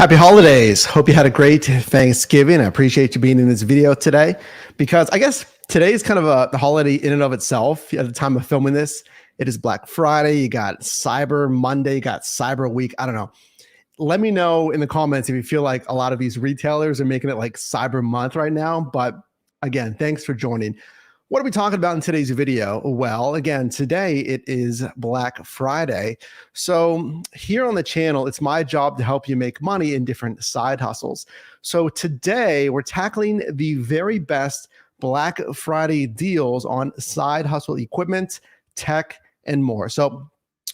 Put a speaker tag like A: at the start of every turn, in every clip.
A: Happy holidays. Hope you had a great Thanksgiving. I appreciate you being in this video today because I guess today is kind of the holiday in and of itself. At the time of filming this, it is Black Friday. You got Cyber Monday, you got Cyber Week. I don't know. Let me know in the comments if you feel like a lot of these retailers are making it like Cyber Month right now. But again, thanks for joining. What are we talking about in today's video? Well, again, today it is Black Friday. So here on the channel, it's my job to help you make money in different side hustles. So today we're tackling the very best Black Friday deals on side hustle equipment, tech, and more. So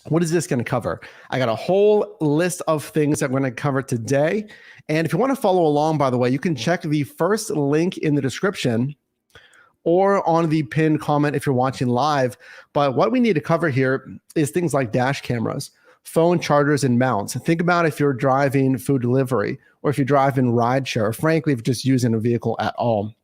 A: what is this going to cover? I got a whole list of things that we're going to cover today. And if you want to follow along, by the way, you can check the first link in the description or on the pinned comment if you're watching live. But what we need to cover here is things like dash cameras, phone chargers, and mounts. Think about if you're driving food delivery, or if you're driving rideshare, or frankly, if you're just using a vehicle at all.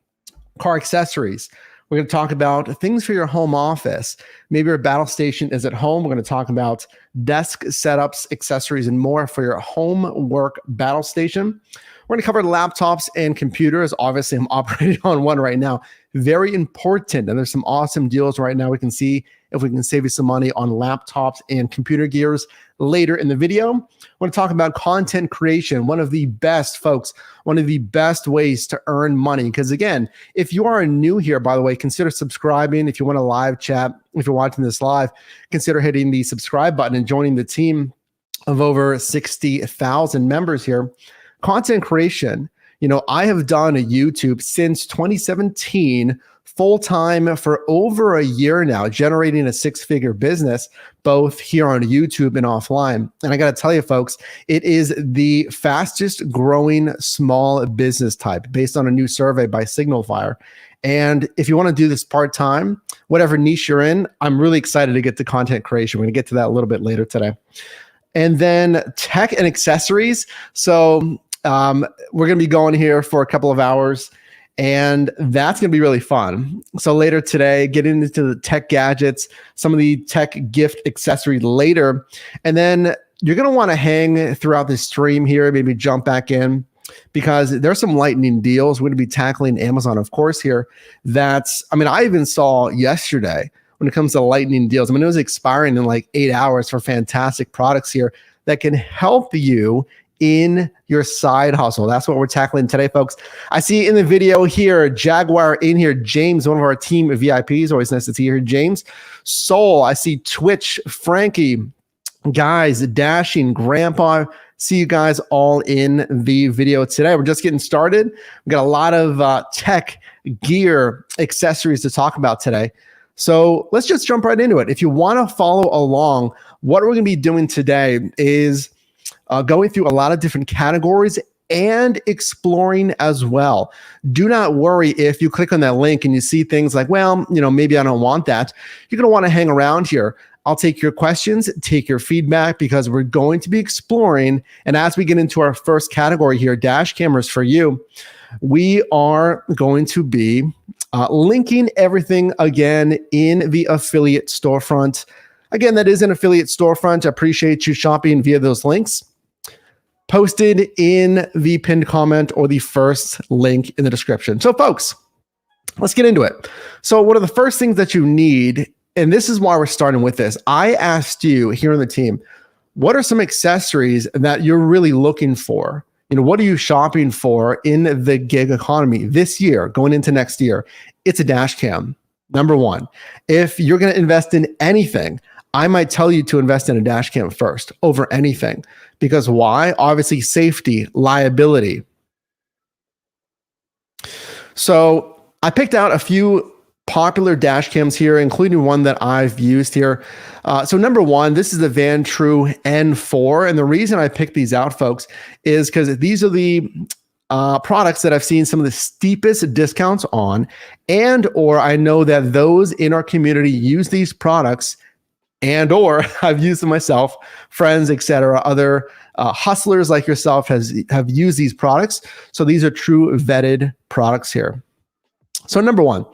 A: Car accessories. We're going to talk about things for your home office. Maybe your battle station is at home. We're going to talk about desk setups, accessories, and more for your home work battle station. We're going to cover laptops and computers. Obviously, I'm operating on one right now. Very important. And there's some awesome deals right now. We can see if we can save you some money on laptops and computer gears later in the video. We're going to talk about content creation. One of the best, folks, one of the best ways to earn money. Because again, if you are new here, by the way, consider subscribing. If you want a live chat, if you're watching this live, consider hitting the subscribe button and joining the team of over 60,000 members here. Content creation. You know, I have done a YouTube since 2017, full-time for over a year now, generating a six-figure business, both here on YouTube and offline. And I got to tell you, folks, it is the fastest growing small business type based on a new survey by SignalFire. And if you want to do this part-time, whatever niche you're in, I'm really excited to get to content creation. We're going to get to that a little bit later today. And then tech and accessories. So we're going to be going here for a couple of hours, and that's going to be really fun. So later today, getting into the tech gadgets, some of the tech gift accessories later, and then you're going to want to hang throughout the stream here, maybe jump back in, because there's some lightning deals. We're going to be tackling Amazon, of course, here. I even saw yesterday when it comes to lightning deals. It was expiring in like 8 hours for fantastic products here that can help you in your side hustle. That's what we're tackling today, folks. I see in the video here, Jaguar in here, James, one of our team VIPs. Always nice to see you here, James. Soul, I see Twitch, Frankie, guys, Dashing, Grandpa. See you guys all in the video today. We're just getting started. We've got a lot of tech gear accessories to talk about today. So let's just jump right into it. If you want to follow along, what we're going to be doing today is going through a lot of different categories and exploring as well. Do not worry if you click on that link and you see things like, well, maybe I don't want that. You're going to want to hang around here. I'll take your questions, take your feedback, because we're going to be exploring. And as we get into our first category here, dash cameras for you, we are going to be linking everything again in the affiliate storefront. Again, that is an affiliate storefront. I appreciate you shopping via those links, posted in the pinned comment or the first link in the description. So folks, let's get into it. So one of the first things that you need, and this is why we're starting with this, I asked you here on the team, what are some accessories that you're really looking for? What are you shopping for in the gig economy this year, going into next year? It's a dash cam, number one. If you're going to invest in anything, I might tell you to invest in a dash cam first over anything. Because why? Obviously, safety, liability. So I picked out a few popular dash cams here, including one that I've used here. So number one, this is the Vantrue N4. And the reason I picked these out, folks, is because these are the products that I've seen some of the steepest discounts on, and or I know that those in our community use these products, and or I've used them myself, friends, etc., other hustlers like yourself have used these products. So these are true vetted products here. So number one,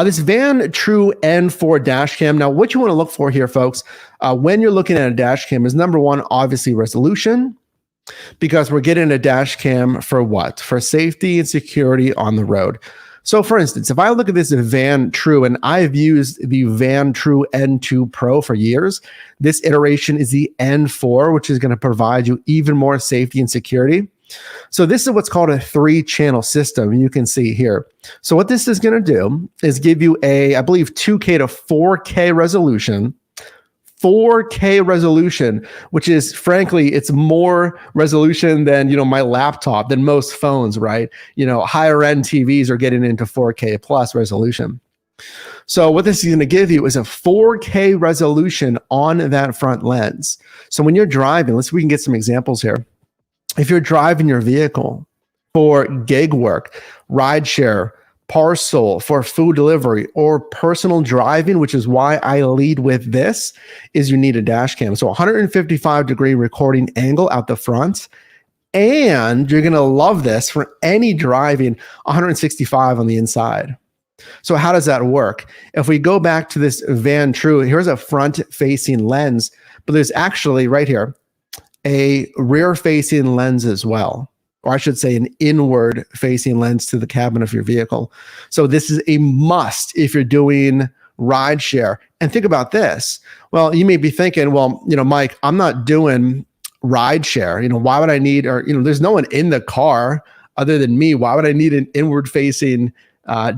A: this Vantrue N4 dash cam. Now, what you want to look for here, folks, when you're looking at a dash cam is number one, obviously resolution. because we're getting a dash cam for what? For safety and security on the road. So for instance, if I look at this Vantrue, and I've used the Vantrue N2 Pro for years, this iteration is the N4, which is going to provide you even more safety and security. So this is what's called a 3-channel system. You can see here. So what this is going to do is give you a, I believe, 2K to 4K resolution. 4K resolution, which is frankly, it's more resolution than, my laptop, than most phones, right? Higher end TVs are getting into 4K plus resolution. So what this is going to give you is a 4K resolution on that front lens. So when you're driving, we can get some examples here. If you're driving your vehicle for gig work, rideshare, parcel, for food delivery, or personal driving, which is why I lead with this, is you need a dash cam. So 155-degree recording angle out the front, and you're going to love this for any driving, 165 on the inside. So how does that work? If we go back to this Vantrue, here's a front-facing lens, but there's actually right here a rear-facing lens as well. Or I should say an inward-facing lens to the cabin of your vehicle. So this is a must if you're doing rideshare. And think about this. Well, you may be thinking, well, Mike, I'm not doing rideshare. Why would I need, or, there's no one in the car other than me. Why would I need an inward-facing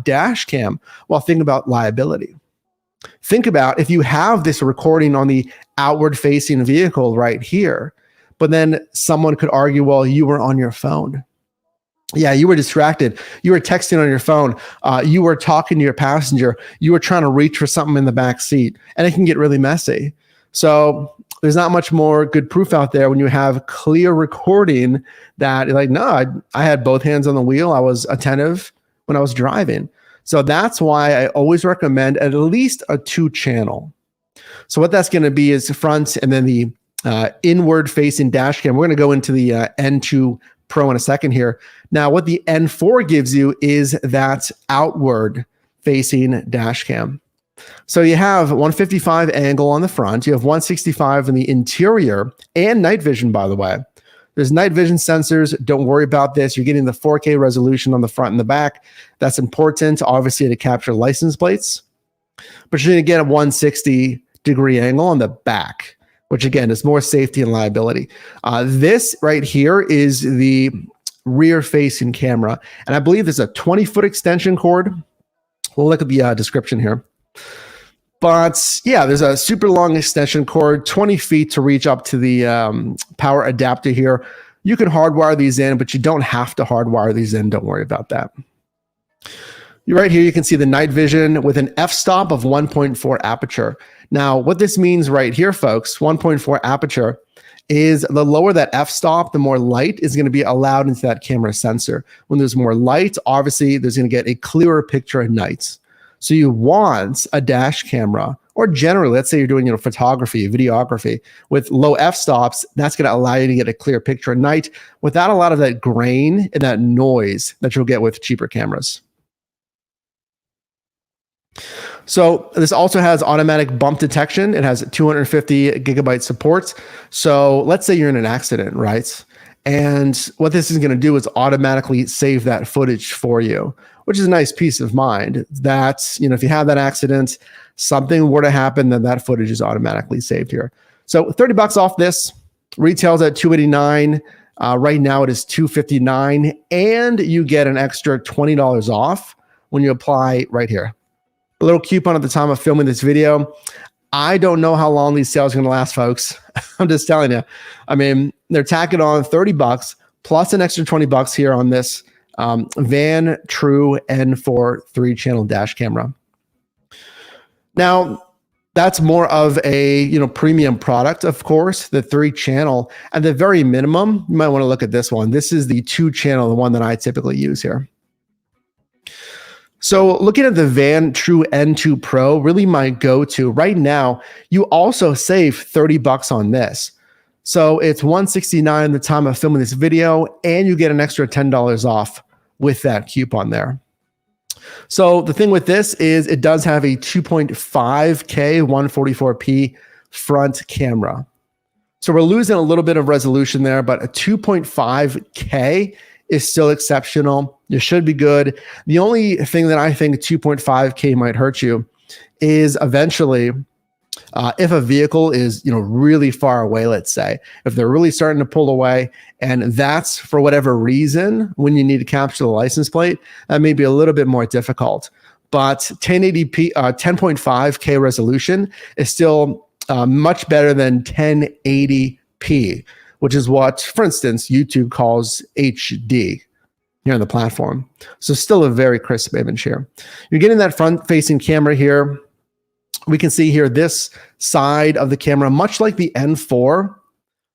A: dash cam? Well, think about liability. Think about if you have this recording on the outward-facing vehicle right here, but then someone could argue, well, you were on your phone. Yeah, you were distracted. You were texting on your phone. You were talking to your passenger. You were trying to reach for something in the back seat, and it can get really messy. So there's not much more good proof out there when you have clear recording that you're like, no, I had both hands on the wheel. I was attentive when I was driving. So that's why I always recommend at least a 2-channel. So what that's going to be is the front and then the inward facing dash cam. We're going to go into the N2 Pro in a second here. Now, what the N4 gives you is that outward facing dash cam. So you have 155 angle on the front. You have 165 in the interior and night vision, by the way. There's night vision sensors. Don't worry about this. You're getting the 4K resolution on the front and the back. That's important, obviously, to capture license plates. But you're going to get a 160-degree angle on the back, which again is more safety and liability. This right here is the rear-facing camera, and I believe there's a 20-foot extension cord. We'll look at the description here. But yeah, there's a super long extension cord, 20 feet to reach up to the power adapter here. You can hardwire these in, but you don't have to hardwire these in. Don't worry about that. Right here, you can see the night vision with an f-stop of 1.4 aperture. Now, what this means right here, folks, 1.4 aperture is the lower that f-stop, the more light is going to be allowed into that camera sensor. When there's more light, obviously, there's going to get a clearer picture at night. So you want a dash camera, or generally, let's say you're doing photography, videography, with low f-stops, that's going to allow you to get a clear picture at night without a lot of that grain and that noise that you'll get with cheaper cameras. So this also has automatic bump detection. It has 250 gigabyte support. So let's say you're in an accident, right? And what this is going to do is automatically save that footage for you, which is a nice peace of mind that, if you have that accident, something were to happen, then that footage is automatically saved here. So $30 off this, retails at $289. Right now it is $259, and you get an extra $20 off when you apply right here. A little coupon at the time of filming this video. I don't know how long these sales are going to last, folks. I'm just telling you. I mean, they're tacking on $30 plus an extra $20 here on this Vantrue N4 3-channel dash camera. Now, that's more of a premium product, of course, the 3-channel. At the very minimum, you might want to look at this one. This is the 2-channel, the one that I typically use here. So looking at the Vantrue N2 Pro, really my go-to right now, you also save $30 on this. So it's $169 at the time of filming this video, and you get an extra $10 off with that coupon there. So the thing with this is it does have a 2.5K 144p front camera. So we're losing a little bit of resolution there, but a 2.5K is still exceptional. You should be good. The only thing that I think 2.5K might hurt you is eventually if a vehicle is, really far away, let's say, if they're really starting to pull away, and that's for whatever reason, when you need to capture the license plate, that may be a little bit more difficult. But 1080p, 10.5K resolution is still much better than 1080p, which is what, for instance, YouTube calls HD here on the platform. So still a very crisp image here. You're getting that front-facing camera here. We can see here this side of the camera, much like the N4,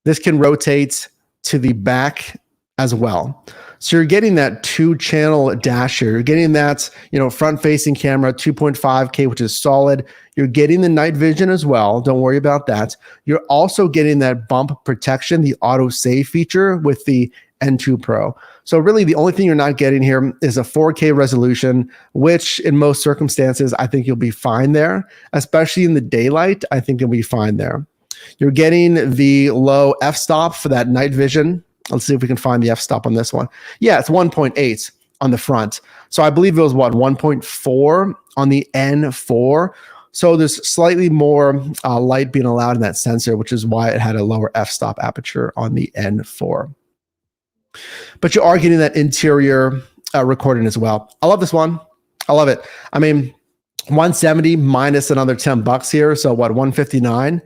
A: this can rotate to the back as well. So you're getting that 2-channel dash here. You're getting that, front-facing camera, 2.5K, which is solid. You're getting the night vision as well. Don't worry about that. You're also getting that bump protection, the auto save feature with the N2 Pro. So really the only thing you're not getting here is a 4K resolution, which in most circumstances, I think you'll be fine there, especially in the daylight. I think you'll be fine there. You're getting the low f-stop for that night vision. Let's see if we can find the f-stop on this one. Yeah, it's 1.8 on the front. So I believe it was 1.4 on the N4. So there's slightly more light being allowed in that sensor, which is why it had a lower f-stop aperture on the N4. But you are getting that interior recording as well. I love this one. I love it. I mean, 170 minus another $10 here. So what, 159?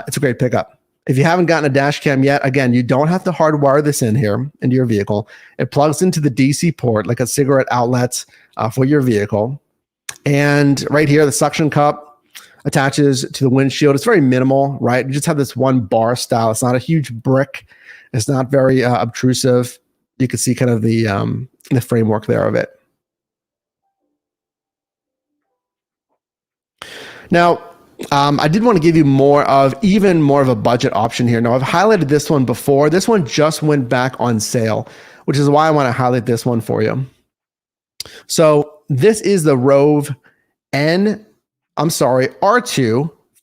A: It's a great pickup. If you haven't gotten a dash cam yet, again, you don't have to hardwire this in here into your vehicle. It plugs into the DC port like a cigarette outlet for your vehicle. And right here, the suction cup attaches to the windshield. It's very minimal, right? You just have this one bar style. It's not a huge brick. It's not very obtrusive. You can see kind of the framework there of it. Now, I did want to give you even more of a budget option here. Now, I've highlighted this one before. This one just went back on sale, which is why I want to highlight this one for you. So this is the Rove R2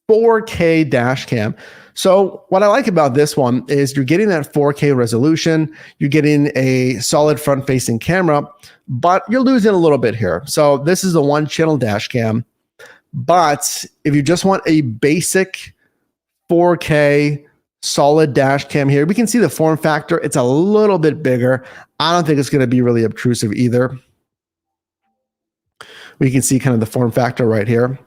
A: 4K dash cam. So what I like about this one is you're getting that 4K resolution, you're getting a solid front-facing camera, but you're losing a little bit here. So this is a 1-channel dash cam, but if you just want a basic 4K solid dash cam here, we can see the form factor. It's a little bit bigger. I don't think it's going to be really obtrusive either. We can see kind of the form factor right here.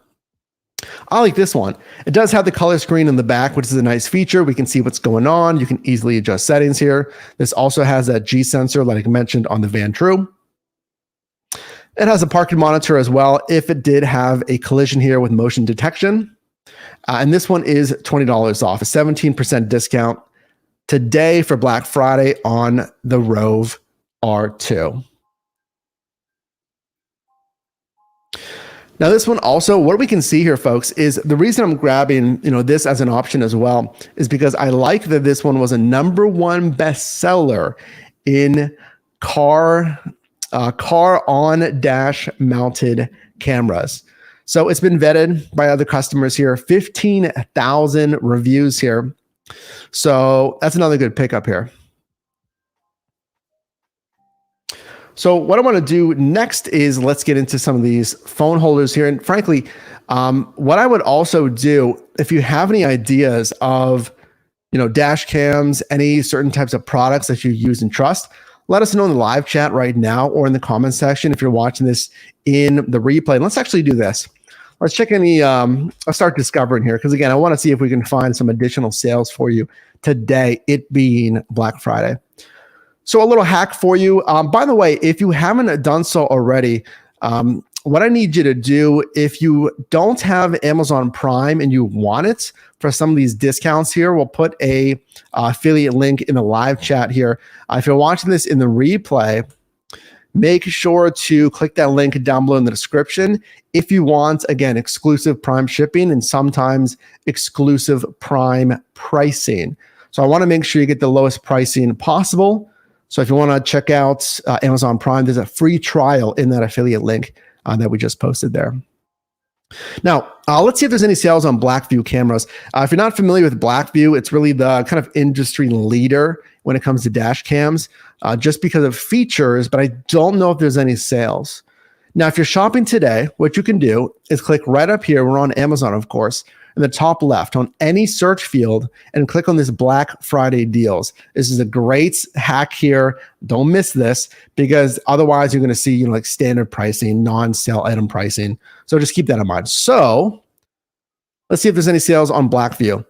A: I like this one. It does have the color screen in the back, which is a nice feature. We can see what's going on. You can easily adjust settings here. This also has that G sensor like I mentioned on the Vantrue. It has a parking monitor as well if it did have a collision here with motion detection. And this one is $20 off, a 17% discount today for Black Friday on the Rove R2. Now this one also, what we can see here, folks, is the reason I'm grabbing this as an option as well is because I like that this one was a #1 bestseller in car on dash mounted cameras. So it's been vetted by other customers here, 15,000 reviews here. So that's another good pickup here. So what I want to do next is let's get into some of these phone holders here. And frankly, what I would also do, if you have any ideas of, dash cams, any certain types of products that you use and trust, let us know in the live chat right now or in the comment section if you're watching this in the replay. And let's actually do this. Let's check any, let's start discovering here. Because again, I want to see if we can find some additional sales for you today, it being Black Friday. So a little hack for you. By the way, if you haven't done so already, what I need you to do, if you don't have Amazon Prime and you want it for some of these discounts here, we'll put a affiliate link in the live chat here. If you're watching this in the replay, make sure to click that link down below in the description if you want, again, exclusive Prime shipping and sometimes exclusive Prime pricing. So I want to make sure you get the lowest pricing possible. So if you want to check out Amazon Prime, there's a free trial in that affiliate link that we just posted there. Now, let's see if there's any sales on Blackvue cameras. If you're not familiar with Blackvue, it's really the kind of industry leader when it comes to dash cams, just because of features, but I don't know if there's any sales. Now, if you're shopping today, what you can do is click right up here. We're on Amazon, of course, in the top left on any search field and click on this Black Friday deals. This is a great hack here. Don't miss this, because otherwise you're going to see, like standard pricing, non-sale item pricing. So just keep that in mind. So let's see if there's any sales on Blackvue.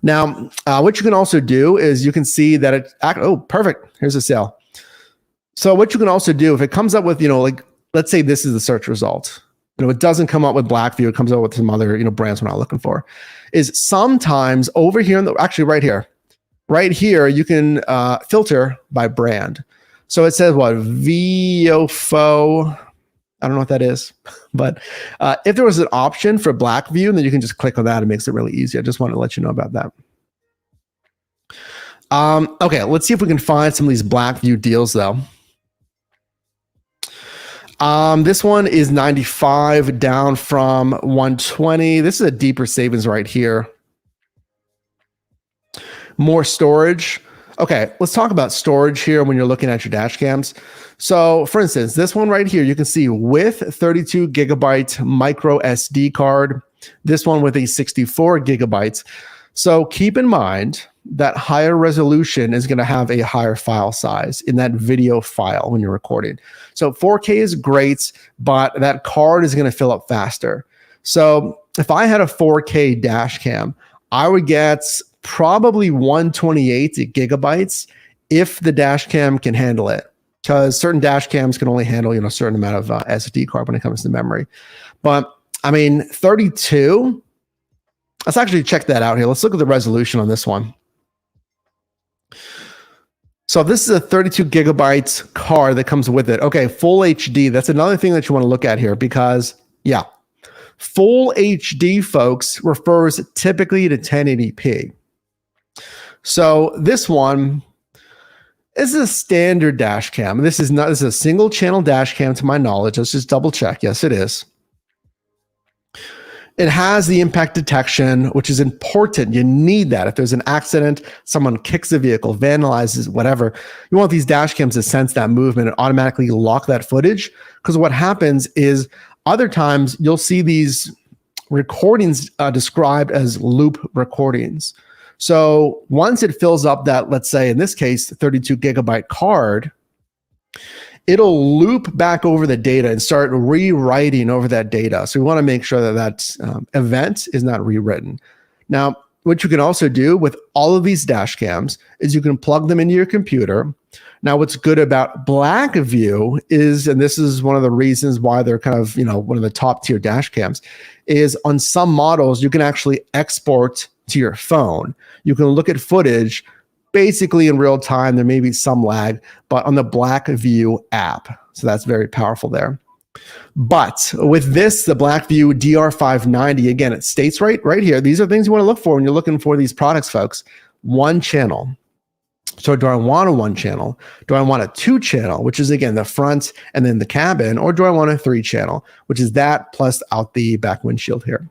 A: Now, what you can also do is you can see that it, oh, perfect. Here's a sale. So what you can also do, if it comes up with, like, let's say this is the search result. It doesn't come up with Blackvue. It comes up with some other, brands we're not looking for. Is sometimes over here, actually right here, you can filter by brand. So it says what? VOFO. I don't know what that is. But if there was an option for Blackvue, then you can just click on that. It makes it really easy. I just wanted to let you know about that. Okay, let's see if we can find some of these Blackvue deals, though. This one is 95 down from 120. This is a deeper savings right here. More storage. Okay, let's talk about storage here when you're looking at your dash cams. So for instance, this one right here, you can see with 32 gigabyte micro SD card, this one with a 64 gigabytes. So keep in mind that higher resolution is going to have a higher file size in that video file when you're recording. So 4K is great, but that card is going to fill up faster. So if I had a 4K dash cam, I would get probably 128 gigabytes if the dash cam can handle it, because certain dash cams can only handle, a certain amount of SD card when it comes to memory. But I mean, 32, let's actually check that out here. Let's look at the resolution on this one. So this is a 32 gigabytes card that comes with it. Okay, full HD. That's another thing that you want to look at here, because yeah, full HD, folks, refers typically to 1080p. So this one is a standard dash cam. This is a single channel dash cam to my knowledge. Let's just double check. Yes, it is. It has the impact detection, which is important. You need that. If there's an accident, someone kicks the vehicle, vandalizes, whatever, you want these dash cams to sense that movement and automatically lock that footage. Because what happens is other times you'll see these recordings described as loop recordings. So once it fills up that, let's say in this case, 32 gigabyte card, it'll loop back over the data and start rewriting over that data. So we want to make sure that that event is not rewritten. Now, what you can also do with all of these dash cams is you can plug them into your computer. Now, what's good about Blackvue is, and this is one of the reasons why they're kind of, one of the top tier dash cams, is on some models, you can actually export to your phone. You can look at footage basically in real time. There may be some lag, but on the Blackvue app. So that's very powerful there. But with this, the Blackvue DR590, again, it states right here, these are things you want to look for when you're looking for these products, folks. One channel. So do I want a one channel? Do I want a two channel, which is again the front and then the cabin, or do I want a three channel, which is that plus out the back windshield here?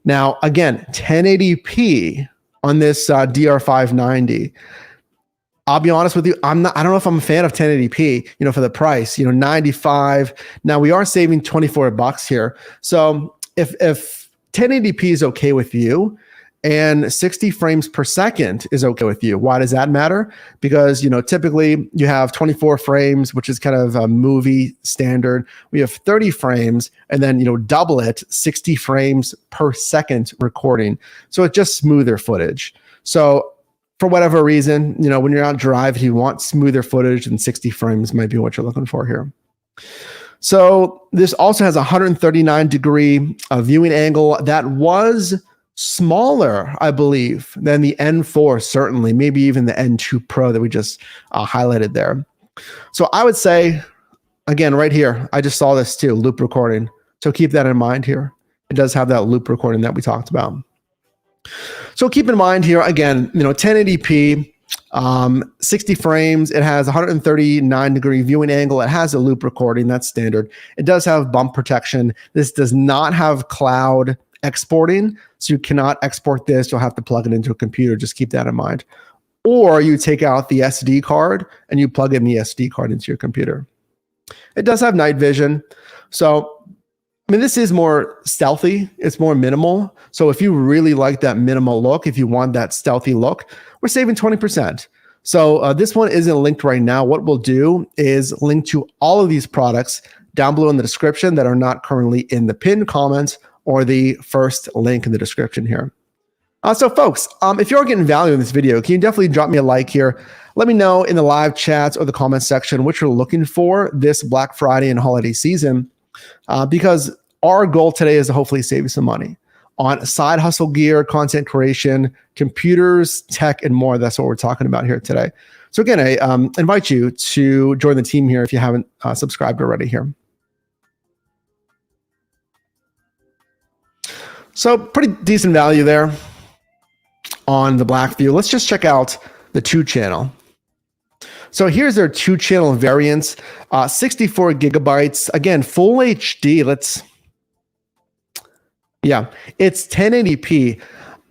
A: Now, again, 1080p on this DR590. I'll be honest with you, I don't know if I'm a fan of 1080p, for the price, 95. Now we are saving $24 here. So if 1080p is okay with you and 60 frames per second is okay with you, why does that matter? Because, typically you have 24 frames, which is kind of a movie standard. We have 30 frames and then, double it, 60 frames per second recording. So it's just smoother footage. So for whatever reason, when you're out driving, you want smoother footage, and 60 frames might be what you're looking for here. So this also has a 139-degree viewing angle that was smaller, I believe, than the N4, certainly, maybe even the N2 Pro that we just highlighted there. So I would say, again, right here, I just saw this too, loop recording. So keep that in mind here. It does have that loop recording that we talked about. So keep in mind here, again, 1080p, 60 frames. It has 139-degree viewing angle. It has a loop recording. That's standard. It does have bump protection. This does not have cloud exporting, so you cannot export this. You'll have to plug it into a computer. Just keep that in mind. Or you take out the SD card and you plug in the SD card into your computer. It does have night vision. So, I mean, this is more stealthy. It's more minimal. So if you really like that minimal look, if you want that stealthy look, we're saving 20%. So this one isn't linked right now. What we'll do is link to all of these products down below in the description that are not currently in the pinned comments or the first link in the description here. So folks, if you're getting value in this video, can you definitely drop me a like here? Let me know in the live chats or the comment section what you're looking for this Black Friday and holiday season, because our goal today is to hopefully save you some money on side hustle gear, content creation, computers, tech, and more. That's what we're talking about here today. So again, I invite you to join the team here if you haven't subscribed already here. So pretty decent value there on the Blackvue. Let's just check out the 2-channel. So here's their 2-channel variants, 64 gigabytes. Again, full HD. It's 1080p.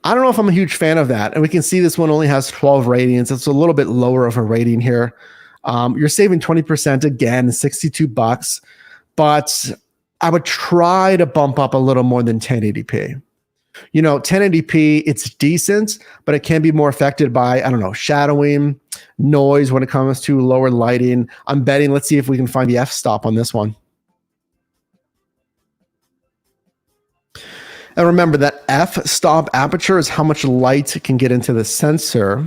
A: I don't know if I'm a huge fan of that. And we can see this one only has 12 ratings. It's a little bit lower of a rating here. You're saving 20% again, $62. But I would try to bump up a little more than 1080p. You know, 1080p, it's decent, but it can be more affected by, I don't know, shadowing, noise when it comes to lower lighting. I'm betting, let's see if we can find the f-stop on this one. And remember that f-stop aperture is how much light can get into the sensor.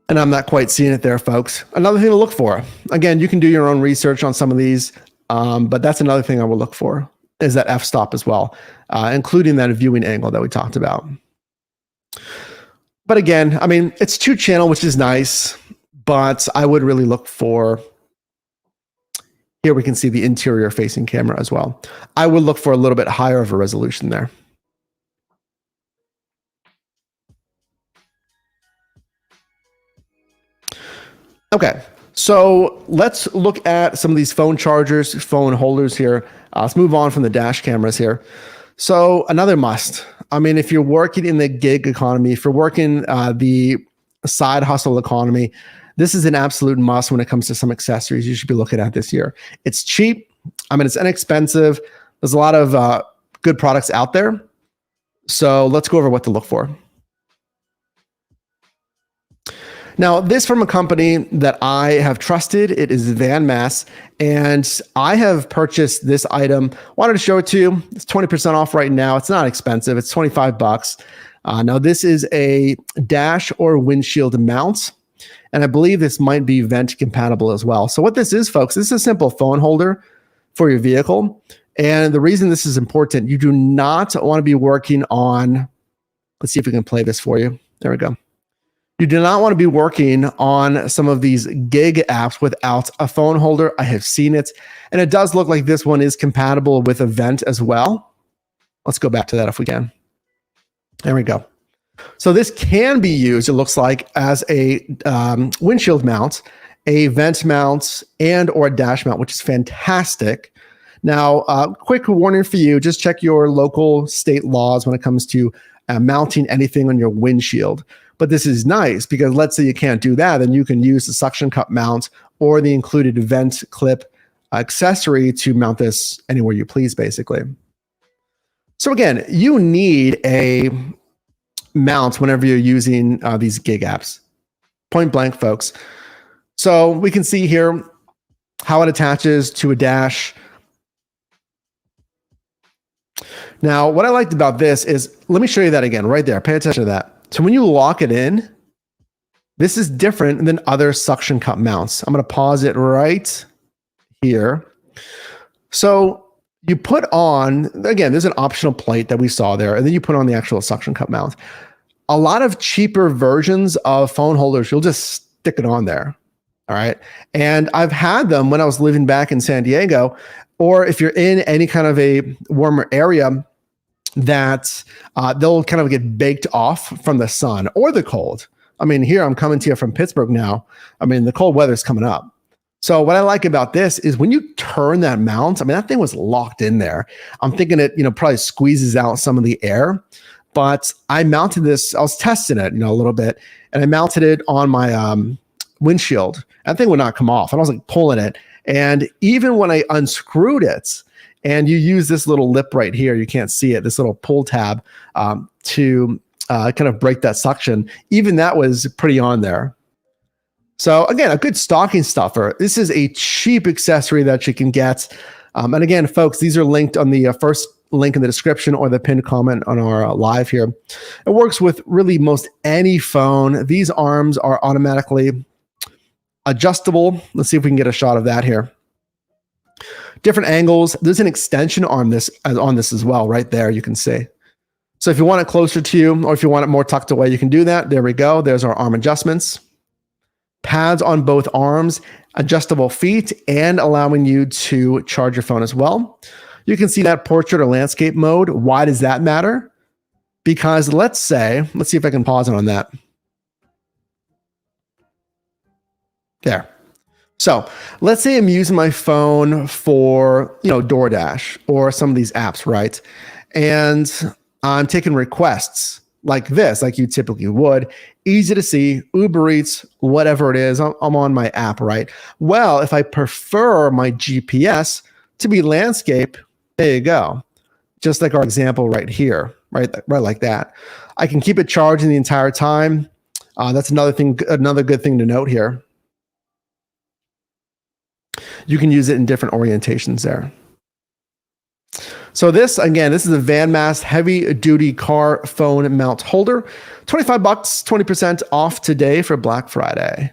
A: And I'm not quite seeing it there, folks. Another thing to look for. Again, you can do your own research on some of these, but that's another thing I will look for is that f-stop as well, including that viewing angle that we talked about. But again, I mean, it's 2-channel, which is nice, but I would really look for, here we can see the interior facing camera as well. I would look for a little bit higher of a resolution there. Okay, so let's look at some of these phone chargers, phone holders here. Let's move on from the dash cameras here. So another must. I mean, if you're working in the gig economy, if you're working the side hustle economy, this is an absolute must when it comes to some accessories you should be looking at this year. It's cheap. I mean, it's inexpensive. There's a lot of good products out there. So let's go over what to look for. Now, this from a company that I have trusted. It is VANMASS, and I have purchased this item. Wanted to show it to you. It's 20% off right now. It's not expensive. It's $25. Now, this is a dash or windshield mount, and I believe this might be vent compatible as well. So what this is, folks, this is a simple phone holder for your vehicle. And the reason this is important, you do not want to be working on, let's see if we can play this for you. There we go. You do not want to be working on some of these gig apps without a phone holder. I have seen it, and it does look like this one is compatible with a vent as well. Let's go back to that if we can. There we go. So this can be used, it looks like, as a windshield mount, a vent mount, and or a dash mount, which is fantastic. Now, quick warning for you, just check your local state laws when it comes to mounting anything on your windshield. But this is nice because let's say you can't do that, then you can use the suction cup mount or the included vent clip accessory to mount this anywhere you please, basically. So again, you need a mount whenever you're using these gig apps. Point blank, folks. So we can see here how it attaches to a dash. Now, what I liked about this is, let me show you that again, right there. Pay attention to that. So when you lock it in, this is different than other suction cup mounts. I'm going to pause it right here. So you put on, again, there's an optional plate that we saw there, and then you put on the actual suction cup mount. A lot of cheaper versions of phone holders, you'll just stick it on there. All right. And I've had them when I was living back in San Diego, or if you're in any kind of a warmer area, that they'll kind of get baked off from the sun or the cold. I mean, here I'm coming to you from Pittsburgh now. I mean, the cold weather's coming up. So what I like about this is when you turn that mount, I mean, that thing was locked in there. I'm thinking it, probably squeezes out some of the air, but I mounted this, I was testing it, a little bit, and I mounted it on my windshield. That thing would not come off. And I was like pulling it. And even when I unscrewed it, and you use this little lip right here, you can't see it, this little pull tab to kind of break that suction, even that was pretty on there. So again, a good stocking stuffer. This is a cheap accessory that you can get. And again, folks, these are linked on the first link in the description or the pinned comment on our live here. It works with really most any phone. These arms are automatically adjustable. Let's see if we can get a shot of that here. Different angles. There's an extension arm on this as well, right there, you can see. So if you want it closer to you, or if you want it more tucked away, you can do that. There we go. There's our arm adjustments. Pads on both arms, adjustable feet, and allowing you to charge your phone as well. You can see that portrait or landscape mode. Why does that matter? Because let's see if I can pause it on that. There. So let's say I'm using my phone for, DoorDash or some of these apps, right? And I'm taking requests like this, like you typically would. Easy to see, Uber Eats, whatever it is, I'm on my app, right? Well, if I prefer my GPS to be landscape, there you go. Just like our example right here, right like that. I can keep it charging the entire time. That's another good thing to note here. You can use it in different orientations there. So this is a VANMASS heavy duty car phone mount holder. $25, 20% off today for Black Friday.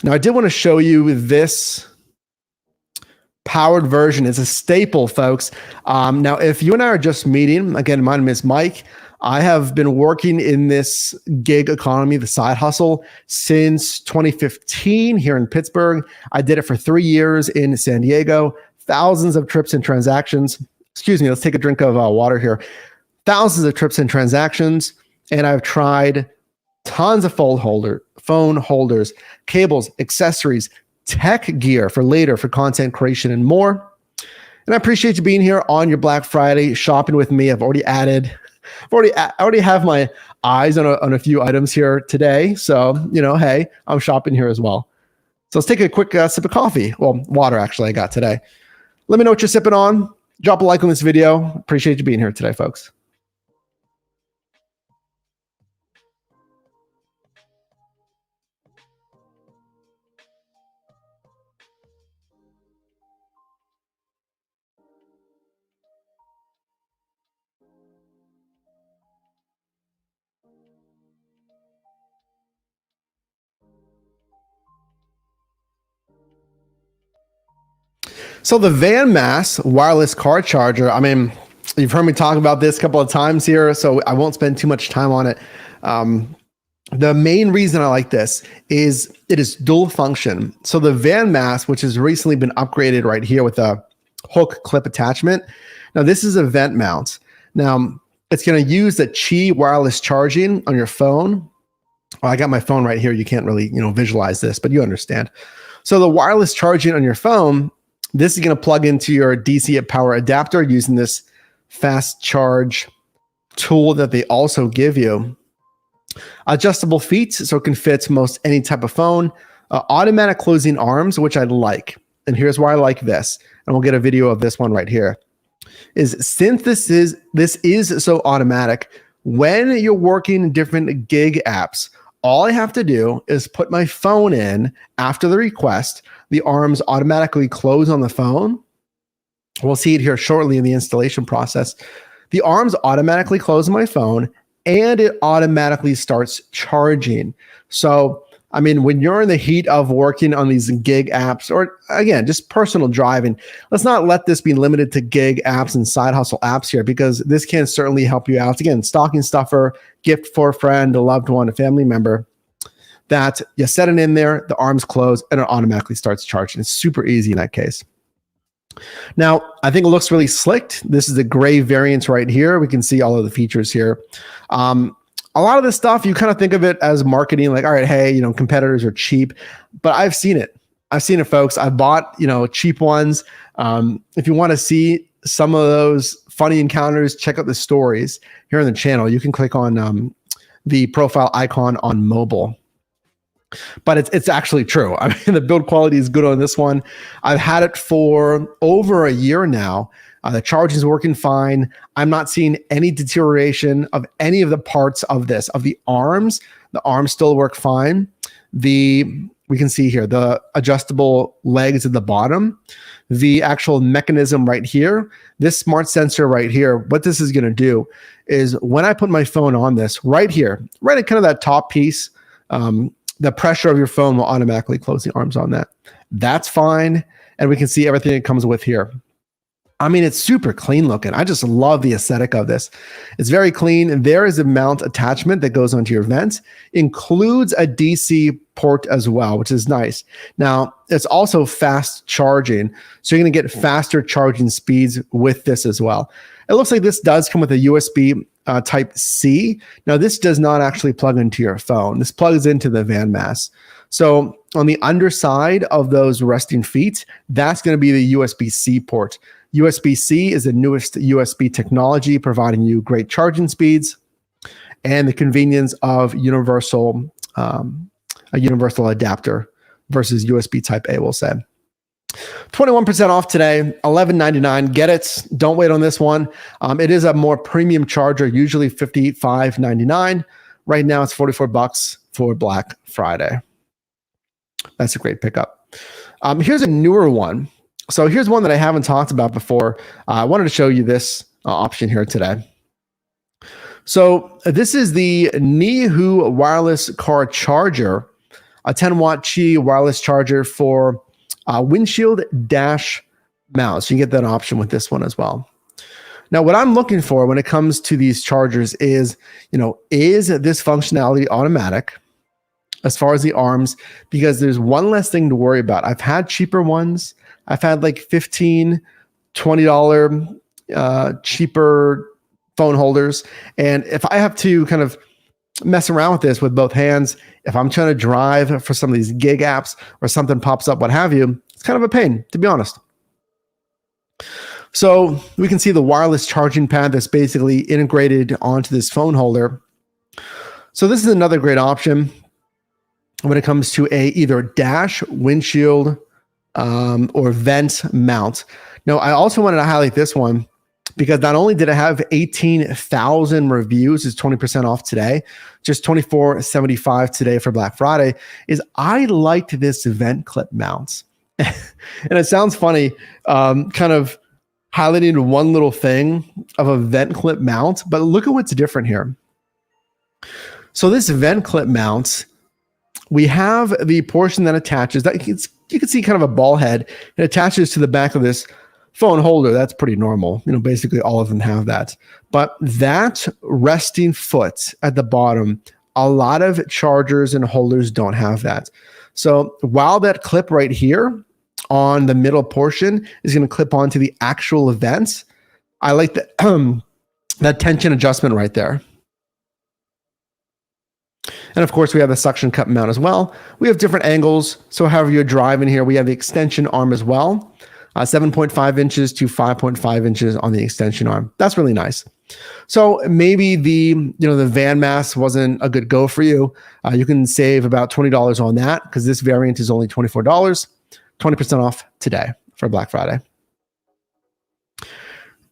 A: Now I did want to show you this powered version. It's a staple, folks. Now if you and I are just meeting, again, my name is Mike. I have been working in this gig economy, the side hustle, since 2015 here in Pittsburgh. I did it for 3 years in San Diego, thousands of trips and transactions. Excuse me, let's take a drink of water here. Thousands of trips and transactions, and I've tried tons of phone holders, cables, accessories, tech gear for later for content creation and more. And I appreciate you being here on your Black Friday shopping with me. I already have my eyes on a few items here today. So, hey, I'm shopping here as well. So let's take a quick sip of coffee. Well, water actually I got today. Let me know what you're sipping on. Drop a like on this video. Appreciate you being here today, folks. So the VANMASS wireless car charger, I mean, you've heard me talk about this a couple of times here, so I won't spend too much time on it. The main reason I like this is it is dual function. So the VANMASS, which has recently been upgraded right here with a hook clip attachment. Now this is a vent mount. Now it's going to use the Qi wireless charging on your phone. Well, I got my phone right here. You can't really, visualize this, but you understand. So the wireless charging on your phone, this is going to plug into your DC power adapter using this fast charge tool that they also give you. Adjustable feet, so it can fit most any type of phone. Automatic closing arms, which I like. And here's why I like this. And we'll get a video of this one right here. Since this is so automatic, when you're working in different gig apps, all I have to do is put my phone in after the request. The arms automatically close on the phone. We'll see it here shortly in the installation process. The arms automatically close on my phone and it automatically starts charging. So, I mean, when you're in the heat of working on these gig apps, or again, just personal driving, let's not let this be limited to gig apps and side hustle apps here, because this can certainly help you out. Again, stocking stuffer, gift for a friend, a loved one, a family member, that you set it in there, the arms close, and it automatically starts charging. It's super easy in that case. Now, I think it looks really slicked. This is the gray variant right here. We can see all of the features here. A lot of this stuff, you kind of think of it as marketing, like, all right, hey, you know, competitors are cheap, but I've seen it. I've seen it, folks. I've bought, you know, cheap ones. If you want to see some of those funny encounters, check out the stories here on the channel. You can click on the profile icon on mobile. But it's actually true. I mean, the build quality is good on this one. I've had it for over a year now. The charging is working fine. I'm not seeing any deterioration of any of the parts of this. Of the arms still work fine. We can see here the adjustable legs at the bottom, the actual mechanism right here, this smart sensor right here. What this is going to do is when I put my phone on this right here, right at kind of that top piece, the pressure of your phone will automatically close the arms on that. That's fine. And we can see everything it comes with here. I mean, it's super clean looking. I just love the aesthetic of this. It's very clean. And there is a mount attachment that goes onto your vent. Includes a DC port as well, which is nice. Now, it's also fast charging. So you're going to get faster charging speeds with this as well. It looks like this does come with a USB type C. Now, this does not actually plug into your phone. This plugs into the VANMASS. So on the underside of those resting feet, that's going to be the USB-C port. USB-C is the newest USB technology, providing you great charging speeds and the convenience of a universal adapter versus USB type A, we'll say. 21% off today, $11.99. Get it. Don't wait on this one. It is a more premium charger, usually $55.99. Right now, it's $44 for Black Friday. That's a great pickup. Here's a newer one. So here's one that I haven't talked about before. I wanted to show you this option here today. So this is the ZeeHoo wireless car charger, a 10-watt Qi wireless charger for windshield dash mounts. You can get that option with this one as well. Now, what I'm looking for when it comes to these chargers is, is this functionality automatic as far as the arms? Because there's one less thing to worry about. I've had cheaper ones. I've had like $15, $20 cheaper phone holders. And if I have to kind of mess around with this with both hands, if I'm trying to drive for some of these gig apps or something pops up, what have you, it's kind of a pain, to be honest. So we can see the wireless charging pad that's basically integrated onto this phone holder. So this is another great option when it comes to either dash, windshield, or vent mount. Now, I also wanted to highlight this one because not only did it have 18,000 reviews, it's 20% off today, just $24.75 today for Black Friday, is I liked this vent clip mount. And it sounds funny, kind of highlighting one little thing of a vent clip mount, but look at what's different here. So this vent clip mount, we have the portion that attaches, that you can see kind of a ball head. It attaches to the back of this phone holder. That's pretty normal. Basically all of them have that. But that resting foot at the bottom, a lot of chargers and holders don't have that. So while that clip right here on the middle portion is going to clip onto the actual vents, I like that tension adjustment right there. And of course, we have the suction cup mount as well. We have different angles. So however you're driving here, we have the extension arm as well. 7.5 inches to 5.5 inches on the extension arm. That's really nice. So maybe the VANMASS wasn't a good go for you. You can save about $20 on that because this variant is only $24, 20% off today for Black Friday.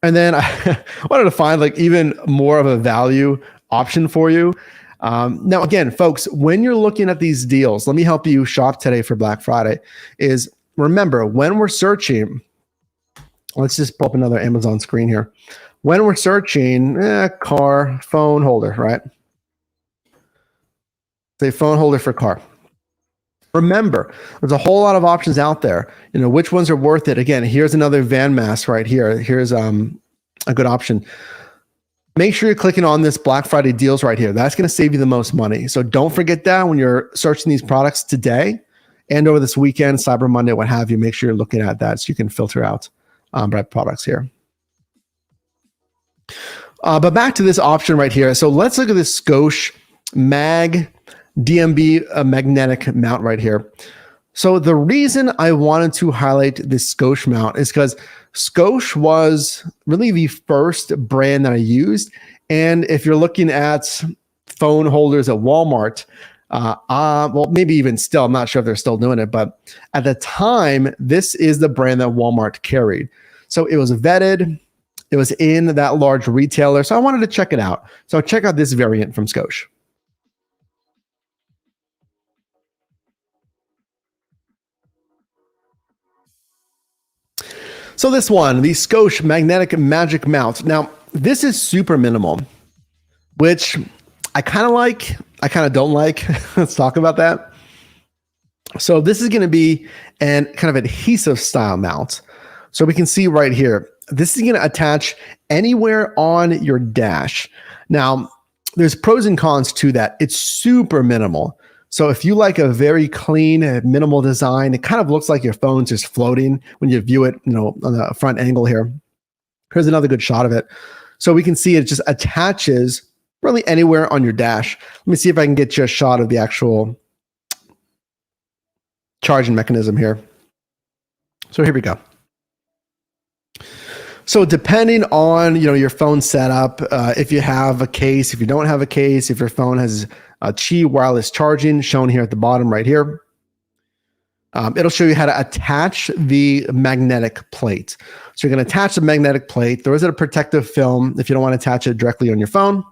A: And then I wanted to find like even more of a value option for you. Now, again, folks, when you're looking at these deals, let me help you shop today for Black Friday. Is remember, when we're searching, let's just pull up another Amazon screen here. When we're searching car phone holder, right? Say phone holder for car. Remember, there's a whole lot of options out there. Which ones are worth it? Again, here's another VANMASS right here. Here's a good option. Make sure you're clicking on this Black Friday deals right here. That's going to save you the most money. So don't forget that when you're searching these products today and over this weekend, Cyber Monday, what have you, make sure you're looking at that so you can filter out brand products here. But back to this option right here. So let's look at this Scosche Mag DMB magnetic mount right here. So the reason I wanted to highlight this Scosche mount is because Scosche was really the first brand that I used. And if you're looking at phone holders at Walmart, well, maybe even still, I'm not sure if they're still doing it, but at the time, this is the brand that Walmart carried. So it was vetted. It was in that large retailer. So I wanted to check it out. So check out this variant from Scosche. So this one, the Scosche Magnetic Magic Mount. Now, this is super minimal, which I kind of like, I kind of don't like. Let's talk about that. So this is going to be an kind of adhesive style mount. So we can see right here, this is going to attach anywhere on your dash. Now, there's pros and cons to that. It's super minimal. So if you like a very clean, minimal design, it kind of looks like your phone's just floating when you view it, on the front angle here. Here's another good shot of it. So we can see it just attaches really anywhere on your dash. Let me see if I can get you a shot of the actual charging mechanism here. So here we go. So depending on your phone setup, if you have a case, if you don't have a case, if your phone has Qi wireless charging shown here at the bottom right here, it'll show you how to attach the magnetic plate. So you're going to attach the magnetic plate. There is a protective film if you don't want to attach it directly on your phone.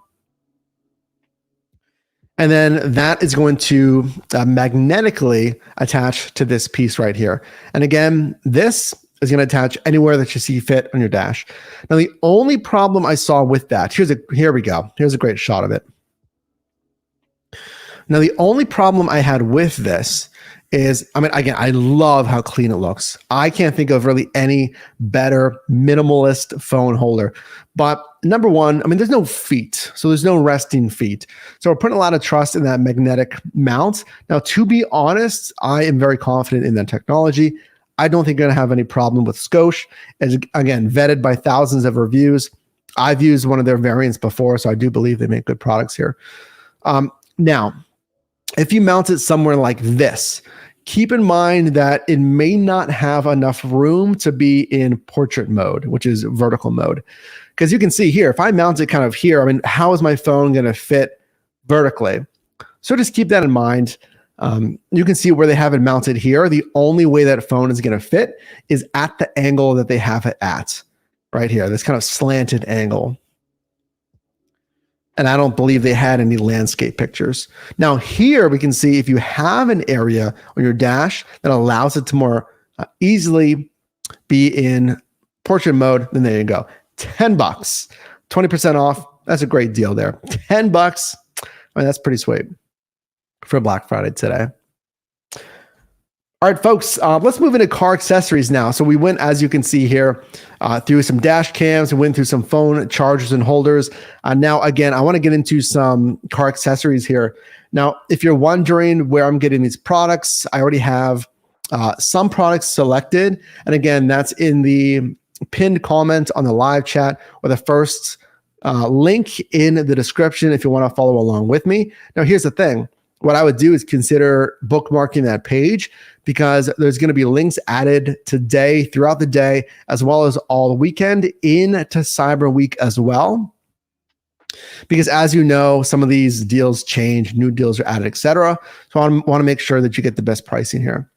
A: And then that is going to magnetically attach to this piece right here. And again, this is going to attach anywhere that you see fit on your dash. Now, the only problem I saw with that, here we go. Here's a great shot of it. Now, the only problem I had with this is, again, I love how clean it looks. I can't think of really any better minimalist phone holder. But number one, there's no feet. So there's no resting feet. So we're putting a lot of trust in that magnetic mount. Now, to be honest, I am very confident in that technology. I don't think you're going to have any problem with Scosche. As again, vetted by thousands of reviews. I've used one of their variants before, so I do believe they make good products here. Now, if you mount it somewhere like this, keep in mind that it may not have enough room to be in portrait mode, which is vertical mode. Because you can see here, if I mount it kind of here, how is my phone going to fit vertically? So just keep that in mind. You can see where they have it mounted here. The only way that phone is going to fit is at the angle that they have it at, right here, this kind of slanted angle. And I don't believe they had any landscape pictures. Now here we can see if you have an area on your dash that allows it to more easily be in portrait mode, then there you go. $10, 20% off. That's a great deal there. $10. That's pretty sweet for Black Friday today. All right, folks, let's move into car accessories now. So we went, as you can see here, through some dash cams, we went through some phone chargers and holders. Now, again, I want to get into some car accessories here. Now, if you're wondering where I'm getting these products, I already have some products selected. And again, that's in the pinned comment on the live chat or the first link in the description if you want to follow along with me. Now, here's the thing. What I would do is consider bookmarking that page because there's going to be links added today, throughout the day, as well as all the weekend into Cyber Week as well. Because as you know, some of these deals change, new deals are added, etc. So I want to make sure that you get the best pricing here.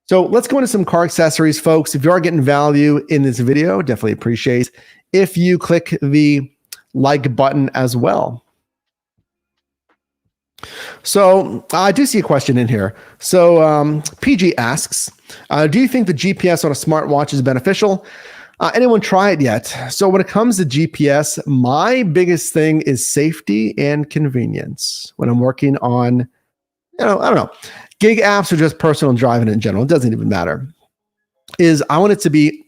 A: So let's go into some car accessories, folks. If you are getting value in this video, definitely appreciate if you click the like button as well. So I do see a question in here. So PG asks, do you think the GPS on a smartwatch is beneficial? Anyone try it yet? So when it comes to GPS, my biggest thing is safety and convenience. When I'm working on, I don't know, gig apps or just personal driving in general, it doesn't even matter. I want it to be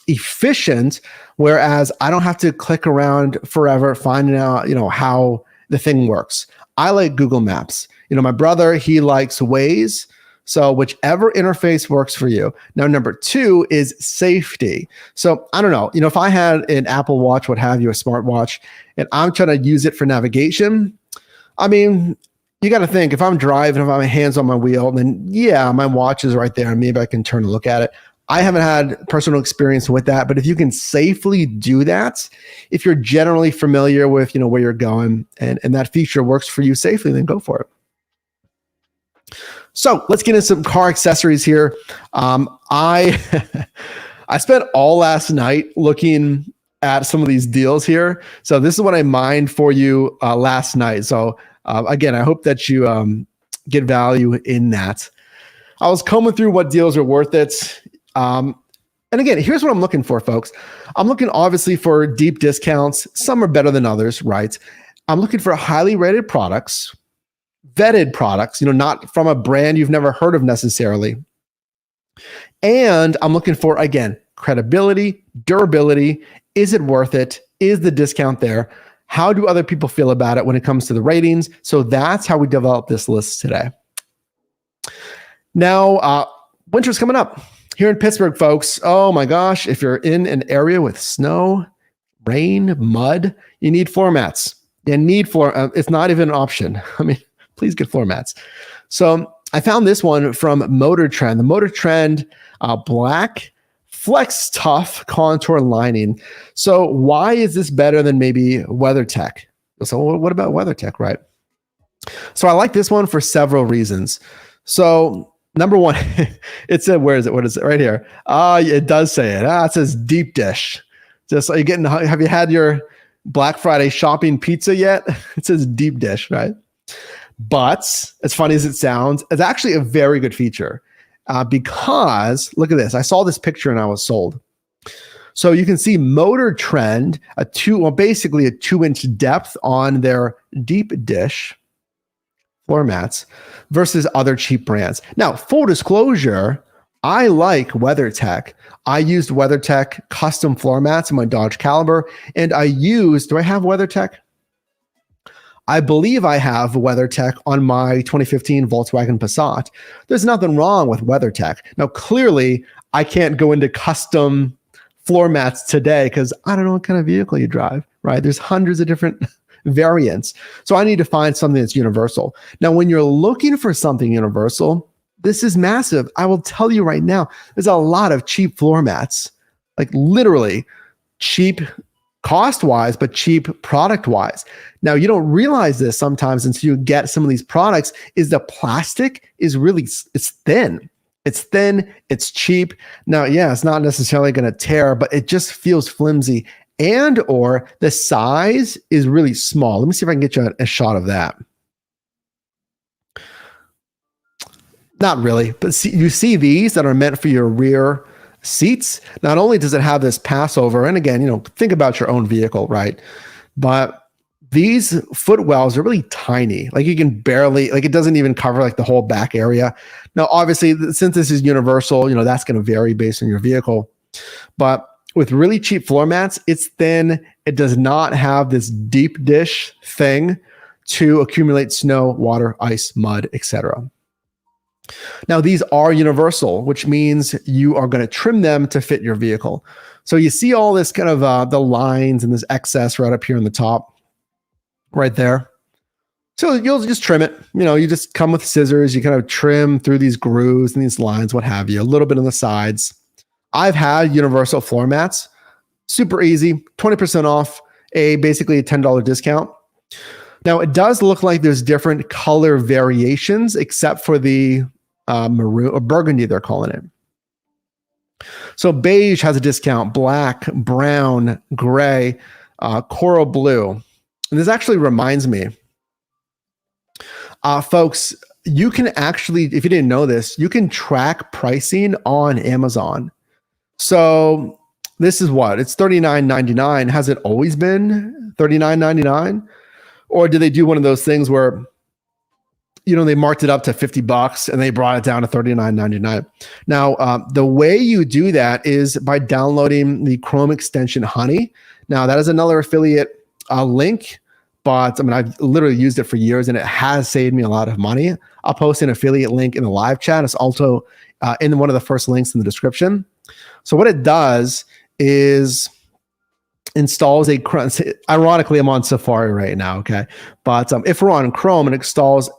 A: efficient, whereas I don't have to click around forever finding out, how the thing works. I like Google Maps. My brother, he likes Waze. So whichever interface works for you. Now, number 2 is safety. So I don't know, if I had an Apple Watch, what have you, a smartwatch, and I'm trying to use it for navigation, I mean, you got to think, if I'm driving, if I'm hands on my wheel, then yeah, my watch is right there and maybe I can turn and look at it. I haven't had personal experience with that, but if you can safely do that, if you're generally familiar with, where you're going and that feature works for you safely, then go for it. So let's get into some car accessories here. I spent all last night looking at some of these deals here. So this is what I mined for you last night. So again, I hope that you get value in that. I was combing through what deals are worth it. And again, here's what I'm looking for, folks. I'm looking obviously for deep discounts. Some are better than others, right? I'm looking for highly rated products, vetted products, not from a brand you've never heard of necessarily. And I'm looking for, again, credibility, durability. Is it worth it? Is the discount there? How do other people feel about it when it comes to the ratings? So that's how we develop this list today. Now, winter's coming up here in Pittsburgh, folks. Oh my gosh, if you're in an area with snow, rain, mud, you need floor mats. You need it's not even an option. I mean, please get floor mats. So I found this one from Motor Trend. The Motor Trend black Flex Tough contour lining. So why is this better than maybe WeatherTech? So what about WeatherTech, right? So I like this one for several reasons. So number one, it said, where is it? What is it? Right here. It does say it. It says deep dish. Just are you getting? Have you had your Black Friday shopping pizza yet? It says deep dish, right? But as funny as it sounds, it's actually a very good feature because look at this. I saw this picture and I was sold. So you can see Motor Trend basically a 2-inch depth on their deep dish floor mats versus other cheap brands. Now, full disclosure, I like WeatherTech. I used WeatherTech custom floor mats in my Dodge Caliber, and do I have WeatherTech? I believe I have WeatherTech on my 2015 Volkswagen Passat. There's nothing wrong with WeatherTech. Now, clearly, I can't go into custom floor mats today because I don't know what kind of vehicle you drive, right? There's hundreds of different variants. So I need to find something that's universal. Now, when you're looking for something universal, this is massive. I will tell you right now, there's a lot of cheap floor mats, like literally cheap cost-wise, but cheap product-wise. Now, you don't realize this sometimes until you get some of these products, is the plastic is really, it's thin. It's thin, it's cheap. Now, yeah, it's not necessarily going to tear, but it just feels flimsy. And or the size is really small. Let me see if I can get you a shot of that. Not really, but you see these that are meant for your rear seats. Not only does it have this passover, and again, think about your own vehicle, right? But these footwells are really tiny. Like you can barely, like it doesn't even cover like the whole back area. Now, obviously, since this is universal, that's going to vary based on your vehicle. But with really cheap floor mats, it's thin. It does not have this deep dish thing to accumulate snow, water, ice, mud, etc. Now, these are universal, which means you are going to trim them to fit your vehicle. So you see all this kind of the lines and this excess right up here on the top, right there. So you'll just trim it. You just come with scissors. You kind of trim through these grooves and these lines, what have you, a little bit on the sides. I've had universal floor mats, super easy, 20% off, basically a $10 discount. Now, it does look like there's different color variations, except for the maroon or burgundy, they're calling it. So beige has a discount, black, brown, gray, coral blue. And this actually reminds me, folks, you can actually, if you didn't know this, you can track pricing on Amazon. So this is what? It's $39.99. Has it always been $39.99? Or did they do one of those things where, they marked it up to $50 and they brought it down to $39.99? Now, the way you do that is by downloading the Chrome extension Honey. Now, that is another affiliate link, but I mean, I've literally used it for years and it has saved me a lot of money. I'll post an affiliate link in the live chat. It's also in one of the first links in the description. So what it does is installs a, ironically, I'm on Safari right now, okay? But if we're on Chrome, it installs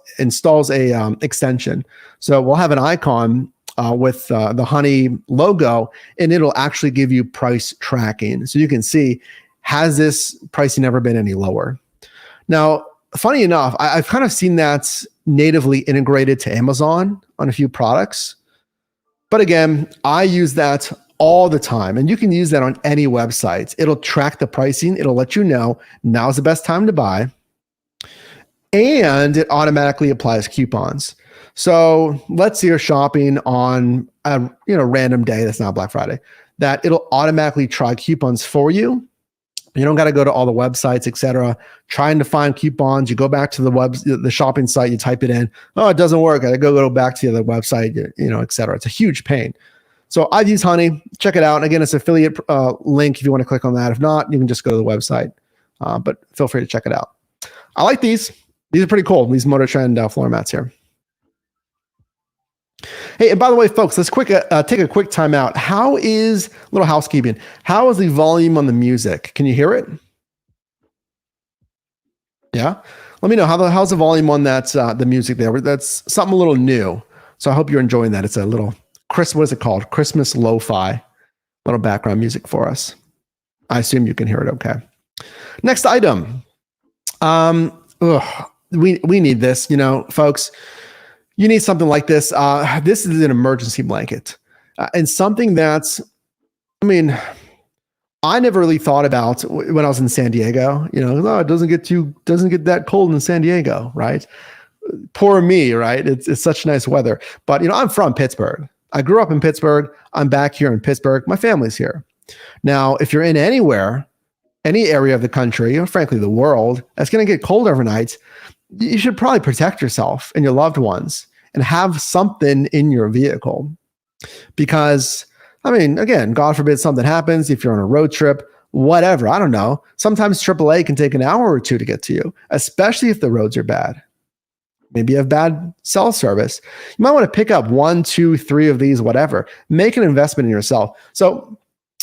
A: a extension. So we'll have an icon with the Honey logo, and it'll actually give you price tracking. So you can see, has this pricing ever been any lower? Now, funny enough, I've kind of seen that natively integrated to Amazon on a few products. But again, I use that all the time, and you can use that on any website. It'll track the pricing. It'll let you know now's the best time to buy, and it automatically applies coupons. So let's say you're shopping on a random day that's not Black Friday, that it'll automatically try coupons for you. You don't got to go to all the websites, etc. Trying to find coupons. You go back to the shopping site. You type it in. Oh, it doesn't work. I got to go back to the other website. Etc. It's a huge pain. So I've used Honey. Check it out. And again, it's an affiliate link if you want to click on that. If not, you can just go to the website. But feel free to check it out. I like these. These are pretty cool. These Motor Trend floor mats here. Hey, and by the way, folks, let's take a quick time out. How is, little housekeeping, how is the volume on the music? Can you hear it? Yeah? Let me know, how's the volume on that, the music there? That's something a little new. So I hope you're enjoying that. It's a little, what is it called? Christmas lo-fi, little background music for us. I assume you can hear it okay. Next item. We need this, folks. You need something like this. This is an emergency blanket, and something that's, I never really thought about when I was in San Diego. It doesn't get that cold in San Diego, right? Poor me, right? It's such nice weather. But I'm from Pittsburgh. I grew up in Pittsburgh. I'm back here in Pittsburgh. My family's here. Now, if you're in any area of the country, or frankly the world, that's going to get cold overnight, you should probably protect yourself and your loved ones and have something in your vehicle. Because, again, God forbid something happens, if you're on a road trip, whatever, I don't know. Sometimes AAA can take an hour or two to get to you, especially if the roads are bad. Maybe you have bad cell service. You might want to pick up 1, 2, 3 of these, whatever. Make an investment in yourself. So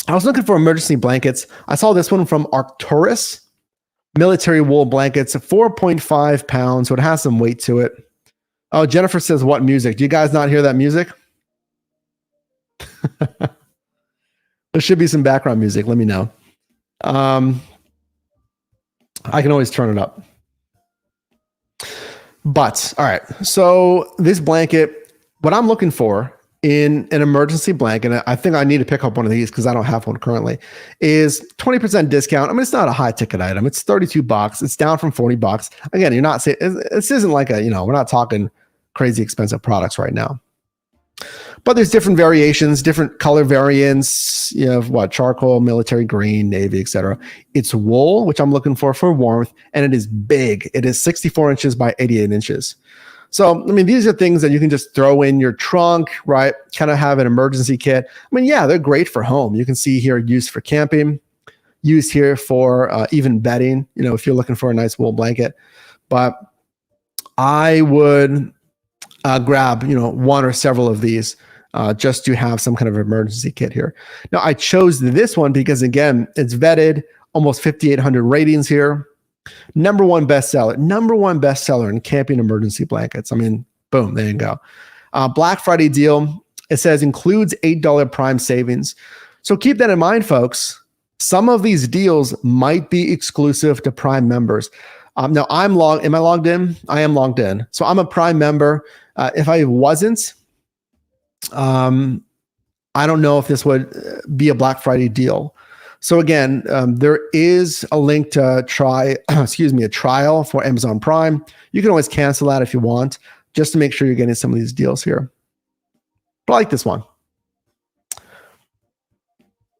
A: I was looking for emergency blankets. I saw this one from Arcturus. Military wool blankets, 4.5 pounds, so it has some weight to it. Oh, Jennifer says, what music? Do you guys not hear that music? There should be some background music. Let me know. I can always turn it up. But, all right. So this blanket, what I'm looking for in an emergency blanket, I think I need to pick up one of these because I don't have one currently, is 20% discount. It's not a high ticket item. It's $32. It's down from $40. Again, you're not saying, this isn't like we're not talking crazy expensive products right now. But there's different variations, different color variants. You have charcoal, military green, navy, etc. It's wool, which I'm looking for warmth, and it is big. It is 64 inches by 88 inches. So, these are things that you can just throw in your trunk, right? Kind of have an emergency kit. Yeah, they're great for home. You can see here, used for camping, used here for even bedding, if you're looking for a nice wool blanket. But I would grab, one or several of these just to have some kind of emergency kit here. Now, I chose this one because, again, it's vetted, almost 5,800 ratings here. Number one bestseller in camping emergency blankets. Boom, there you go. Black Friday deal. It says includes $8 Prime savings. So keep that in mind, folks. Some of these deals might be exclusive to Prime members. Now am I logged in? I am logged in. So I'm a Prime member. If I wasn't, I don't know if this would be a Black Friday deal. So again, there is a link to try, a trial for Amazon Prime. You can always cancel that if you want, just to make sure you're getting some of these deals here. But I like this one.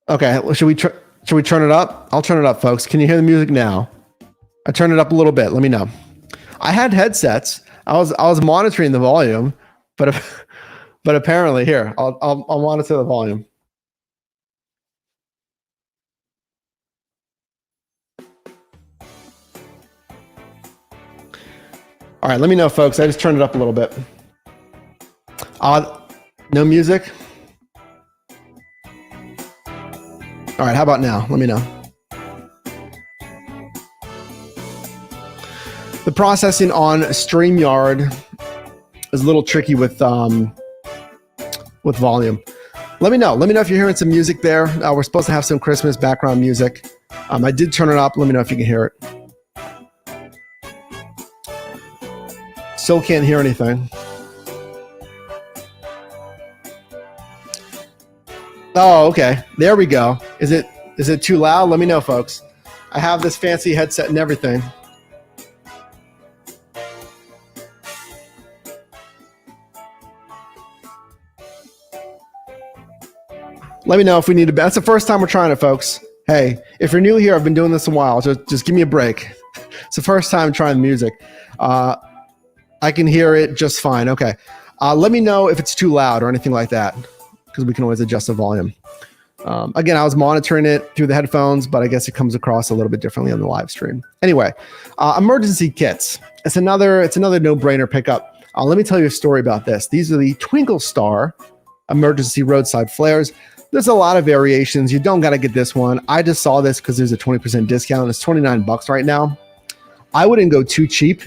A: Okay, should we turn it up? I'll turn it up, folks. Can you hear the music now? I turned it up a little bit. Let me know. I had headsets. I was monitoring the volume, but apparently here, I'll monitor the volume. All right, let me know, folks. I just turned it up a little bit. No music. All right, how about now? Let me know. The processing on StreamYard is a little tricky with volume. Let me know. Let me know if you're hearing some music there. We're supposed to have some Christmas background music. I did turn it up. Let me know if you can hear it. Still can't hear anything. Oh, okay. There we go. Is it too loud? Let me know, folks. I have this fancy headset and everything. Let me know if we need to. That's the first time we're trying it, folks. Hey, if you're new here, I've been doing this a while. Just give me a break. It's the first time trying music. I can hear it just fine. Okay. Let me know if it's too loud or anything like that, because we can always adjust the volume. Again, I was monitoring it through the headphones, but I guess it comes across a little bit differently on the live stream. Anyway, emergency kits. It's another no-brainer pickup. Let me tell you a story about this. These are the Twinkle Star emergency roadside flares. There's a lot of variations. You don't got to get this one. I just saw this because there's a 20% discount. It's $29 right now. I wouldn't go too cheap.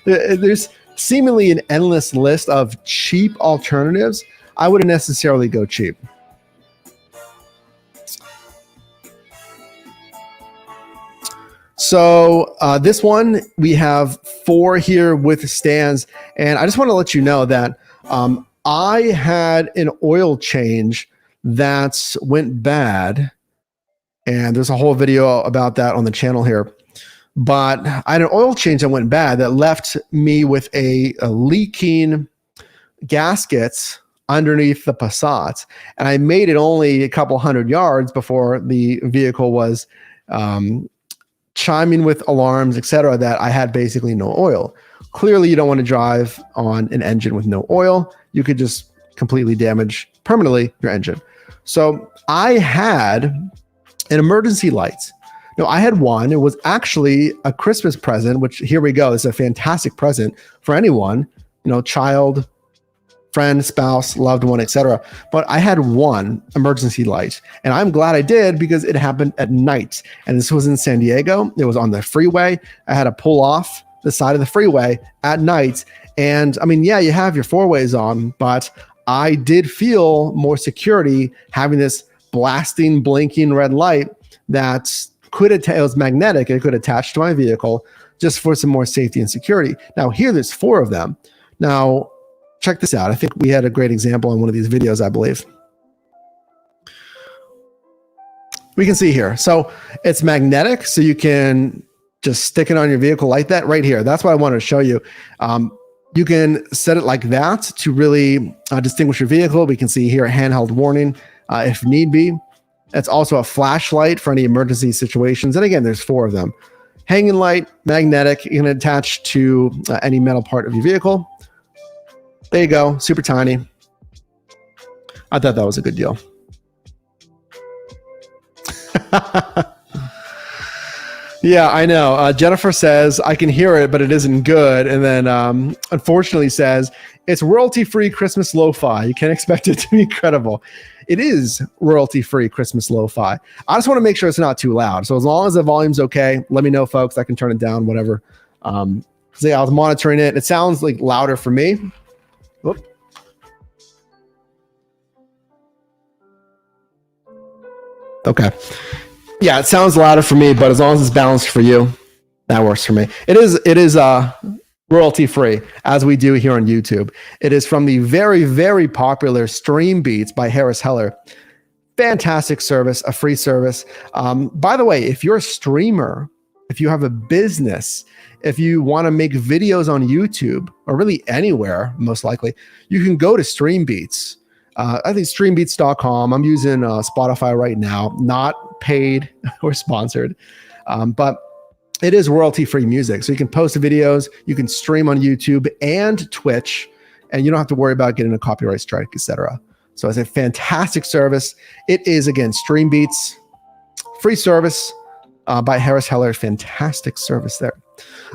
A: There's seemingly an endless list of cheap alternatives. I wouldn't necessarily go cheap. So this one, we have 4 here with stands. And I just want to let you know that I had an oil change that went bad. And there's a whole video about that on the channel here. But I had an oil change that went bad that left me with a leaking gasket underneath the Passat. And I made it only a couple hundred yards before the vehicle was chiming with alarms, etc., that I had basically no oil. Clearly, you don't want to drive on an engine with no oil. You could just completely damage permanently your engine. So I had an emergency light. No, I had one. It was actually a Christmas present, which here we go. It's a fantastic present for anyone, child, friend, spouse, loved one, etc. But I had one emergency light, and I'm glad I did because it happened at night. And this was in San Diego. It was on the freeway. I had to pull off the side of the freeway at night. And I mean, yeah, you have your 4-ways on, but I did feel more security having this blasting, blinking red light that it was magnetic. It could attach to my vehicle just for some more safety and security. Now here, there's 4 of them. Now, check this out. I think we had a great example on one of these videos, I believe. We can see here. So it's magnetic, so you can just stick it on your vehicle like that right here. That's what I wanted to show you. You can set it like that to really distinguish your vehicle. We can see here a handheld warning if need be. It's also a flashlight for any emergency situations. And again, there's 4 of them. Hanging light, magnetic. You can attach to any metal part of your vehicle. There you go. Super tiny. I thought that was a good deal. Yeah, I know. Jennifer says, I can hear it, but it isn't good. And then unfortunately says, it's royalty-free Christmas lo-fi. You can't expect it to be incredible. It is royalty-free Christmas lo-fi. I just want to make sure it's not too loud. So as long as the volume's okay, let me know, folks. I can turn it down, whatever. So yeah, I was monitoring it. It sounds like louder for me. Whoop. Okay. Yeah, it sounds louder for me, but as long as it's balanced for you, that works for me. It is royalty free, as we do here on YouTube. It is from the very, very popular Stream Beats by Harris Heller. Fantastic service, a free service. By the way, if you're a streamer, if you have a business, if you want to make videos on YouTube or really anywhere, most likely, you can go to Stream Beats. I think streambeats.com. I'm using Spotify right now, not paid or sponsored, but it is royalty-free music. So you can post videos, you can stream on YouTube and Twitch, and you don't have to worry about getting a copyright strike, etc. So it's a fantastic service. It is, again, Stream Beats, free service. by Harris Heller. Fantastic service there.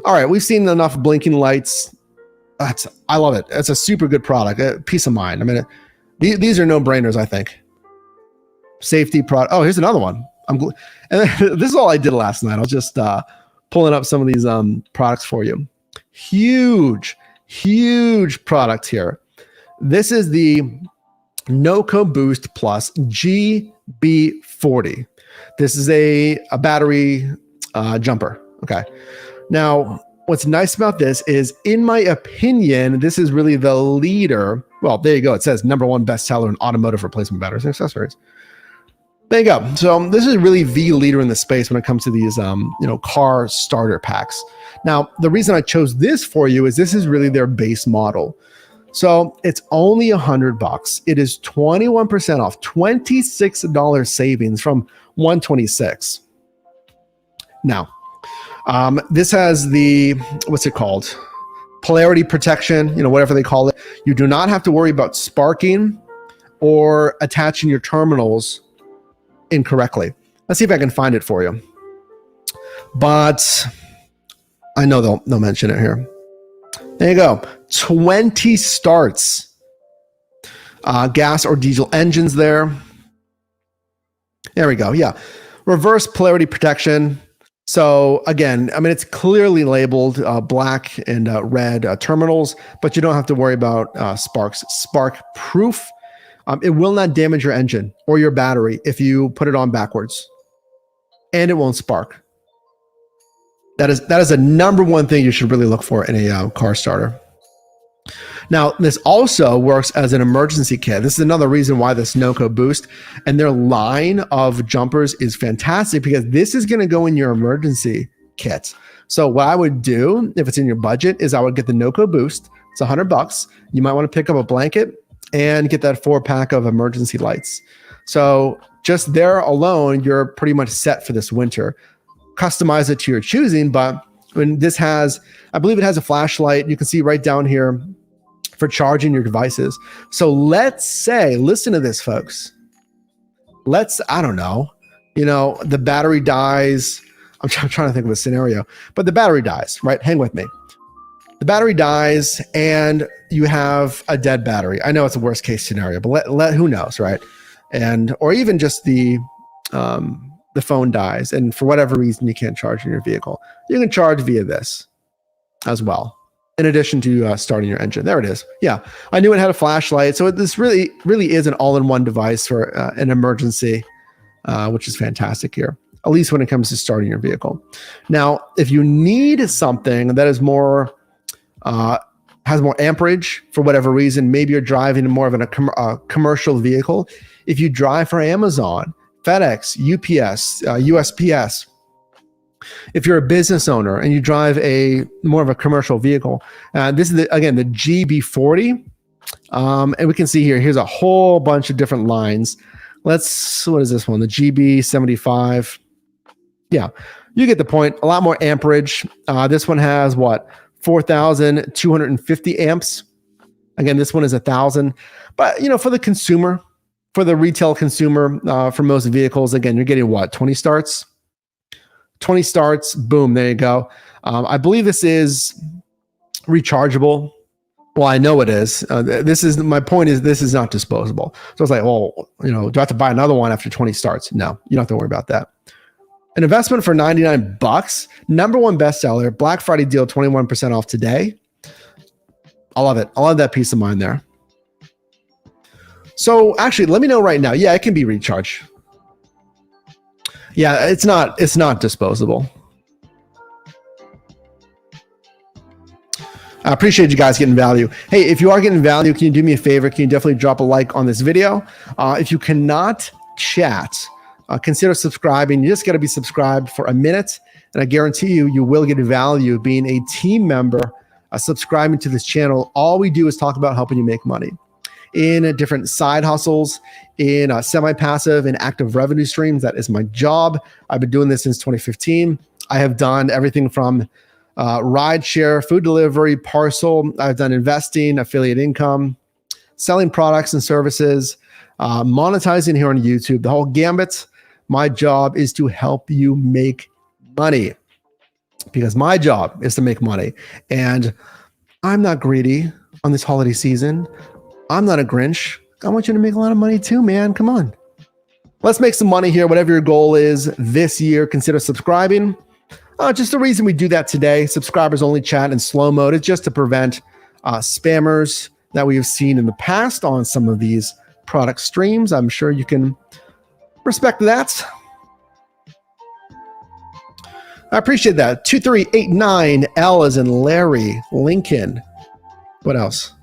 A: All right, we've seen enough blinking lights. I love it. It's a super good product. Peace of mind. I mean, these are no-brainers, I think. Safety product. Oh, here's another one. And this is all I did last night. I was just pulling up some of these products for you. Huge product here. This is the NOCO Boost Plus GB40. This is a battery jumper. Okay. Now, what's nice about this is, in my opinion, this is really the leader. Well, there you go. It says #1 bestseller in automotive replacement batteries and accessories. There you go. So this is really the leader in the space when it comes to these, car starter packs. Now, the reason I chose this for you is this is really their base model. So it's only $100. It is 21% off, $26 savings from $126. Now, this has the, what's it called? Polarity protection, whatever they call it. You do not have to worry about sparking or attaching your terminals incorrectly. Let's see if I can find it for you. But I know they'll mention it here. There you go. 20 starts. Gas or diesel engines there. There we go. Yeah. Reverse polarity protection. So again, I mean, it's clearly labeled black and red terminals, but you don't have to worry about sparks. Spark proof. It will not damage your engine or your battery if you put it on backwards, and it won't spark. That is the #1 thing you should really look for in a car starter. Now, this also works as an emergency kit. This is another reason why this NOCO Boost and their line of jumpers is fantastic, because this is going to go in your emergency kit. So what I would do, if it's in your budget, is I would get the NOCO Boost. It's $100. You might want to pick up a blanket and get that 4-pack of emergency lights. So just there alone, you're pretty much set for this winter. Customize it to your choosing, but when this has, I believe it has a flashlight. You can see right down here for charging your devices. So let's say, listen to this, folks. I don't know, the battery dies. I'm trying to think of a scenario, but the battery dies, right? Hang with me. The battery dies and you have a dead battery. I know it's a worst case scenario, but who knows, right? Or even just the phone dies, and for whatever reason you can't charge in your vehicle. You can charge via this as well, in addition to starting your engine. There it is. Yeah, I knew it had a flashlight. So this really is an all-in-one device for an emergency, which is fantastic here, at least when it comes to starting your vehicle. Now, if you need something that is more has more amperage for whatever reason, maybe you're driving more of a commercial vehicle. If you drive for Amazon, FedEx, UPS, USPS, if you're a business owner and you drive more of a commercial vehicle, this is again the GB40, and we can see here's a whole bunch of different lines. What is this one? The GB75. Yeah, you get the point. A lot more amperage. This one has 4,250 amps. Again, this one is 1,000. But for the consumer, for the retail consumer, for most vehicles, again, you're getting 20 starts. 20 starts, boom, there you go. I believe this is rechargeable. Well, I know it is. My point is this is not disposable. So it's like, do I have to buy another one after 20 starts? No, you don't have to worry about that. An investment for $99, #1 bestseller, Black Friday deal, 21% off today. I love it. I love that peace of mind there. So actually, let me know right now. Yeah, it can be recharged. Yeah, it's not disposable. I appreciate you guys getting value. Hey, if you are getting value, can you do me a favor? Can you definitely drop a like on this video? If you cannot chat, consider subscribing. You just got to be subscribed for a minute, and I guarantee you will get value being a team member, subscribing to this channel. All we do is talk about helping you make money in different side hustles, in semi-passive and active revenue streams. That is my job. I've been doing this since 2015. I have done everything from ride share, food delivery, parcel. I've done investing, affiliate income, selling products and services, monetizing here on YouTube, the whole gambit. My job is to help you make money, because my job is to make money. And I'm not greedy on this holiday season. I'm not a Grinch. I want you to make a lot of money too, man. Come on. Let's make some money here. Whatever your goal is this year, consider subscribing. Just the reason we do that today, subscribers only chat in slow mode, is just to prevent spammers that we have seen in the past on some of these product streams. I'm sure you can respect that. I appreciate that. 2389L as in Larry Lincoln. What else?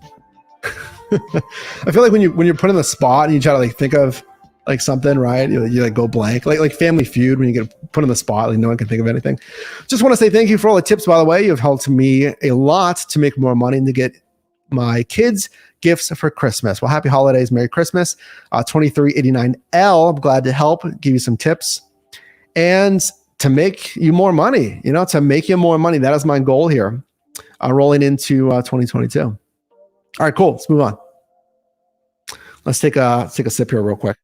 A: I feel like when you're put on the spot and you try to like think of like something, right? You like go blank, like Family Feud when you get put on the spot, like no one can think of anything. Just want to say thank you for all the tips, by the way. You've helped me a lot to make more money and to get my kids gifts for Christmas. Well, happy holidays, Merry Christmas. 2389L, I'm glad to help, give you some tips and to make you more money, to make you more money. That is my goal here, rolling into 2022. All right, cool. Let's move on. Let's take a sip here real quick.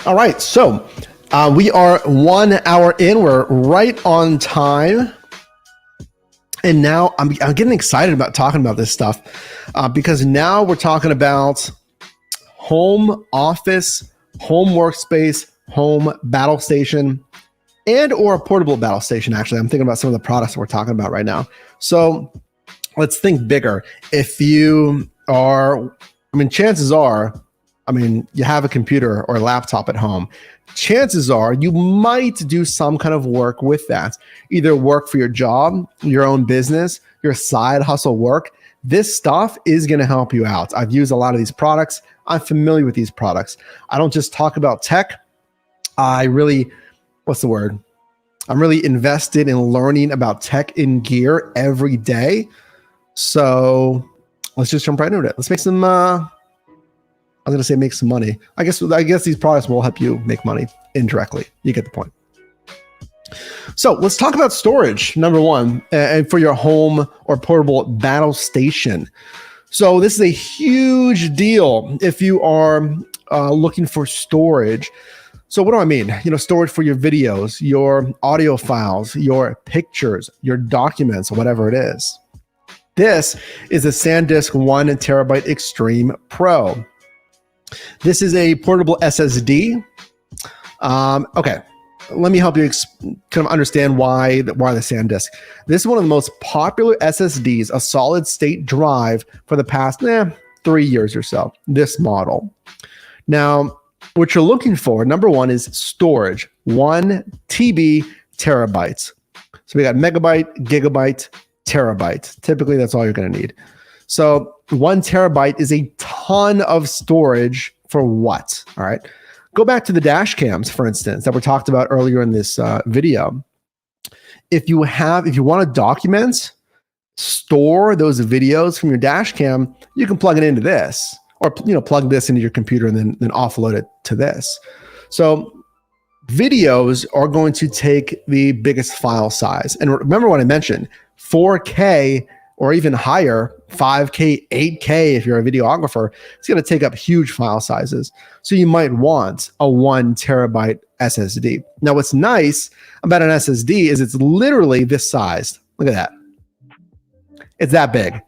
A: All right, so we are 1 hour in. We're right on time. And now I'm getting excited about talking about this stuff because now we're talking about home office, home workspace, home battle station, and or a portable battle station. Actually, I'm thinking about some of the products that we're talking about right now. So let's think bigger. If you are, chances are, you have a computer or a laptop at home. Chances are you might do some kind of work with that. Either work for your job, your own business, your side hustle work. This stuff is going to help you out. I've used a lot of these products. I'm familiar with these products. I don't just talk about tech. I'm really invested in learning about tech and gear every day. So let's just jump right into it. Let's make some, I was going to say make some money. I guess these products will help you make money indirectly. You get the point. So let's talk about storage, number one, and for your home or portable battle station. So this is a huge deal if you are looking for storage. So what do I mean? Storage for your videos, your audio files, your pictures, your documents, whatever it is. This is a SanDisk 1 terabyte Extreme Pro. This is a portable SSD. Okay, let me help you kind of understand why the SanDisk. This is one of the most popular SSDs, a solid state drive for the past 3 years or so, this model. Now, what you're looking for, number one, is storage, 1 TB terabytes. So we got megabyte, gigabyte, terabyte. Typically, that's all you're going to need. So 1 terabyte is a ton of storage for what? All right. Go back to the dash cams, for instance, that were talked about earlier in this video. If you want to document, store those videos from your dash cam, you can plug it into this, or plug this into your computer and then offload it to this. So videos are going to take the biggest file size. And remember what I mentioned, 4K or even higher, 5K, 8K, if you're a videographer, it's going to take up huge file sizes. So you might want a 1 terabyte SSD. Now, what's nice about an SSD is it's literally this size. Look at that. It's that big.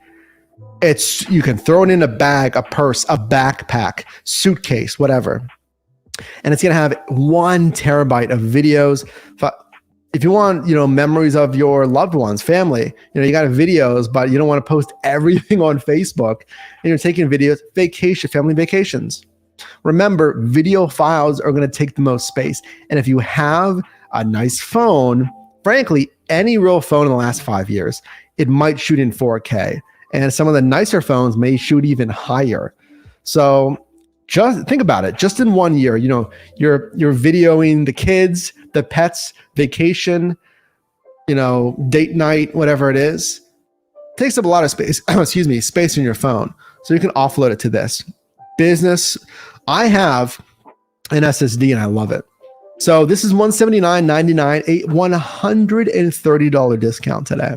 A: You can throw it in a bag, a purse, a backpack, suitcase, whatever. And it's going to have 1 terabyte of videos. If you want, memories of your loved ones, family, you got videos, but you don't want to post everything on Facebook, and you're taking videos, family vacations. Remember, video files are going to take the most space. And if you have a nice phone, frankly, any real phone in the last 5 years, it might shoot in 4K. And some of the nicer phones may shoot even higher. So just think about it. Just in 1 year, you're videoing the kids, the pets, vacation, date night, whatever it is. It takes up a lot of space, space in your phone. So you can offload it to this. Business. I have an SSD, and I love it. So this is $179.99, a $130 discount today.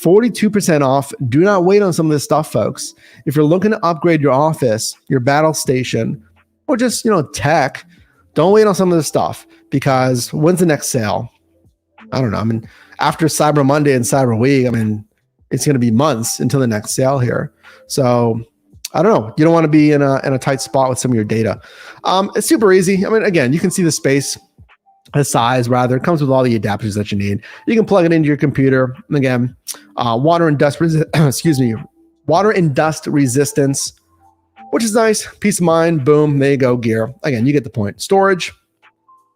A: 42% off. Do not wait on some of this stuff, folks. If you're looking to upgrade your office, your battle station, or just, tech, don't wait on some of this stuff, because when's the next sale? I don't know. I mean, after Cyber Monday and Cyber Week, I mean, it's going to be months until the next sale here. So I don't know. You don't want to be in a tight spot with some of your data. It's super easy. I mean, again, you can see the space, the size rather. It comes with all the adapters that you need. You can plug it into your computer. And again, water and dust water and dust resistance, which is nice. Peace of mind. Boom. There you go. Gear. Again, you get the point. Storage,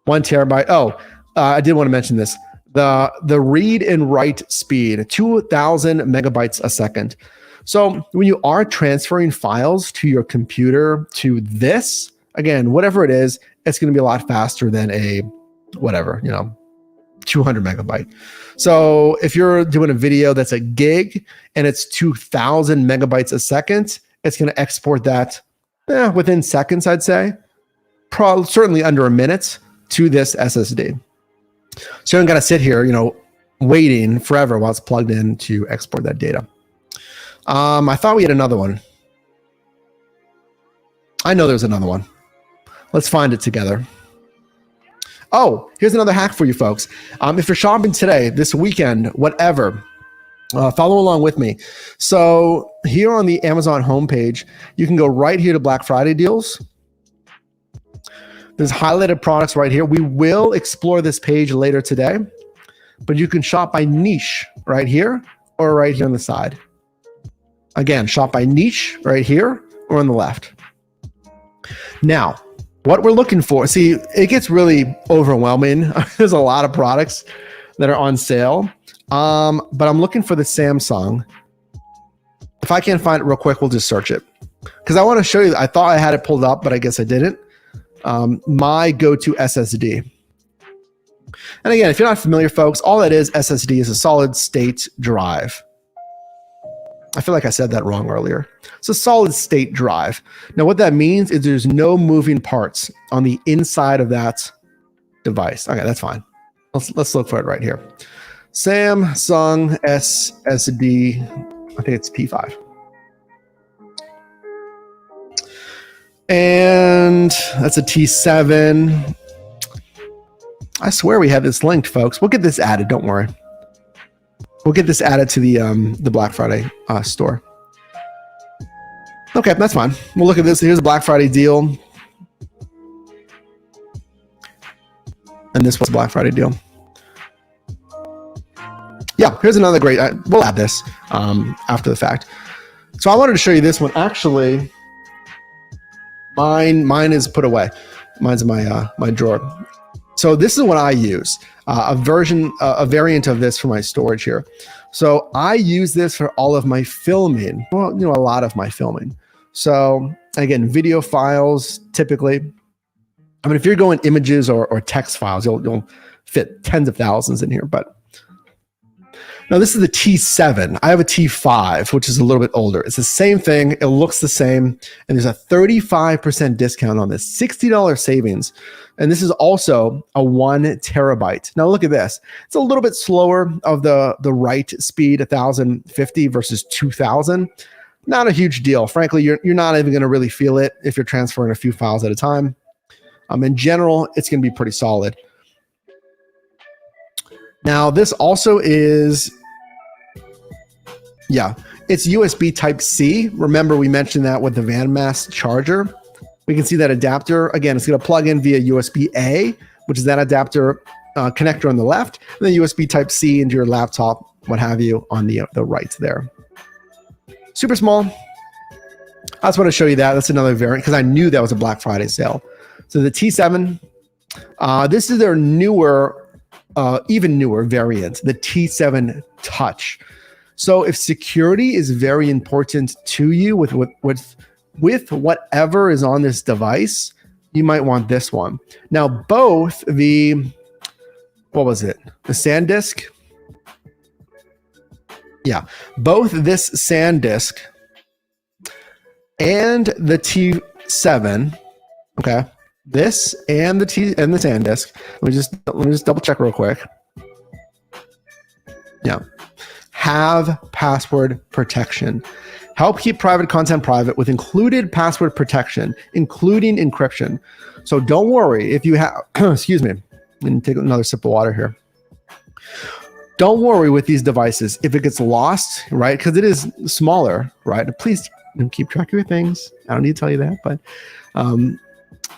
A: 1 terabyte. Oh, I did want to mention this. The read and write speed, 2,000 megabytes a second. So when you are transferring files to your computer to this, again, whatever it is, it's going to be a lot faster than a whatever, 200 megabyte. So if you're doing a video that's a gig and it's 2,000 megabytes a second, it's going to export that within seconds, I'd say, certainly under a minute to this SSD. So you don't got to sit here, waiting forever while it's plugged in to export that data. I thought we had another one. I know there's another one. Let's find it together. Oh, here's another hack for you folks. If you're shopping today, this weekend, whatever, follow along with me. So here on the Amazon homepage, you can go right here to Black Friday deals. There's highlighted products right here. We will explore this page later today, but you can shop by niche right here or right here on the side. Again, shop by niche right here or on the left. Now, what we're looking for, see, it gets really overwhelming. There's a lot of products that are on sale, but I'm looking for the Samsung. If I can't find it real quick, we'll just search it. Because I want to show you, I thought I had it pulled up, but I guess I didn't. My go-to SSD. And again, if you're not familiar, folks, all that is SSD is a solid state drive. I feel like I said that wrong earlier. It's a solid state drive. Now, what that means is there's no moving parts on the inside of that device. Okay, that's fine. Let's look for it right here. Samsung SSD. I think it's P5. And that's a T7. I swear we have this linked, folks. We'll get this added. Don't worry. We'll get this added to the Black Friday store. Okay, that's fine. We'll look at this. Here's a Black Friday deal. And this was a Black Friday deal. Yeah, here's another great. We'll add this after the fact. So I wanted to show you this one. Actually, mine is put away. Mine's in my drawer. So this is what I use. A variant of this for my storage here. So I use this for all of my filming. Well, a lot of my filming. So again, video files typically. I mean, if you're going images or text files, you'll fit tens of thousands in here. But now this is the T7. I have a T5, which is a little bit older. It's the same thing. It looks the same. And there's a 35% discount on this, $60 savings. And this is also a 1 terabyte. Now look at this. It's a little bit slower of the write speed, 1050 versus 2000. Not a huge deal. Frankly, you're not even going to really feel it if you're transferring a few files at a time. In general, it's going to be pretty solid. Now this also is, it's USB Type-C. Remember, we mentioned that with the VANMASS charger. We can see that adapter. Again, it's going to plug in via USB-A, which is that adapter connector on the left, and then USB Type-C into your laptop, what have you, on the right there. Super small. I just want to show you that. That's another variant because I knew that was a Black Friday sale. So the T7, this is their newer, even newer variant, the T7 Touch. So if security is very important to you with whatever is on this device, you might want this one. Now, both the SanDisk? Yeah, both this SanDisk and the T7, okay, This and the SanDisk. Let me just double check real quick. Yeah. Have password protection. Help keep private content private with included password protection, including encryption. So don't worry if you have, excuse me, let me take another sip of water here. Don't worry with these devices if it gets lost, right? Because it is smaller, right? Please keep track of your things. I don't need to tell you that, but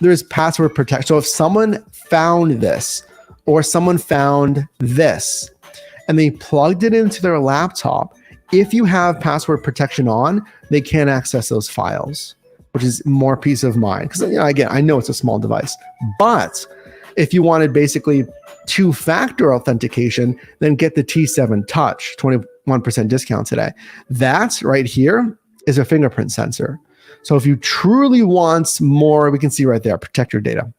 A: there's password protection. So if someone found this or someone found this and they plugged it into their laptop, if you have password protection on, they can't access those files, which is more peace of mind. Because, you know, again, I know it's a small device, but if you wanted basically two-factor authentication, then get the T7 Touch, 21% discount today. That right here is a fingerprint sensor. So if you truly want more, we can see right there, protect your data.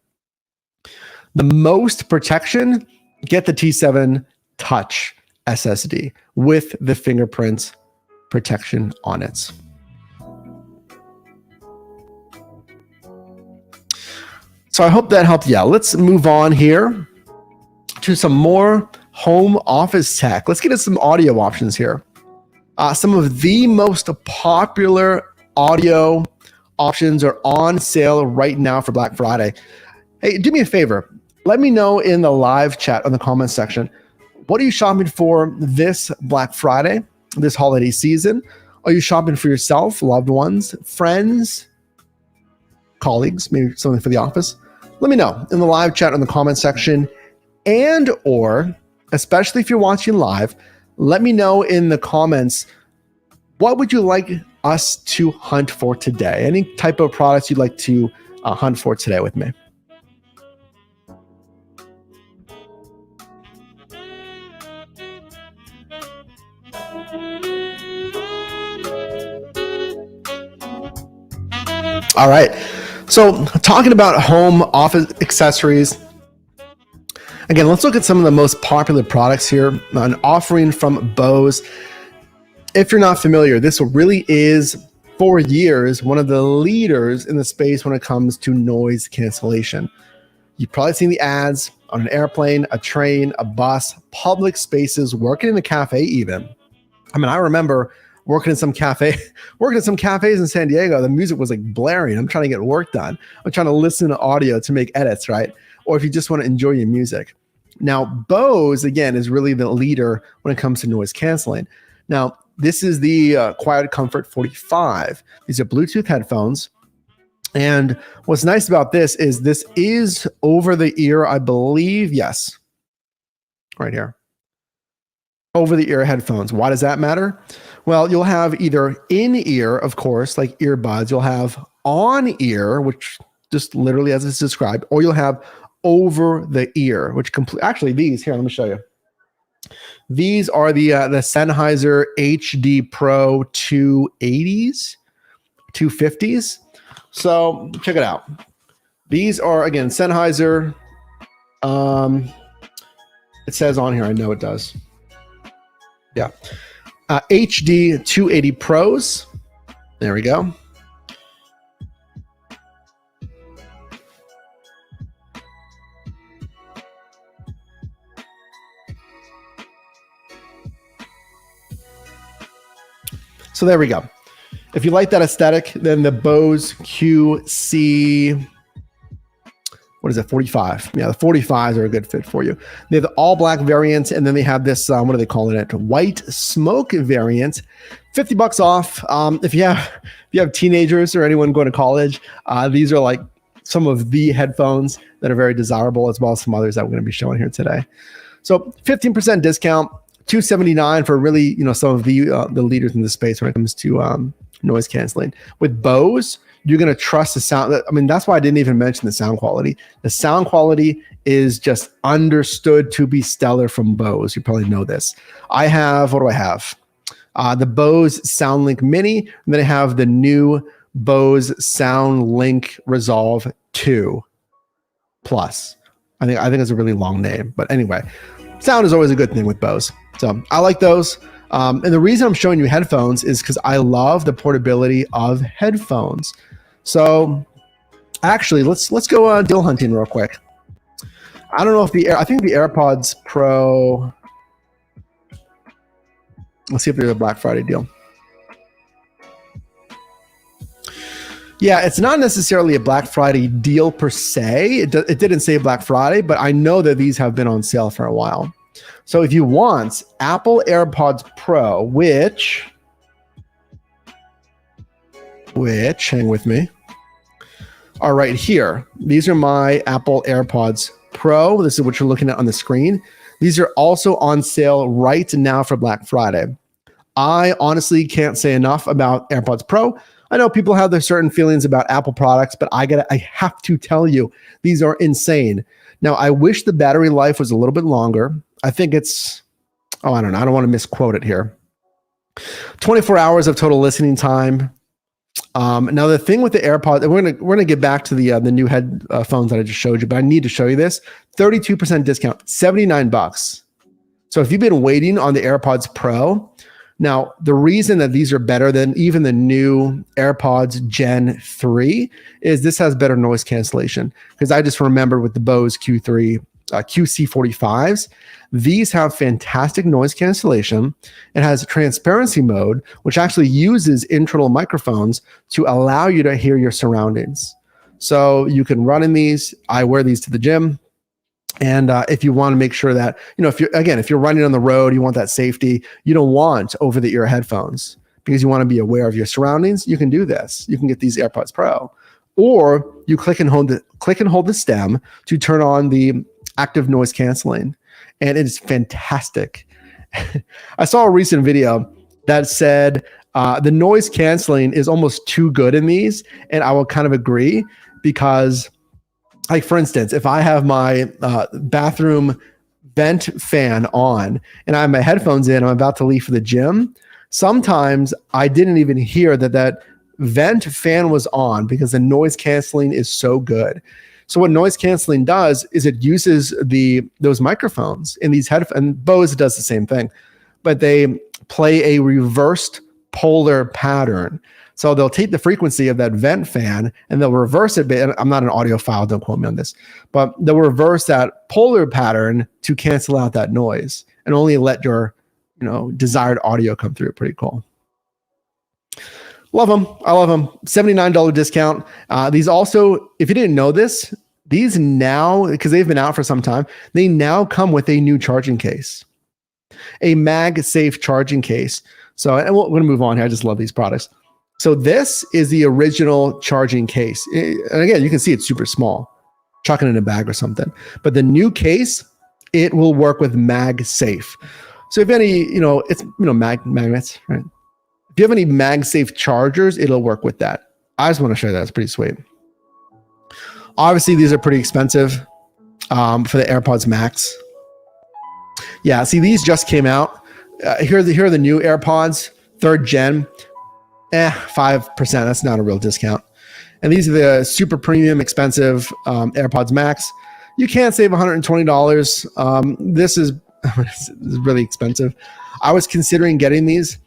A: The most protection, get the T7 Touch SSD with the fingerprint protection on it. So I hope that helped. Yeah, let's move on here to some more home office tech. Let's get into some audio options here. Some of the most popular audio options are on sale right now for Black Friday. Hey, do me a favor. Let me know in the live chat on the comments section. What are you shopping for this Black Friday, this holiday season? Are you shopping for yourself, loved ones, friends, colleagues, maybe something for the office? Let me know in the live chat on the comment section, and or especially if you're watching live, let me know in the comments, what would you like us to hunt for today? Any type of products you'd like to hunt for today with me? All right. So talking about home office accessories, again, let's look at some of the most popular products here. An offering from Bose. If you're not familiar, this really is, for years, one of the leaders in the space when it comes to noise cancellation. You've probably seen the ads on an airplane, a train, a bus, public spaces, working in a cafe even. I mean, I remember working in some cafes in San Diego. The music was like blaring. I'm trying to get work done. I'm trying to listen to audio to make edits, right? Or if you just want to enjoy your music. Now, Bose, again, is really the leader when it comes to noise canceling. Now, this is the Quiet Comfort 45. These are Bluetooth headphones. And what's nice about this is over the ear, I believe. Yes, right here. Over the ear headphones. Why does that matter? Well, you'll have either in ear, of course, like earbuds. You'll have on ear, which just literally as it's described, or you'll have over the ear, which actually these here. Let me show you. These are the Sennheiser HD Pro 280s, 250s. So check it out. These are, again, Sennheiser. It says on here. I know it does. Yeah. HD 280 Pros. There we go. So there we go. If you like that aesthetic, then the Bose QC, what is it, 45? Yeah, the 45s are a good fit for you. They have the all black variant, and then they have this, what do they call it? White smoke variant. $50 off. If you have teenagers or anyone going to college, these are like some of the headphones that are very desirable, as well as some others that we're going to be showing here today. So 15% discount. $279 for really, some of the leaders in the space when it comes to noise canceling. With Bose, you're going to trust the sound. I mean, that's why I didn't even mention the sound quality. The sound quality is just understood to be stellar from Bose. You probably know this. I have, what do I have? The Bose SoundLink Mini, and then I have the new Bose SoundLink Resolve 2 Plus. I think it's a really long name, but anyway, sound is always a good thing with Bose. So I like those. And the reason I'm showing you headphones is because I love the portability of headphones. So Actually, let's go deal hunting real quick. I don't know if I think the AirPods Pro. Let's see if there's a Black Friday deal. Yeah, it's not necessarily a Black Friday deal per se. It didn't say Black Friday, but I know that these have been on sale for a while. So if you want Apple AirPods Pro, which hang with me, are right here. These are my Apple AirPods Pro. This is what you're looking at on the screen. These are also on sale right now for Black Friday. I honestly can't say enough about AirPods Pro. I know people have their certain feelings about Apple products, but I have to tell you, these are insane. Now, I wish the battery life was a little bit longer. I think it's, I don't know. I don't want to misquote it here. 24 hours of total listening time. Now the thing with the AirPods, we're gonna get back to the new headphones that I just showed you, but I need to show you this. 32% discount, $79. So if you've been waiting on the AirPods Pro, now the reason that these are better than even the new AirPods Gen 3 is this has better noise cancellation. Because I just remember with the Bose QC 45s, these have fantastic noise cancellation. It has transparency mode, which actually uses internal microphones to allow you to hear your surroundings. So you can run in these. I wear these to the gym. And if you want to make sure that, if you're running on the road, you want that safety, you don't want over the ear headphones because you want to be aware of your surroundings. You can do this. You can get these AirPods Pro, or you click and hold the stem to turn on the active noise canceling. And it is fantastic. I saw a recent video that said the noise canceling is almost too good in these. And I will kind of agree because, like, for instance, if I have my bathroom vent fan on and I have my headphones in, I'm about to leave for the gym, sometimes I didn't even hear that vent fan was on because the noise canceling is so good. So what noise canceling does is it uses those microphones in these headphones, and Bose does the same thing, but they play a reversed polar pattern. So they'll take the frequency of that vent fan and they'll reverse it. And I'm not an audiophile, don't quote me on this, but they'll reverse that polar pattern to cancel out that noise and only let your, desired audio come through. Pretty cool. Love them. I love them. $79 discount. These also, if you didn't know this, these now, because they've been out for some time, they now come with a new charging case, a MagSafe charging case. So, and we're going to move on here. I just love these products. So this is the original charging case. And again, you can see it's super small. Chuck it in a bag or something. But the new case, it will work with MagSafe. So if any, it's, magnets, right? If you have any MagSafe chargers, it'll work with that. I just want to show you that. It's pretty sweet. Obviously, these are pretty expensive for the AirPods Max. Yeah, see, these just came out. Here are the new AirPods, 3rd gen. 5%. That's not a real discount. And these are the super premium, expensive AirPods Max. You can't save $120. This is really expensive. I was considering getting these.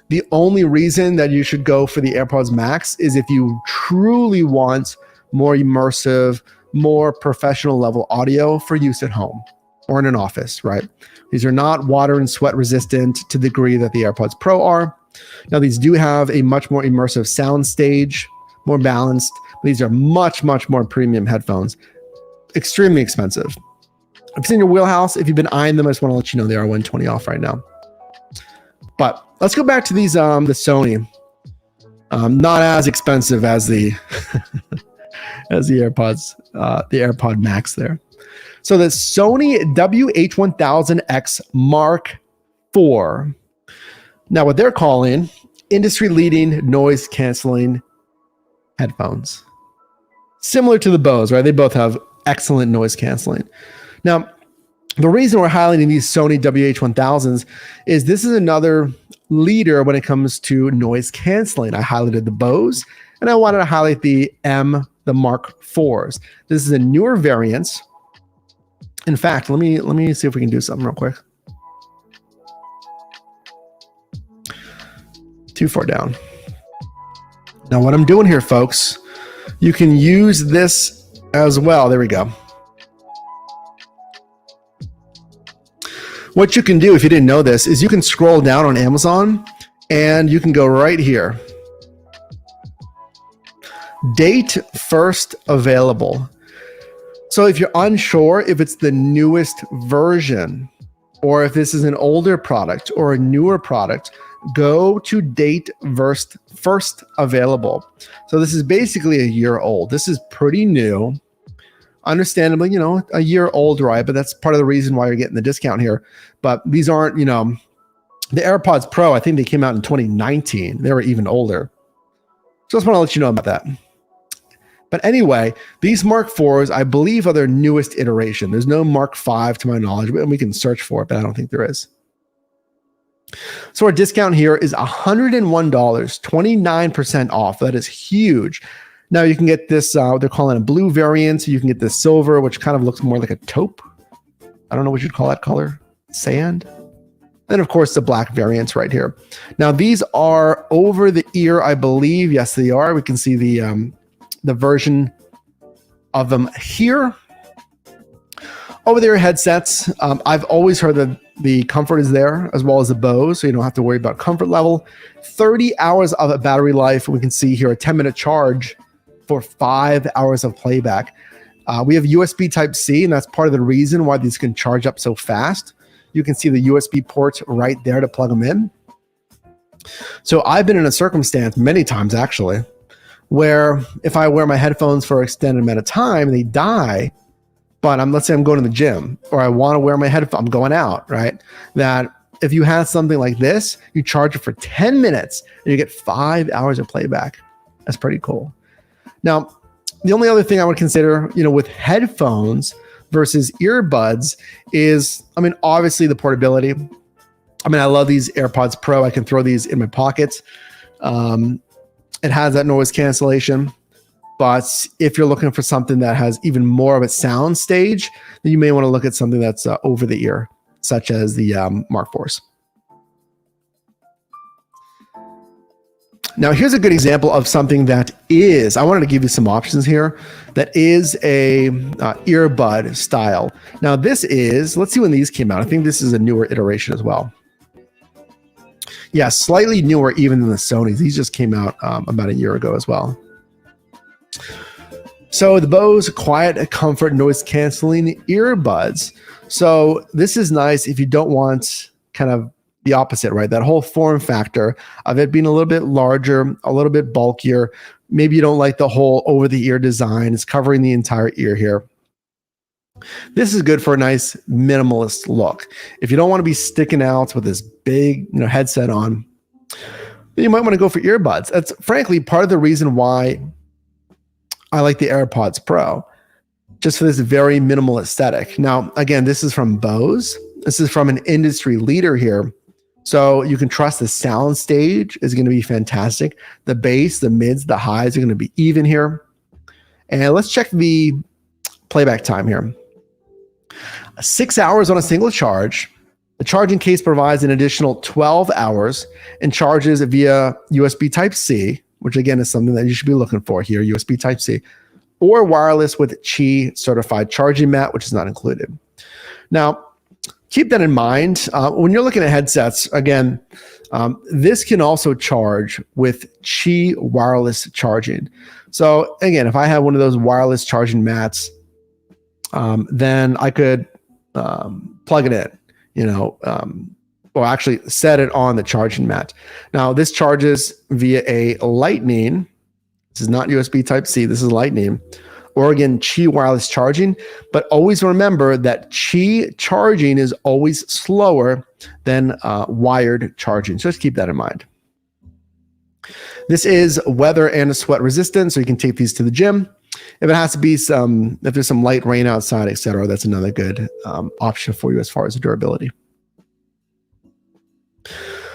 A: The only reason that you should go for the AirPods Max is if you truly want more immersive, more professional level audio for use at home or in an office, right? These are not water and sweat resistant to the degree that the AirPods Pro are. Now, these do have a much more immersive sound stage, more balanced. These are much, much more premium headphones. Extremely expensive. If it's in your wheelhouse, if you've been eyeing them, I just want to let you know they are $120 off right now. But let's go back to these, the Sony. Not as expensive as the as the AirPods, the AirPod Max there. So the Sony WH-1000X Mark IV. Now, what they're calling industry-leading noise canceling headphones. Similar to the Bose, right? They both have excellent noise canceling. Now, the reason we're highlighting these Sony WH-1000s is this is another leader when it comes to noise canceling. I highlighted the Bose, and I wanted to highlight the Mark IVs. This is a newer variant. In fact, let me see if we can do something real quick. Too far down. Now, what I'm doing here, folks, You can use this as well. There we go. What you can do, if you didn't know this, is you can scroll down on Amazon and you can go right here. Date first available. So if you're unsure if it's the newest version or if this is an older product or a newer product, go to date first available. So this is basically a year old. This is pretty new. Understandably, you know, a year old, right? But that's part of the reason why you're getting the discount here. But these aren't, you know, the AirPods Pro, I think they came out in 2019. They were even older. So I just want to let you know about that. But anyway, these Mark IVs, I believe, are their newest iteration. There's no Mark V to my knowledge, and we can search for it, but I don't think there is. So our discount here is $101, 29% off. That is huge. Now you can get this, they're calling it a blue variant. So you can get this silver, which kind of looks more like a taupe. I don't know what you'd call that color. Sand. And of course the black variants right here. Now these are over the ear, I believe. Yes, they are. We can see the version of them here. Over the ear headsets, I've always heard that the comfort is there as well as the Bose, so you don't have to worry about comfort level. 30 hours of a battery life. We can see here a 10-minute charge for 5 hours of playback. We have USB Type-C, and that's part of the reason why these can charge up so fast. You can see the USB port right there to plug them in. So I've been in a circumstance many times actually, where if I wear my headphones for an extended amount of time, they die, but let's say I'm going to the gym or I want to wear my headphones, I'm going out, right? That if you have something like this, you charge it for 10 minutes and you get 5 hours of playback. That's pretty cool. Now, the only other thing I would consider, you know, with headphones versus earbuds is, I mean, obviously the portability. I mean, I love these AirPods Pro. I can throw these in my pockets. It has that noise cancellation, but if you're looking for something that has even more of a sound stage, then you may want to look at something that's over the ear, such as the Mark IVs. Now, here's a good example of something that is, I wanted to give you some options here, that is a earbud style. Now, this is, let's see when these came out. I think this is a newer iteration as well. Yeah, slightly newer even than the Sonys. These just came out about a year ago as well. So the Bose Quiet Comfort Noise Canceling Earbuds. So this is nice if you don't want kind of the opposite, right? That whole form factor of it being a little bit larger, a little bit bulkier. Maybe you don't like the whole over the ear design. It's covering the entire ear here. This is good for a nice minimalist look. If you don't want to be sticking out with this big, you know, headset on, then you might want to go for earbuds. That's frankly part of the reason why I like the AirPods Pro, just for this very minimal aesthetic. Now, again, this is from Bose. This is from an industry leader here. So you can trust the sound stage is going to be fantastic. The bass, the mids, the highs are going to be even here. And let's check the playback time here. 6 hours on a single charge. The charging case provides an additional 12 hours and charges via USB Type-C, which again is something that you should be looking for here, USB Type-C, or wireless with Qi certified charging mat, which is not included. Now, keep that in mind. When you're looking at headsets, again, this can also charge with Qi wireless charging. So again, if I have one of those wireless charging mats, then I could plug it in, you know, or actually set it on the charging mat. Now this charges via a Lightning. This is not USB Type-C. This is Lightning. Or again, Qi wireless charging. But always remember that Qi charging is always slower than wired charging. So just keep that in mind. This is weather and sweat resistant, so you can take these to the gym. If it has to be if there's some light rain outside, etc., that's another good option for you as far as the durability.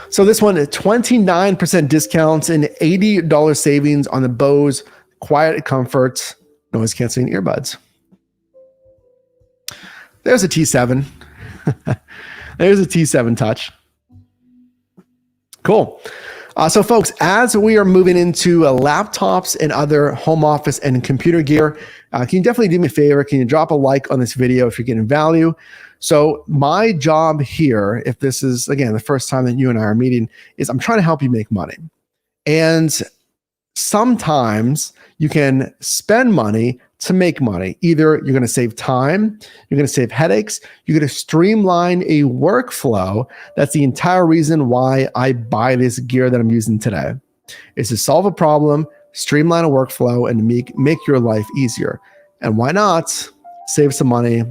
A: So this one, 29% discounts and $80 savings on the Bose Quiet Comfort Noise Canceling Earbuds. There's a T7. There's a T7 Touch. Cool. So folks, as we are moving into laptops and other home office and computer gear, can you definitely do me a favor? Can you drop a like on this video if you're getting value? So my job here, if this is, again, the first time that you and I are meeting, is I'm trying to help you make money. And sometimes you can spend money to make money. Either you're going to save time, you're going to save headaches, you're going to streamline a workflow. That's the entire reason why I buy this gear that I'm using today, is to solve a problem, streamline a workflow, and make your life easier. And why not save some money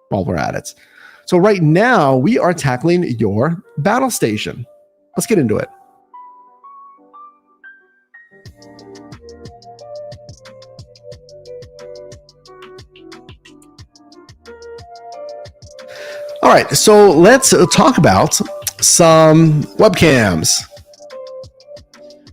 A: while we're at it? So right now we are tackling your battle station. Let's get into it. All right, so let's talk about some webcams.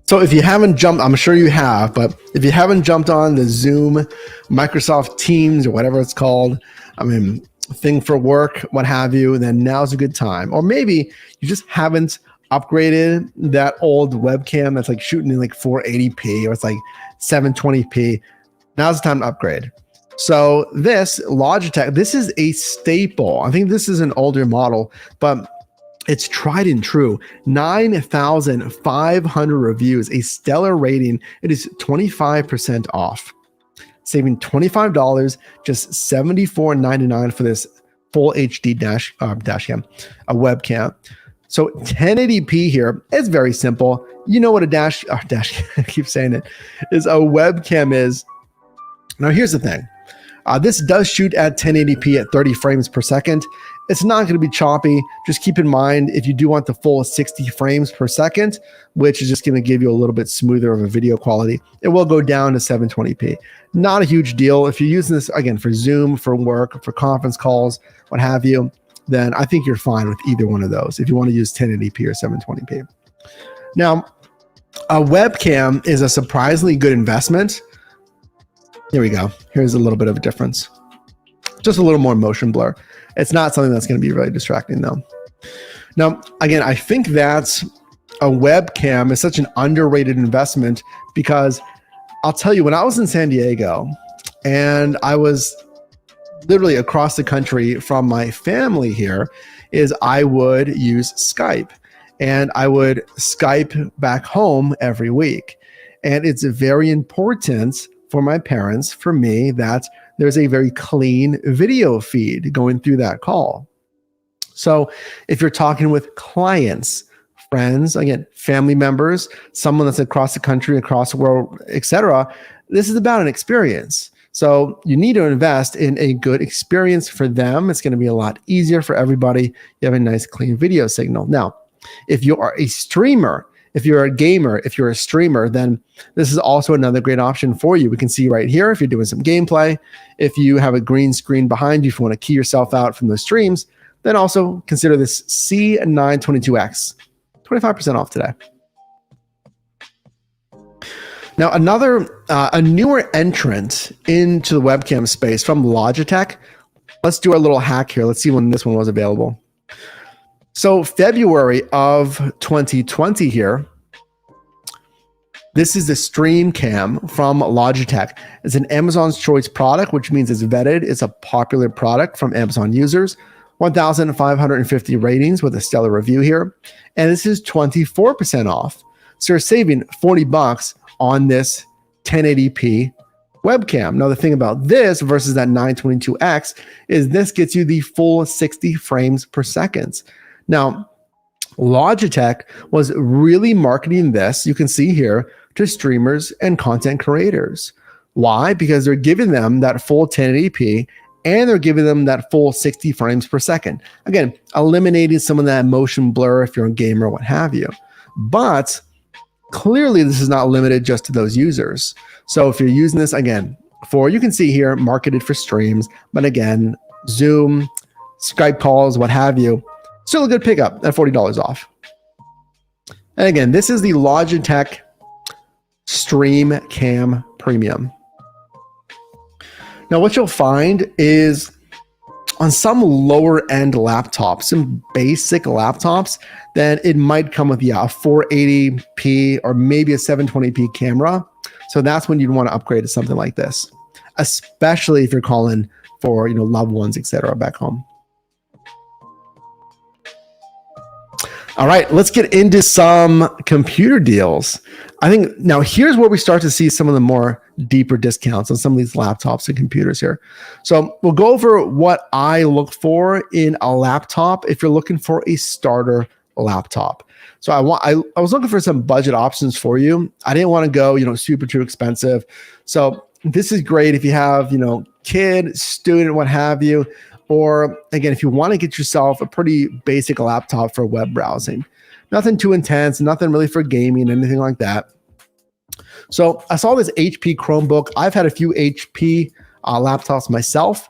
A: So if you haven't jumped, I'm sure you have, but if you haven't jumped on the Zoom, Microsoft Teams, or whatever it's called, I mean, thing for work, what have you, then now's a good time. Or maybe you just haven't upgraded that old webcam that's like shooting in like 480p or it's like 720p. Now's the time to upgrade. So this Logitech, this is a staple. I think this is an older model, but it's tried and true. 9,500 reviews, a stellar rating. It is 25% off, saving $25, just $74.99 for this full HD dash cam, a webcam. So 1080p here is very simple. You know what a dash I keep saying it, is a webcam is. Now here's the thing. This does shoot at 1080p at 30 frames per second. It's not going to be choppy. Just keep in mind, if you do want the full 60 frames per second, which is just going to give you a little bit smoother of a video quality, it will go down to 720p. Not a huge deal. If you're using this, again, for Zoom, for work, for conference calls, what have you, then I think you're fine with either one of those if you want to use 1080p or 720p. Now, a webcam is a surprisingly good investment. Here we go. Here's a little bit of a difference. Just a little more motion blur. It's not something that's going to be really distracting though. Now, again, I think that a webcam is such an underrated investment because I'll tell you, when I was in San Diego and I was literally across the country from my family here, is I would use Skype and I would Skype back home every week. And it's very important for my parents, for me, that there's a very clean video feed going through that call. So if you're talking with clients, friends, again, family members, someone that's across the country, across the world, etc., this is about an experience. So you need to invest in a good experience for them. It's going to be a lot easier for everybody. You have a nice clean video signal. Now, if you are a streamer, if you're a gamer, if you're a streamer, then this is also another great option for you. We can see right here if you're doing some gameplay, if you have a green screen behind you, if you want to key yourself out from those streams, then also consider this C922X, 25% off today. Now, a newer entrant into the webcam space from Logitech. Let's do a little hack here. Let's see when this one was available. So February of 2020 here, this is the StreamCam from Logitech. It's an Amazon's Choice product, which means it's vetted. It's a popular product from Amazon users. 1,550 ratings with a stellar review here. And this is 24% off. So you're saving $40 on this 1080p webcam. Now, the thing about this versus that 922X is this gets you the full 60 frames per second. Now, Logitech was really marketing this, you can see here, to streamers and content creators. Why? Because they're giving them that full 1080p and they're giving them that full 60 frames per second. Again, eliminating some of that motion blur if you're a gamer, what have you. But clearly, this is not limited just to those users. So if you're using this, again, you can see here, marketed for streams, but again, Zoom, Skype calls, what have you, still a good pickup at $40 off. And again, this is the Logitech StreamCam Premium. Now, what you'll find is on some lower end laptops, some basic laptops, then it might come with, yeah, a 480p or maybe a 720p camera. So that's when you'd want to upgrade to something like this, especially if you're calling for, loved ones, etc. back home. All right, let's get into some computer deals. I think now here's where we start to see some of the more deeper discounts on some of these laptops and computers here. So we'll go over what I look for in a laptop if you're looking for a starter laptop. So I was looking for some budget options for you. I didn't want to go, super too expensive. So this is great if you have, kid, student, what have you. Or again, if you want to get yourself a pretty basic laptop for web browsing, nothing too intense, nothing really for gaming, anything like that. So I saw this HP Chromebook. I've had a few HP laptops myself.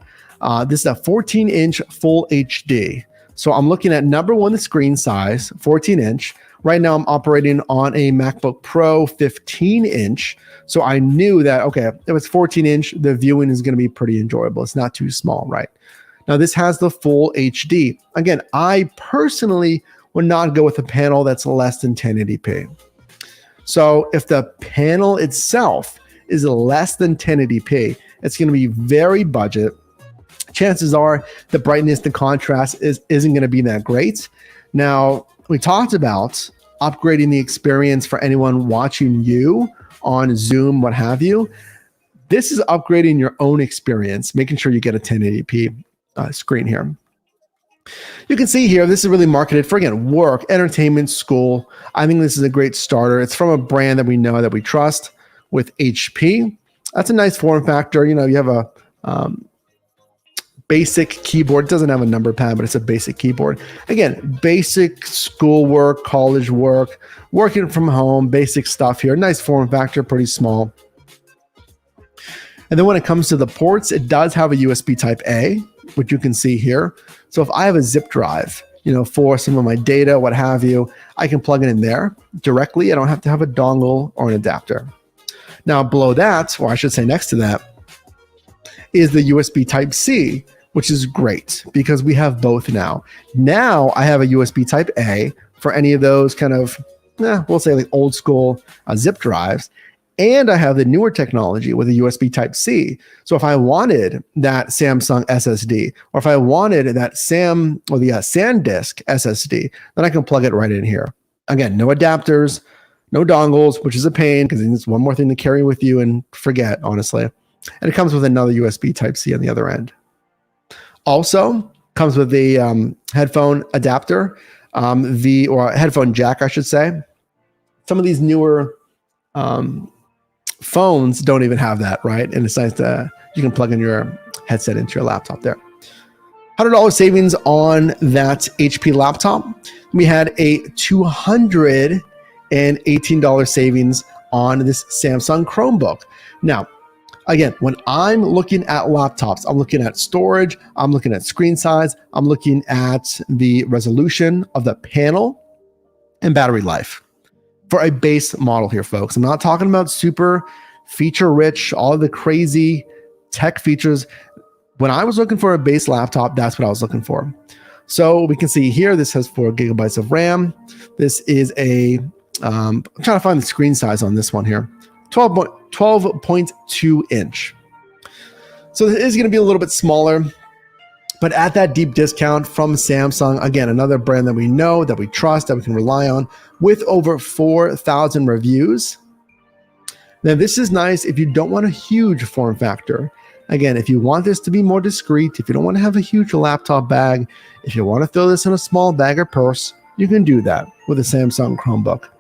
A: This is a 14-inch full HD. So I'm looking at number one, the screen size, 14-inch. Right now I'm operating on a MacBook Pro 15-inch. So I knew that, okay, if it's 14-inch, the viewing is going to be pretty enjoyable. It's not too small, right? Now this has the full HD. Again, I personally would not go with a panel that's less than 1080p. So if the panel itself is less than 1080p, it's going to be very budget. Chances are the brightness, the contrast isn't going to be that great. Now, we talked about upgrading the experience for anyone watching you on Zoom, what have you. This is upgrading your own experience, making sure you get a 1080p screen here. You can see here, this is really marketed for, again, work, entertainment, school. I think this is a great starter. It's from a brand that we know, that we trust, with HP. That's a nice form factor. You have a basic keyboard. It doesn't have a number pad, but it's a basic keyboard. Again, basic school work, college work, working from home, basic stuff here. Nice form factor, pretty small. And then when it comes to the ports, it does have a USB Type A, which you can see here. So if I have a zip drive, for some of my data, what have you, I can plug it in there directly. I don't have to have a dongle or an adapter. Now below that, or I should say next to that, is the USB Type C, which is great because we have both now. Now I have a USB Type A for any of those kind of, we'll say like old school zip drives. And I have the newer technology with a USB Type C. So if I wanted that Samsung SSD, or if I wanted that SanDisk SSD, then I can plug it right in here. Again, no adapters, no dongles, which is a pain because it's one more thing to carry with you and forget, honestly. And it comes with another USB Type C on the other end. Also comes with the headphone adapter, or headphone jack, I should say. Some of these newer phones don't even have that, right? And it's nice to, you can plug in your headset into your laptop there. $100 savings on that HP laptop. We had a $218 savings on this Samsung Chromebook. Now, again, when I'm looking at laptops, I'm looking at storage, I'm looking at screen size, I'm looking at the resolution of the panel and battery life. For a base model here, folks. I'm not talking about super feature rich, all the crazy tech features. When I was looking for a base laptop, that's what I was looking for. So we can see here, this has 4 gigabytes of RAM. This is I'm trying to find the screen size on this one here, 12.2 inch. So this is going to be a little bit smaller, but at that deep discount from Samsung, again, another brand that we know, that we trust, that we can rely on, with over 4,000 reviews. Now, this is nice if you don't want a huge form factor. Again, if you want this to be more discreet, if you don't want to have a huge laptop bag, if you want to throw this in a small bag or purse, you can do that with a Samsung Chromebook.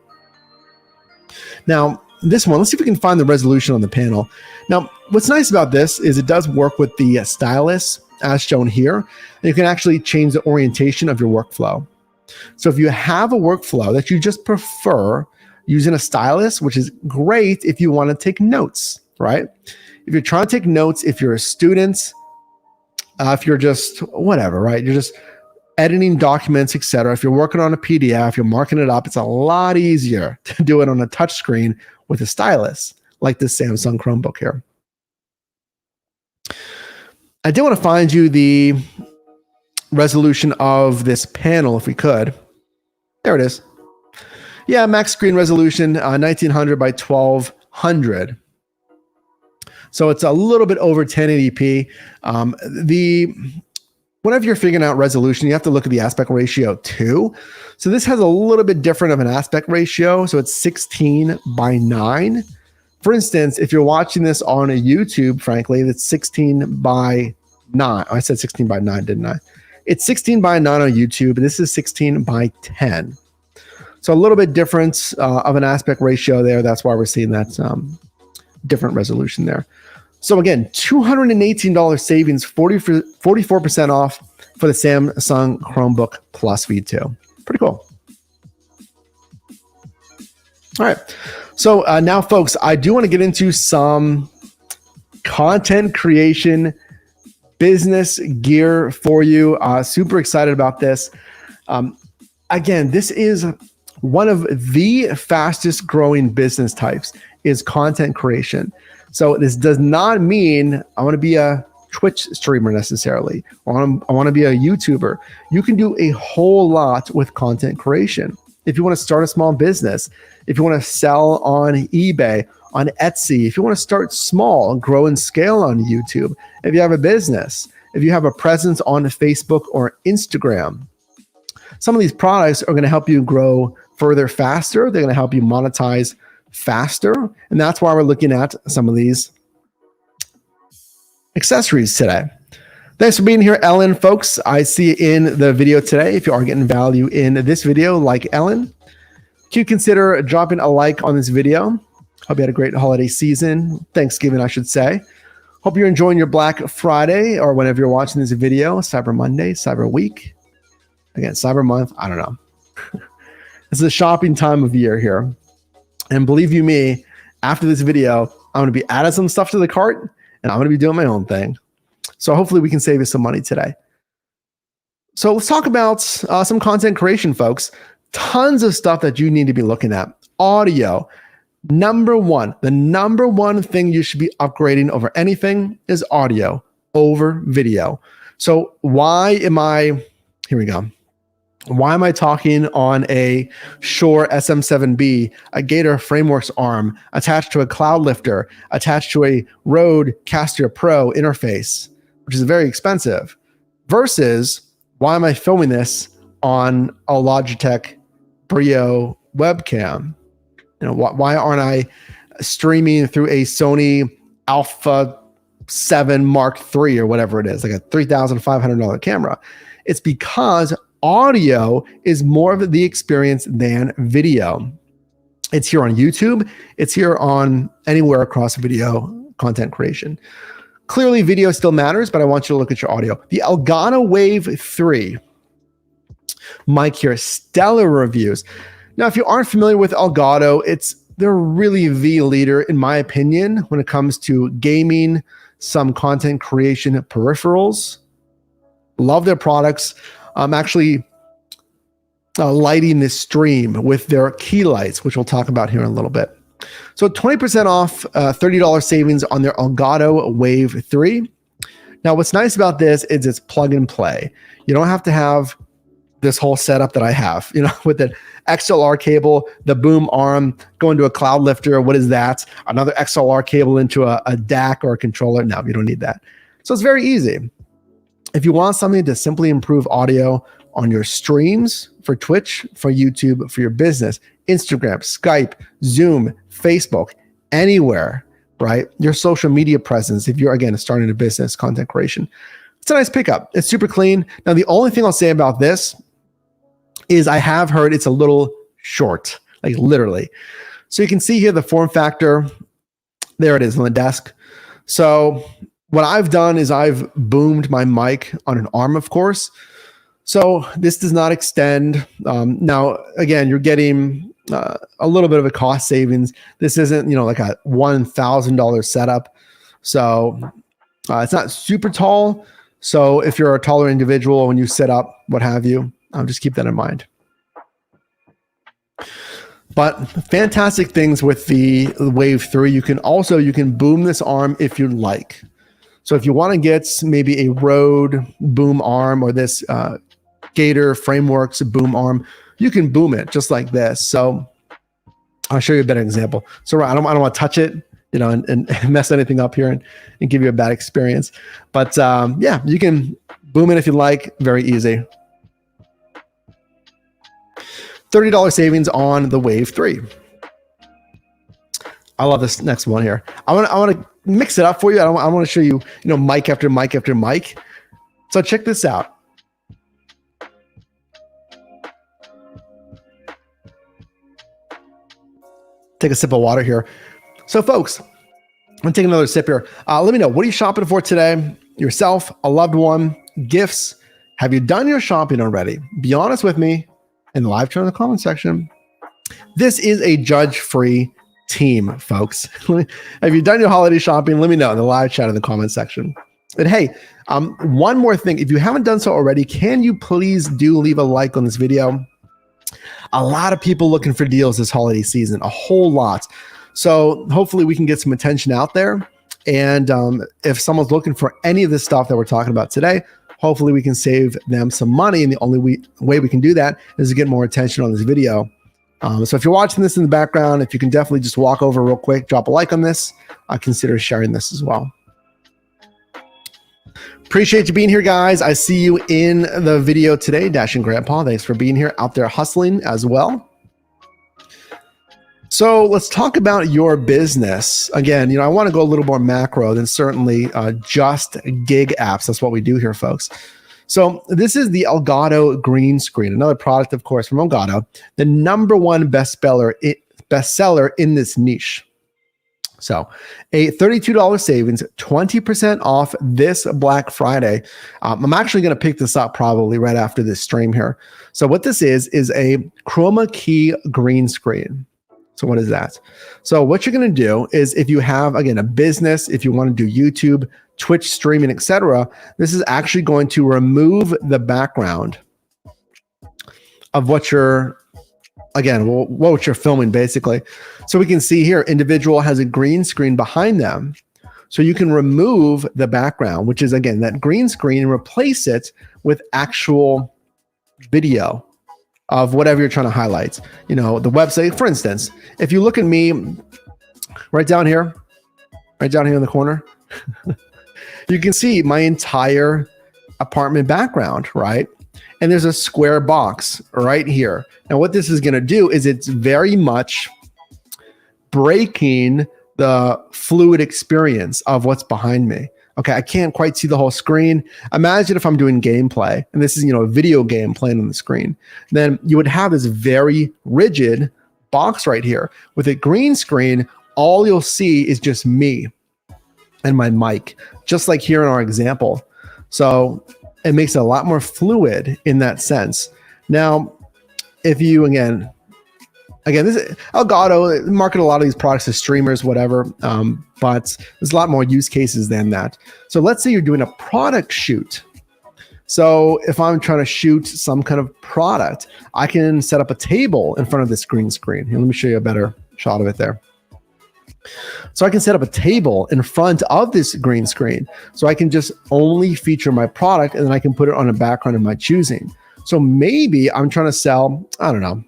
A: Now, this one, let's see if we can find the resolution on the panel. Now, what's nice about this is it does work with the stylus, as shown here, and you can actually change the orientation of your workflow. So if you have a workflow that you just prefer using a stylus, which is great if you want to take notes, right? If you're trying to take notes, if you're a student, if you're just whatever, right? You're just editing documents, etc. If you're working on a PDF, you're marking it up, it's a lot easier to do it on a touch screen with a stylus, like this Samsung Chromebook here. I did want to find you the resolution of this panel if we could. There it is. Yeah, max screen resolution, 1900 by 1200. So it's a little bit over 1080p. Whenever you're figuring out resolution, you have to look at the aspect ratio too. So this has a little bit different of an aspect ratio. So it's 16 by 9. For instance, if you're watching this on a YouTube, frankly, that's 16 by 9. Oh, I said 16 by 9, didn't I? It's 16 by 9 on YouTube. This is 16 by 10. So a little bit different of an aspect ratio there. That's why we're seeing that different resolution there. So again, $218 savings, 44% off for the Samsung Chromebook Plus V2. Pretty cool. All right. So now, folks, I do want to get into some content creation business gear for you. Super excited about this. Again, this is one of the fastest growing business types is content creation. So this does not mean I want to be a Twitch streamer necessarily, or I want to be a YouTuber. You can do a whole lot with content creation. If you want to start a small business, if you want to sell on eBay, on Etsy, if you want to start small and grow and scale on YouTube, if you have a business, if you have a presence on Facebook or Instagram, some of these products are going to help you grow further faster. They're going to help you monetize faster. And that's why we're looking at some of these accessories today. Thanks for being here, Ellen, folks. I see you in the video today. If you are getting value in this video, like Ellen, can you consider dropping a like on this video? Hope you had a great holiday season, Thanksgiving, I should say. Hope you're enjoying your Black Friday or whenever you're watching this video, Cyber Monday, Cyber Week. Again, Cyber Month, I don't know. This is a shopping time of year here. And believe you me, after this video, I'm going to be adding some stuff to the cart and I'm going to be doing my own thing. So hopefully we can save you some money today. So let's talk about some content creation, folks. Tons of stuff that you need to be looking at. Audio. The number one thing you should be upgrading over anything is audio over video. So here we go. Why am I talking on a Shure SM7B, a Gator Frameworks arm, attached to a cloud lifter, attached to a Rode Caster Pro interface, which is very expensive, versus why am I filming this on a Logitech Brio webcam? You know, why aren't I streaming through a Sony Alpha 7 Mark III or whatever it is, like a $3,500 camera? It's because audio is more of the experience than video. It's here on YouTube. It's here on anywhere across video content creation. Clearly, video still matters, but I want you to look at your audio. The Elgato Wave 3 mic here, stellar reviews. Now, if you aren't familiar with Elgato, they're really the leader, in my opinion, when it comes to gaming, some content creation peripherals. Love their products. I'm actually lighting this stream with their key lights, which we'll talk about here in a little bit. So 20% off, $30 savings on their Elgato Wave 3. Now, what's nice about this is it's plug and play. You don't have to have this whole setup that I have, with the XLR cable, the boom arm, going to a cloud lifter. What is that? Another XLR cable into a DAC or a controller. No, you don't need that. So it's very easy. If you want something to simply improve audio on your streams for Twitch, for YouTube, for your business, Instagram, Skype, Zoom, Facebook, anywhere, right? Your social media presence, if you're, again, starting a business, content creation, it's a nice pickup. It's super clean. Now, the only thing I'll say about this is I have heard it's a little short, like literally. So you can see here the form factor. There it is on the desk. So what I've done is I've boomed my mic on an arm, of course. So this does not extend. Now, again, you're getting a little bit of a cost savings. This isn't, like a $1,000 setup. So it's not super tall. So if you're a taller individual, when you sit up, what have you, just keep that in mind. But fantastic things with the Wave 3. You can boom this arm if you like. So if you want to get maybe a Rode boom arm or this Gator Frameworks boom arm, you can boom it just like this. So I'll show you a better example. So I don't want to touch it, you know, and mess anything up here and give you a bad experience. But yeah, you can boom it if you like. Very easy. $30 savings on the Wave 3. I love this next one here. I want to mix it up for you. I want to show you, you know, mic after mic after mic. So check this out. Take a sip of water here. So folks, I'm gonna take another sip here. Let me know, what are you shopping for today? Yourself, a loved one, gifts. Have you done your shopping already? Be honest with me in the live chat in the comment section. This is a judge-free team, folks. Have you done your holiday shopping? Let me know in the live chat in the comment section. And hey, one more thing. If you haven't done so already, can you please leave a like on this video? A lot of people looking for deals this holiday season, a whole lot. So hopefully we can get some attention out there. And if someone's looking for any of this stuff that we're talking about today, hopefully we can save them some money. And the only way we can do that is to get more attention on this video. So if you're watching this in the background, if you can definitely just walk over real quick, drop a like on this, consider sharing this as well. Appreciate you being here, guys. I see you in the video today. Dashing Grandpa, thanks for being here, out there hustling as well. So let's talk about your business. Again, you know, I want to go a little more macro than certainly just gig apps. That's what we do here, folks. So this is the Elgato green screen, another product, of course, from Elgato, the #1 bestseller in this niche. So a $32 savings, 20% off this Black Friday. I'm actually going to pick this up probably right after this stream here. So what this is a chroma key green screen. So what is that? So what you're going to do is, if you have, again, a business, if you want to do YouTube, Twitch streaming, etc., this is actually going to remove the background of what you're, again, what you're filming basically. So we can see here, individual has a green screen behind them. So you can remove the background, which is, again, that green screen, and replace it with actual video of whatever you're trying to highlight. You know, the website, for instance, if you look at me right down here in the corner, you can see my entire apartment background, right? And there's a square box right here. Now what this is going to do is, it's very much breaking the fluid experience of what's behind me. Okay, I can't quite see the whole screen. Imagine if I'm doing gameplay, and this is, you know, a video game playing on the screen. Then you would have this very rigid box right here. With a green screen, all you'll see is just me and my mic, just like here in our example. So it makes it a lot more fluid in that sense. Now, if you, again, this is Elgato market a lot of these products to streamers, whatever, but there's a lot more use cases than that. So let's say you're doing a product shoot. So if I'm trying to shoot some kind of product, I can set up a table in front of this green screen. Here, let me show you a better shot of it there. So I can set up a table in front of this green screen. So I can just only feature my product, and then I can put it on a background of my choosing. So maybe I'm trying to sell, I don't know.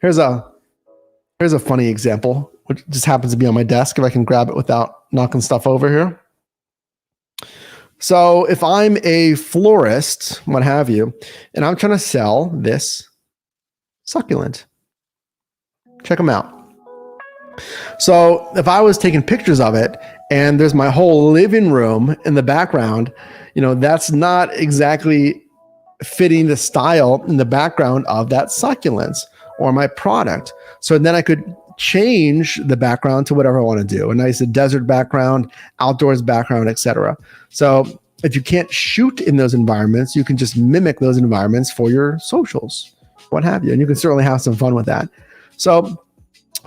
A: Here's a funny example, which just happens to be on my desk, if I can grab it without knocking stuff over here. So if I'm a florist, what have you, and I'm trying to sell this succulent, check them out. So if I was taking pictures of it and there's my whole living room in the background, you know, that's not exactly fitting the style in the background of that succulents or my product. So then I could change the background to whatever I want to do. A nice desert background, outdoors background, etc. So if you can't shoot in those environments, you can just mimic those environments for your socials, what have you. And you can certainly have some fun with that. So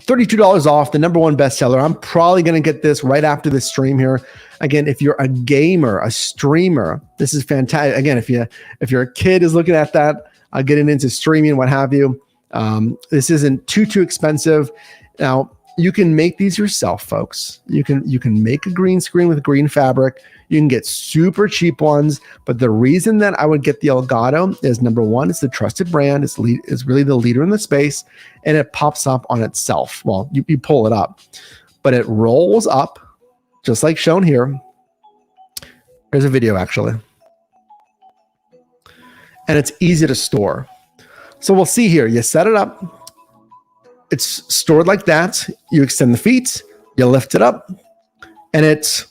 A: $32 off, the #1 bestseller. I'm probably going to get this right after this stream here. Again, if you're a gamer, a streamer, this is fantastic. Again, if your kid is looking at that, getting into streaming, what have you, this isn't too expensive. Now, you can make these yourself, folks. You can make a green screen with green fabric. You can get super cheap ones, but the reason that I would get the Elgato is, number one, it's the trusted brand. It's really the leader in the space, and it pops up on itself. Well, you pull it up, but it rolls up just like shown here. Here's a video actually. And it's easy to store. So we'll see here. You set it up. It's stored like that. You extend the feet, you lift it up, and it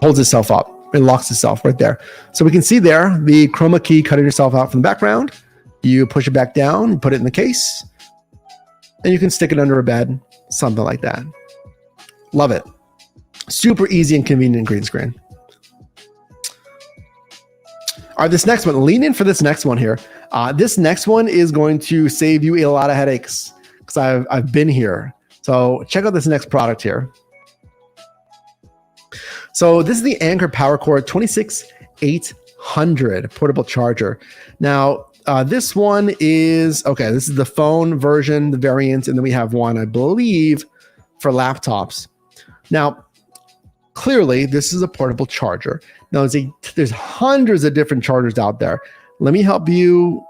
A: holds itself up. It locks itself right there. So we can see there the chroma key cutting yourself out from the background. You push it back down, put it in the case, and you can stick it under a bed, something like that. Love it. Super easy and convenient green screen. All right, this next one, lean in for this next one here. This next one is going to save you a lot of headaches because I've been here. So check out this next product here. So this is the Anker PowerCore 26800 portable charger. Now, this one is, okay, this is the phone version, the variant, and then we have one, I believe, for laptops. Now, clearly, this is a portable charger. Now, there's hundreds of different chargers out there. Let me help you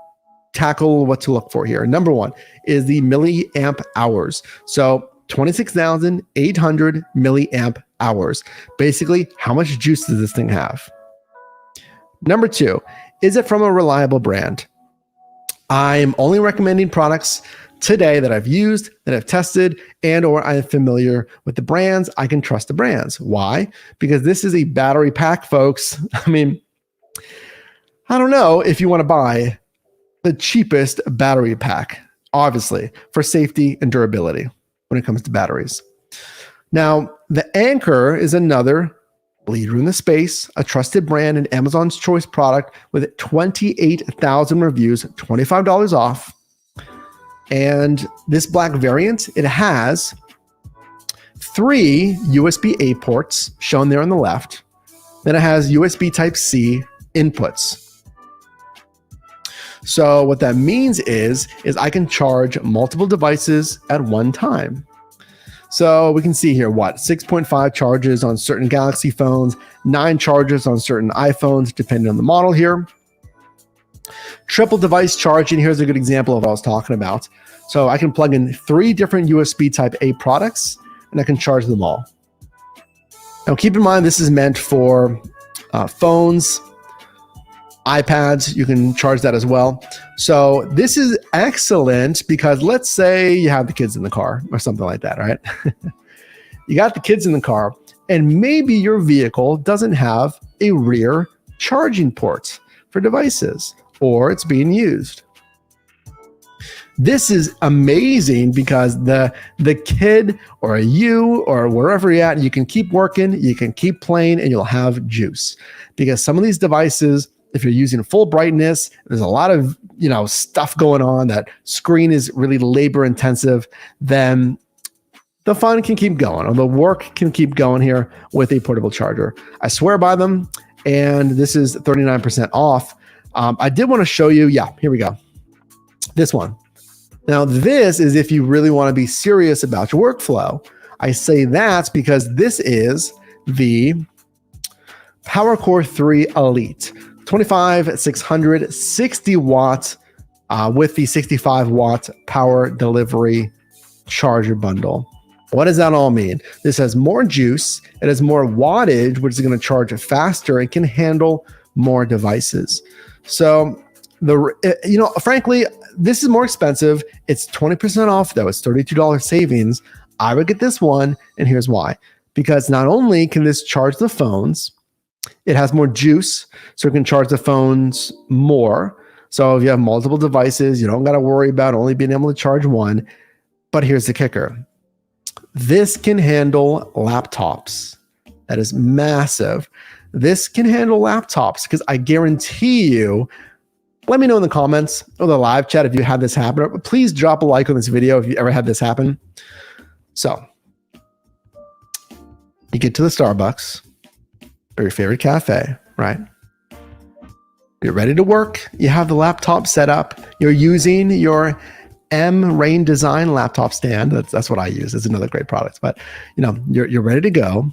A: tackle what to look for here. Number one is the milliamp hours. So 26,800 milliamp hours. Basically, how much juice does this thing have? Number two, is it from a reliable brand? I'm only recommending products today that I've used, that I've tested, and or I'm familiar with the brands. I can trust the brands. Why? Because this is a battery pack, folks. I mean, I don't know if you want to buy the cheapest battery pack, obviously, for safety and durability when it comes to batteries. Now, the Anker is another leader in the space, a trusted brand and Amazon's choice product with 28,000 reviews, $25 off. And this black variant, it has 3 USB-A ports shown there on the left. Then it has USB Type-C inputs. So what that means is I can charge multiple devices at one time. So we can see here, 6.5 charges on certain Galaxy phones, 9 charges on certain iPhones, depending on the model here. Triple device charging, here's a good example of what I was talking about. So I can plug in 3 different USB Type-A products, and I can charge them all. Now keep in mind, this is meant for phones, iPads, you can charge that as well. So this is excellent because let's say you have the kids in the car or something like that, right? You got the kids in the car and maybe your vehicle doesn't have a rear charging port for devices or it's being used. This is amazing because the kid or you or wherever you're at, you can keep working, you can keep playing, and you'll have juice. Because some of these devices, if you're using full brightness, there's a lot of stuff going on, that screen is really labor intensive, then the fun can keep going, or the work can keep going here with a portable charger. I swear by them, and this is 39% off. I did want to show you, here we go. This one. Now, this is if you really want to be serious about your workflow. I say that because this is the PowerCore 3 Elite. 25,600, 60 watts with the 65 watt power delivery charger bundle. What does that all mean? This has more juice, it has more wattage, which is going to charge faster and can handle more devices. So frankly, this is more expensive. It's 20% off though. It's $32 savings. I would get this one, and here's why. Because not only can this charge the phones, it has more juice, so it can charge the phones more. So if you have multiple devices, you don't got to worry about only being able to charge one. But here's the kicker. This can handle laptops. That is massive. This can handle laptops because I guarantee you, let me know in the comments or the live chat if you had this happen. Or please drop a like on this video if you ever had this happen. So you get to the Starbucks or your favorite cafe, right? You're ready to work. You have the laptop set up. You're using your M Rain Design laptop stand. That's what I use. It's another great product. But you're ready to go,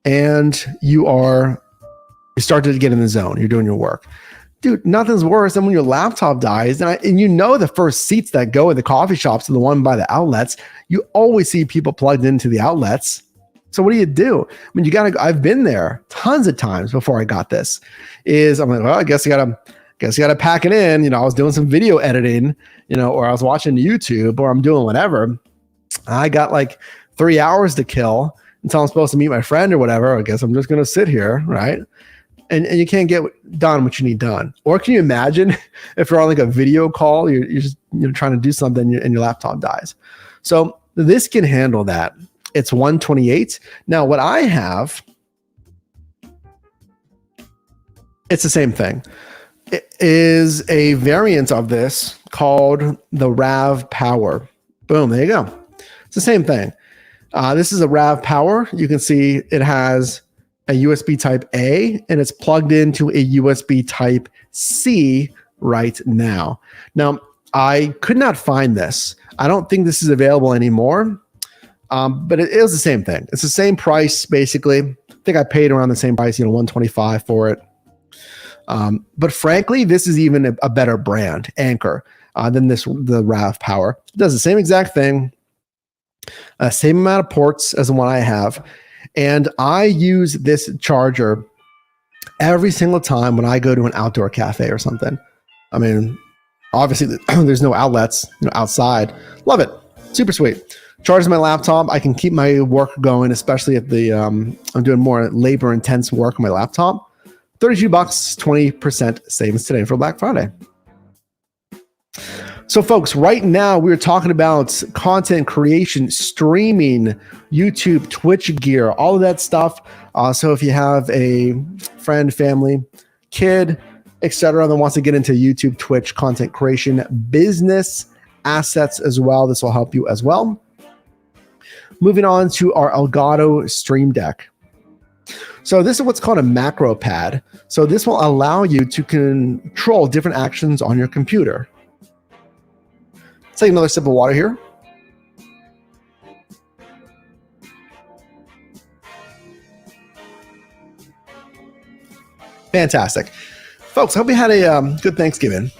A: and you start to get in the zone. You're doing your work. Dude, nothing's worse than when your laptop dies. And the first seats that go in the coffee shops are the one by the outlets. You always see people plugged into the outlets. So what do? I mean, I've been there tons of times before I got this. I'm like, well, I guess you gotta pack it in. I was doing some video editing, or I was watching YouTube, or I'm doing whatever. I got like 3 hours to kill until I'm supposed to meet my friend or whatever. I guess I'm just gonna sit here, right? And you can't get done what you need done. Or can you imagine if you're on like a video call, you're just trying to do something and your laptop dies? So this can handle that. It's 128. Now what I have, it's the same thing. It is a variant of this called the Rav Power. Boom, there you go. It's the same thing. This is a Rav Power. You can see it has a USB type A, and it's plugged into a USB type C right now. Now, I could not find this. I don't think this is available anymore, but it is the same thing. It's the same price, basically. I think I paid around the same price, $125 for it. But frankly, this is even a better brand, Anker, than the Rav Power. It does the same exact thing, same amount of ports as the one I have. And I use this charger every single time when I go to an outdoor cafe or something. I mean, obviously there's no outlets outside. Love it. Super sweet. Charges my laptop. I can keep my work going, especially if I'm doing more labor intense work on my laptop. $32, 20% savings today for Black Friday. So folks, right now we're talking about content creation, streaming, YouTube, Twitch gear, all of that stuff. So if you have a friend, family, kid, etc., that wants to get into YouTube, Twitch, content creation, business assets as well, this will help you as well. Moving on to our Elgato Stream Deck. So this is what's called a macro pad. So this will allow you to control different actions on your computer. Take another sip of water here. Fantastic. Folks, hope you had a good Thanksgiving.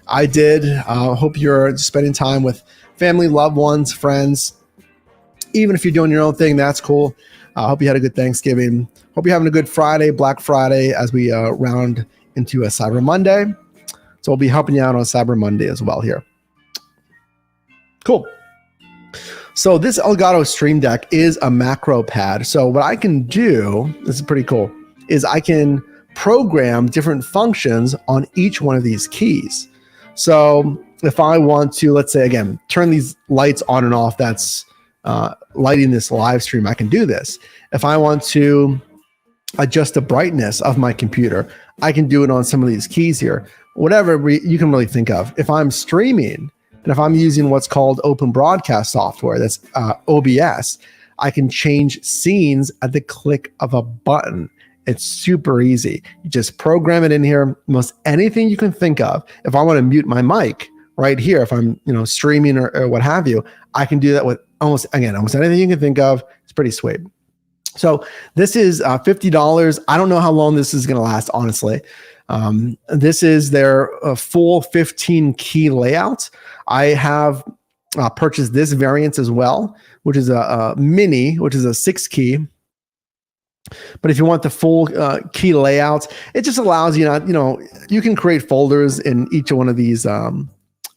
A: I did. Hope you're spending time with family, loved ones, friends. Even if you're doing your own thing, that's cool. Hope you had a good Thanksgiving. Hope you're having a good Friday, Black Friday, as we round into a Cyber Monday. So we'll be helping you out on Cyber Monday as well here. Cool. So this Elgato Stream Deck is a macro pad. So what I can do, this is pretty cool, is I can program different functions on each one of these keys. So if I want to, let's say again, turn these lights on and off, that's lighting this live stream, I can do this. If I want to adjust the brightness of my computer, I can do it on some of these keys here. Whatever you can really think of. If I'm streaming and if I'm using what's called open broadcast software, that's OBS, I can change scenes at the click of a button. It's super easy. You just program it in here. Most anything you can think of. If I want to mute my mic right here, if I'm streaming or what have you, I can do that with almost anything you can think of. It's pretty sweet. So this is $50. I don't know how long this is going to last, honestly. This is their full 15 key layout. I have purchased this variant as well, which is a mini, which is a 6 key. But if you want the full key layout, it just allows you, you can create folders in each one of these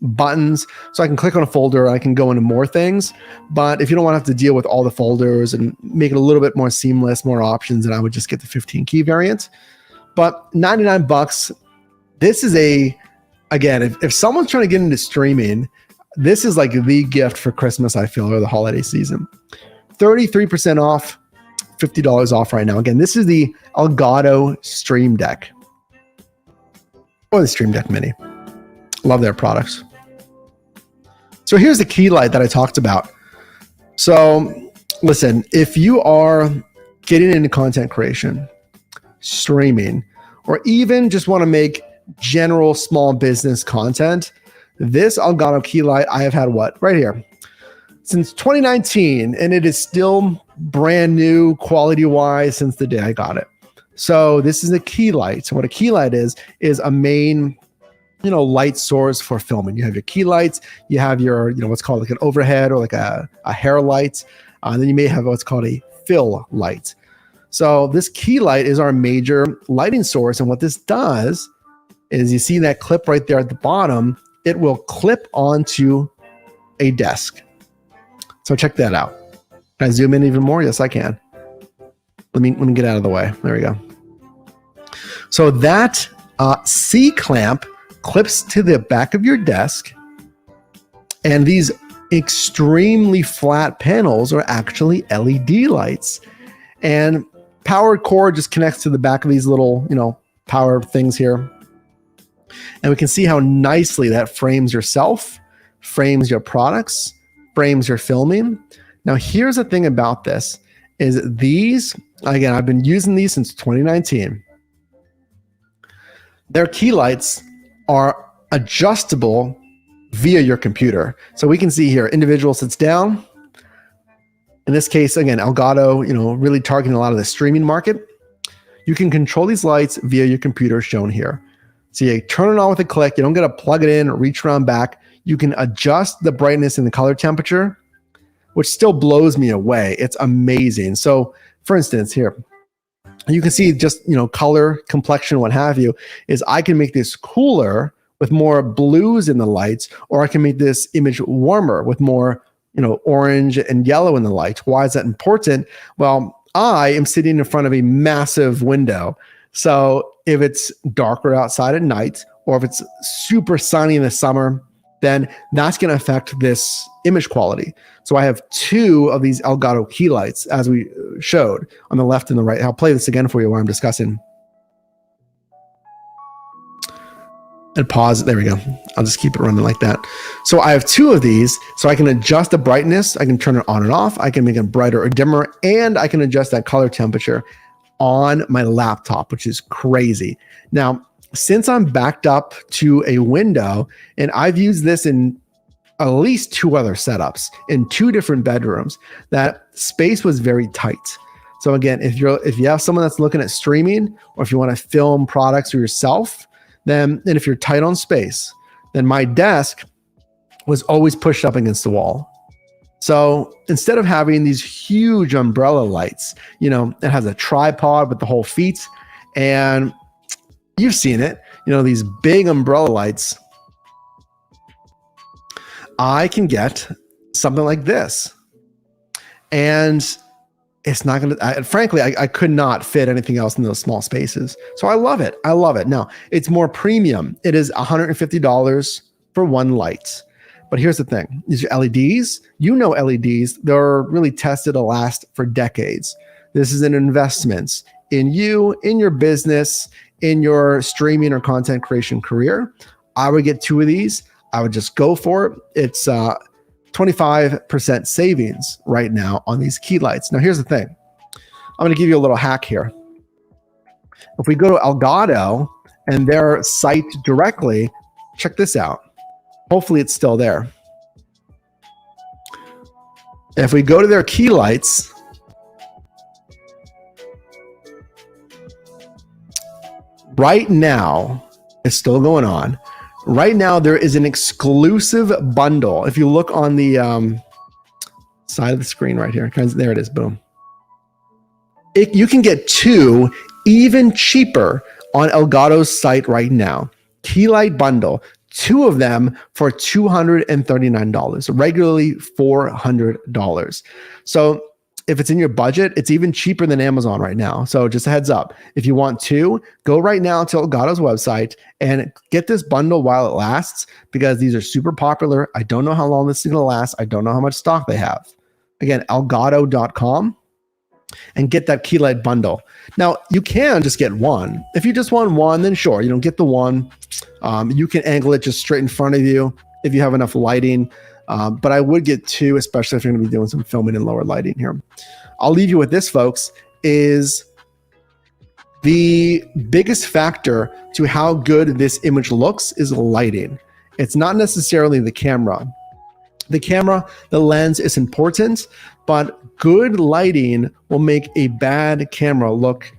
A: buttons. So I can click on a folder, I can go into more things. But if you don't want to have to deal with all the folders and make it a little bit more seamless, more options, then I would just get the 15 key variant. But $99, this is again, if someone's trying to get into streaming, this is like the gift for Christmas, I feel, or the holiday season. 33% off, $50 off right now. Again, this is the Elgato Stream Deck or the Stream Deck Mini. Love their products. So here's the key light that I talked about. So listen, if you are getting into content creation, streaming, or even just want to make general small business content, This Elgato Key Light I have had what? Right here. Since 2019, and it is still brand new quality-wise since the day I got it. So this is a key light. So what a key light is a main, light source for filming. You have your key lights, you have your, what's called like an overhead or like a hair light. Then you may have what's called a fill light. So this key light is our major lighting source. And what this does is, you see that clip right there at the bottom, it will clip onto a desk. So check that out. Can I zoom in even more? Yes, I can. Let me get out of the way. There we go. So that C-clamp clips to the back of your desk, and these extremely flat panels are actually LED lights. And PowerCore just connects to the back of these little, power things here. And we can see how nicely that frames yourself, frames your products, frames your filming. Now, here's the thing about this is these, again, I've been using these since 2019. Their key lights are adjustable via your computer. So we can see here, individual sits down. In this case, again, Elgato, really targeting a lot of the streaming market. You can control these lights via your computer shown here. So you turn it on with a click. You don't got to plug it in or reach around back. You can adjust the brightness and the color temperature, which still blows me away. It's amazing. So for instance, here, you can see just, color, complexion, what have you, is I can make this cooler with more blues in the lights, or I can make this image warmer with more, orange and yellow in the light. Why is that important? Well, I am sitting in front of a massive window. So if it's darker outside at night, or if it's super sunny in the summer, then that's going to affect this image quality. So I have two of these Elgato key lights, as we showed on the left and the right. I'll play this again for you while I'm discussing. And pause. There we go. I'll just keep it running like that. So I have two of these, so I can adjust the brightness. I can turn it on and off. I can make it brighter or dimmer, and I can adjust that color temperature on my laptop, which is crazy. Now, since I'm backed up to a window, and I've used this in at least two other setups in two different bedrooms, that space was very tight. So again, if you have someone that's looking at streaming, or if you want to film products for yourself, then, and if you're tight on space, then my desk was always pushed up against the wall. So instead of having these huge umbrella lights, it has a tripod with the whole feet, and you've seen it, these big umbrella lights, I can get something like this. And it's not going to, frankly, I could not fit anything else in those small spaces. So I love it. I love it. Now, it's more premium. It is $150 for one light. But here's the thing. These are LEDs. LEDs, they're really tested to last for decades. This is an investment in you, in your business, in your streaming or content creation career. I would get two of these. I would just go for it. It's 25% savings right now on these key lights. Now, here's the thing. I'm going to give you a little hack here. If we go to Elgato and their site directly, check this out. Hopefully it's still there. If we go to their key lights, right now, it's still going on. Right now, there is an exclusive bundle. If you look on the side of the screen right here, there it is, boom. You can get two even cheaper on Elgato's site right now. Key light bundle. Two of them for $239, regularly $400. So if it's in your budget, it's even cheaper than Amazon right now. So just a heads up. If you want two, go right now to Elgato's website and get this bundle while it lasts, because these are super popular. I don't know how long this is going to last. I don't know how much stock they have. Again, elgato.com, and get that key light bundle. Now, you can just get one. If you just want one, then sure, get the one. You can angle it just straight in front of you if you have enough lighting. But I would get two, especially if you're going to be doing some filming in lower lighting here. I'll leave you with this, folks, is the biggest factor to how good this image looks is lighting. It's not necessarily the camera. The lens is important, but good lighting will make a bad camera look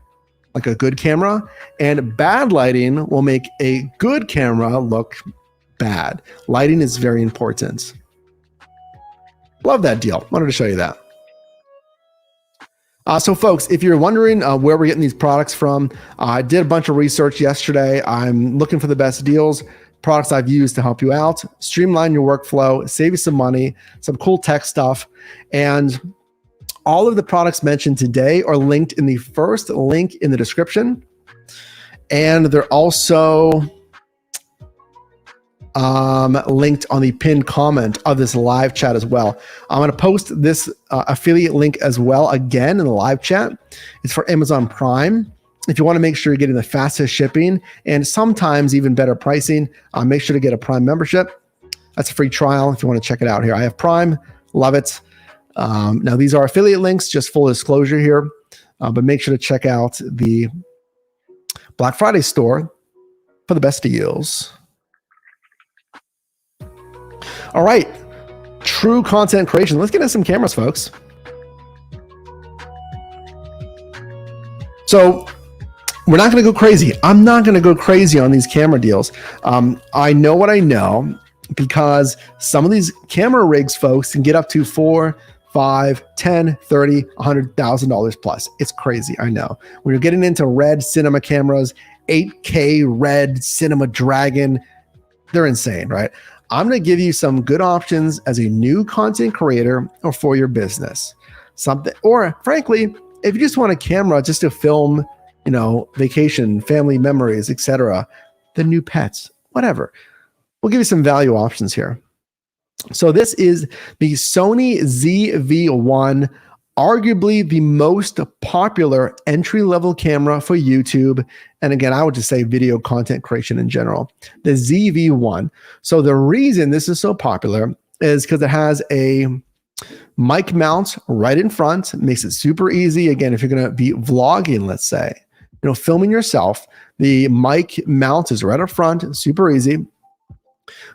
A: like a good camera, and bad lighting will make a good camera look bad. Lighting is very important. Love that deal. Wanted to show you that. So folks, if you're wondering where we're getting these products from, I did a bunch of research yesterday. I'm looking for the best deals, products I've used to help you out, streamline your workflow, save you some money, some cool tech stuff. And all of the products mentioned today are linked in the first link in the description. And they're also linked on the pinned comment of this live chat as well. I'm going to post this affiliate link as well again in the live chat. It's for Amazon Prime. If you want to make sure you're getting the fastest shipping and sometimes even better pricing, make sure to get a Prime membership. That's a free trial if you want to check it out here. I have Prime, love it. Now these are affiliate links, just full disclosure here, but make sure to check out the Black Friday store for the best deals. All right, true content creation. Let's get into some cameras, folks. So we're not going to go crazy. I'm not going to go crazy on these camera deals. I know what I know because some of these camera rigs, folks, can get up to $4, $5, $10, $30, $100,000 plus. It's crazy, I know. When you're getting into red cinema cameras, 8K red cinema Dragon, they're insane, right? I'm going to give you some good options as a new content creator or for your business. Something, or frankly, if you just want a camera just to film, you know, vacation, family memories, etc., the new pets, whatever. We'll give you some value options here. So this is the Sony ZV-1, arguably the most popular entry-level camera for YouTube. And again, I would just say video content creation in general, the ZV-1. So the reason this is so popular is because it has a mic mount right in front. It makes it super easy. Again, if you're going to be vlogging, let's say, you know, filming yourself, the mic mount is right up front, super easy.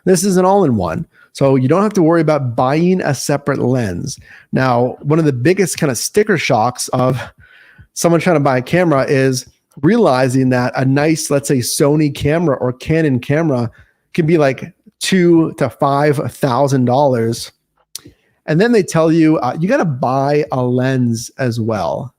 A: This is an all-in-one. So you don't have to worry about buying a separate lens. Now, one of the biggest kind of sticker shocks of someone trying to buy a camera is realizing that a nice, let's say, Sony camera or Canon camera can be like $2,000 to $5,000. And then they tell you, you got to buy a lens as well.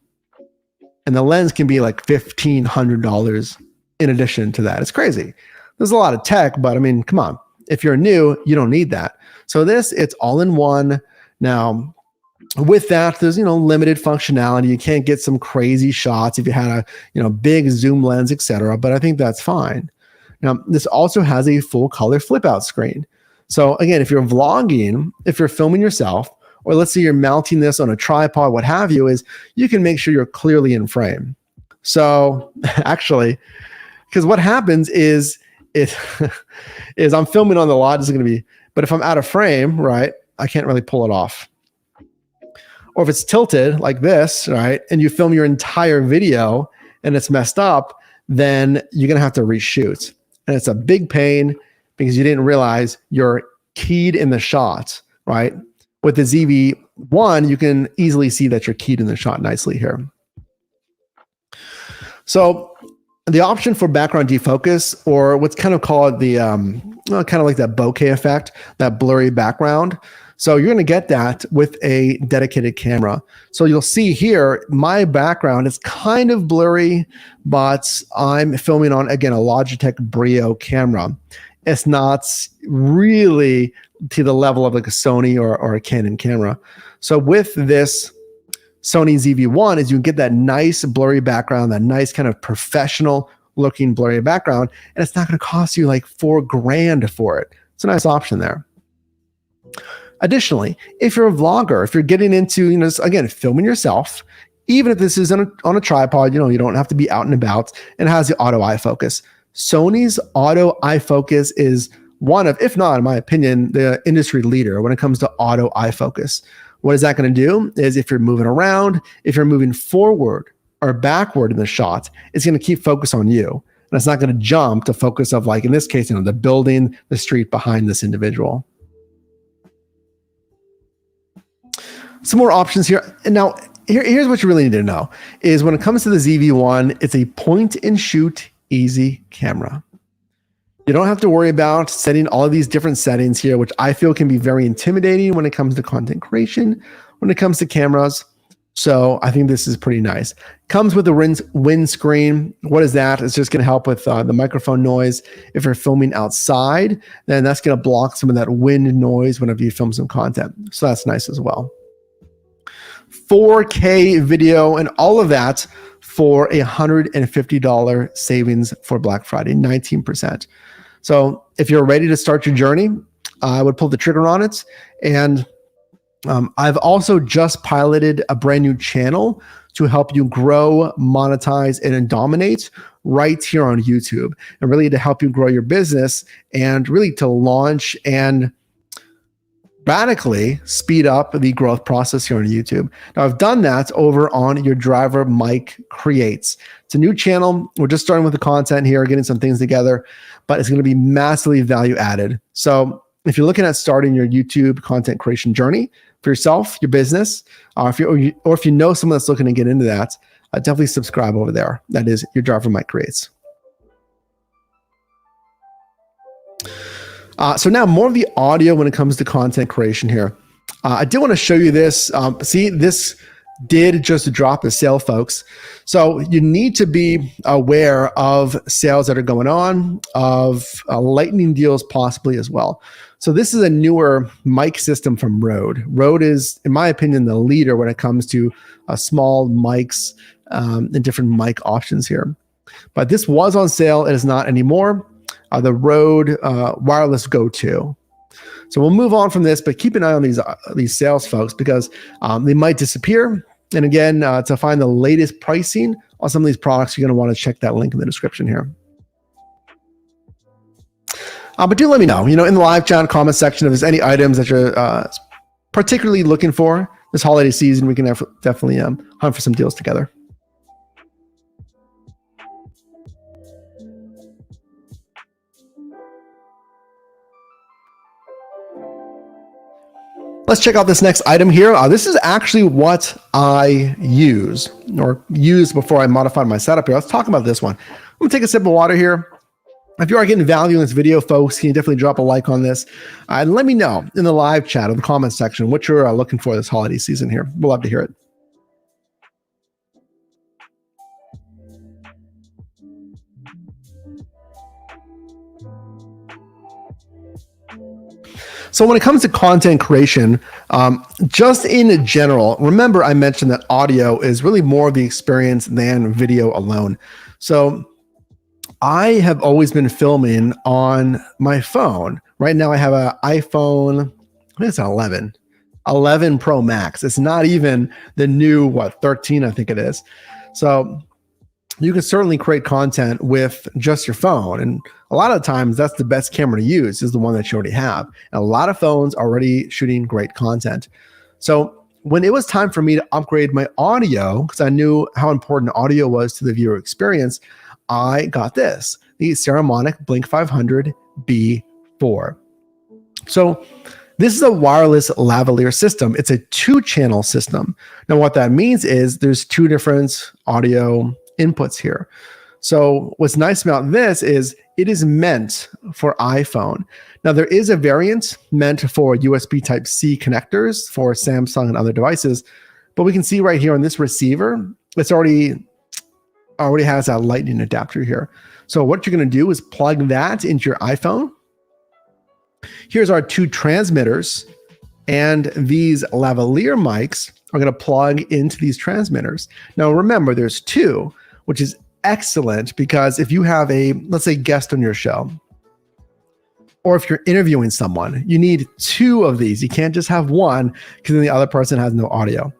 A: And the lens can be like $1,500 in addition to that. It's crazy. There's a lot of tech, but I mean, come on. If you're new, you don't need that. So this, it's all in one. Now, with that, there's, you know, limited functionality. You can't get some crazy shots if you had a, you know, big zoom lens, etc. But I think that's fine. Now, this also has a full color flip out screen. So again, if you're vlogging, if you're filming yourself, or let's say you're mounting this on a tripod, what have you, is you can make sure you're clearly in frame. So actually, because what happens is I'm filming on the lot, this is going to be, but if I'm out of frame, right, I can't really pull it off. Or if it's tilted like this, right, and you film your entire video and it's messed up, then you're going to have to reshoot. And it's a big pain because you didn't realize you're keyed in the shot, right? With the ZV-1, you can easily see that you're keyed in the shot nicely here. So the option for background defocus, or what's kind of called the, kind of like that bokeh effect, that blurry background. So you're going to get that with a dedicated camera. So you'll see here, my background is kind of blurry, but I'm filming on, again, a Logitech Brio camera. It's not really to the level of like a Sony or a Canon camera. So with this Sony ZV-1 is you can get that nice blurry background, that nice kind of professional looking blurry background, and it's not going to cost you like $4,000 for it. It's a nice option there. Additionally, if you're a vlogger, if you're getting into, you know, again, filming yourself, even if this is on a tripod, you know, you don't have to be out and about, and it has the auto eye focus. Sony's auto eye focus is one of, if not, in my opinion, the industry leader when it comes to auto eye focus. What is that going to do is if you're moving around, if you're moving forward or backward in the shot, it's going to keep focus on you. And it's not going to jump to focus of, like in this case, the building, the street behind this individual. Some more options here. And now here's what you really need to know is when it comes to the ZV-1, it's a point and shoot easy camera. You don't have to worry about setting all of these different settings here, which I feel can be very intimidating when it comes to content creation, when it comes to cameras. So I think this is pretty nice. Comes with a windscreen. What is that? It's just going to help with the microphone noise. If you're filming outside, then that's going to block some of that wind noise whenever you film some content. So that's nice as well. 4K video and all of that for $150 savings for Black Friday, 19%. So if you're ready to start your journey, I would pull the trigger on it. And I've also just piloted a brand new channel to help you grow, monetize, and dominate right here on YouTube, and really to help you grow your business and really to launch and radically speed up the growth process here on YouTube. Now, I've done that over on Your Driver Mic Creates. It's a new channel. We're just starting with the content here, getting some things together, but it's going to be massively value added. So if you're looking at starting your YouTube content creation journey for yourself, your business, or if you know someone that's looking to get into that, definitely subscribe over there. That is Your Driver Mic Creates. So now more of the audio when it comes to content creation here. I did want to show you this. See, this did just drop a sale, folks. So you need to be aware of sales that are going on, of lightning deals possibly as well. So this is a newer mic system from Rode. Rode is, in my opinion, the leader when it comes to small mics and different mic options here. But this was on sale. It is not anymore. The Rode Wireless Go 2. So we'll move on from this, but keep an eye on these sales, folks, because they might disappear. And again, to find the latest pricing on some of these products, you're going to want to check that link in the description here. But do let me know, in the live chat comment section, if there's any items that you're particularly looking for this holiday season. We can definitely hunt for some deals together. Let's check out this next item here. This is actually what I use or used before I modified my setup here. Let's talk about this one. I'm gonna take a sip of water here. If you are getting value in this video, folks, can you definitely drop a like on this? And let me know in the live chat or the comment section what you're looking for this holiday season here. We'll love to hear it. So when it comes to content creation, just in general, remember I mentioned that audio is really more of the experience than video alone. So I have always been filming on my phone. Right now I have an iPhone, I think it's an 11 Pro Max. It's not even the new, 13, I think it is. So you can certainly create content with just your phone. And a lot of times that's the best camera to use is the one that you already have. And a lot of phones are already shooting great content. So when it was time for me to upgrade my audio, because I knew how important audio was to the viewer experience, I got this, the Saramonic Blink 500 B4. So this is a wireless lavalier system. It's a 2-channel system. Now what that means is there's 2 different audio inputs here. So what's nice about this is it is meant for iPhone. Now there is a variant meant for USB Type-C connectors for Samsung and other devices, but we can see right here on this receiver, it's already has that lightning adapter here. So what you're going to do is plug that into your iPhone. Here's our 2 transmitters, and these lavalier mics are going to plug into these transmitters. Now remember, there's 2, which is excellent because if you have a, let's say, guest on your show, or if you're interviewing someone, you need 2 of these. You can't just have one because then the other person has no audio.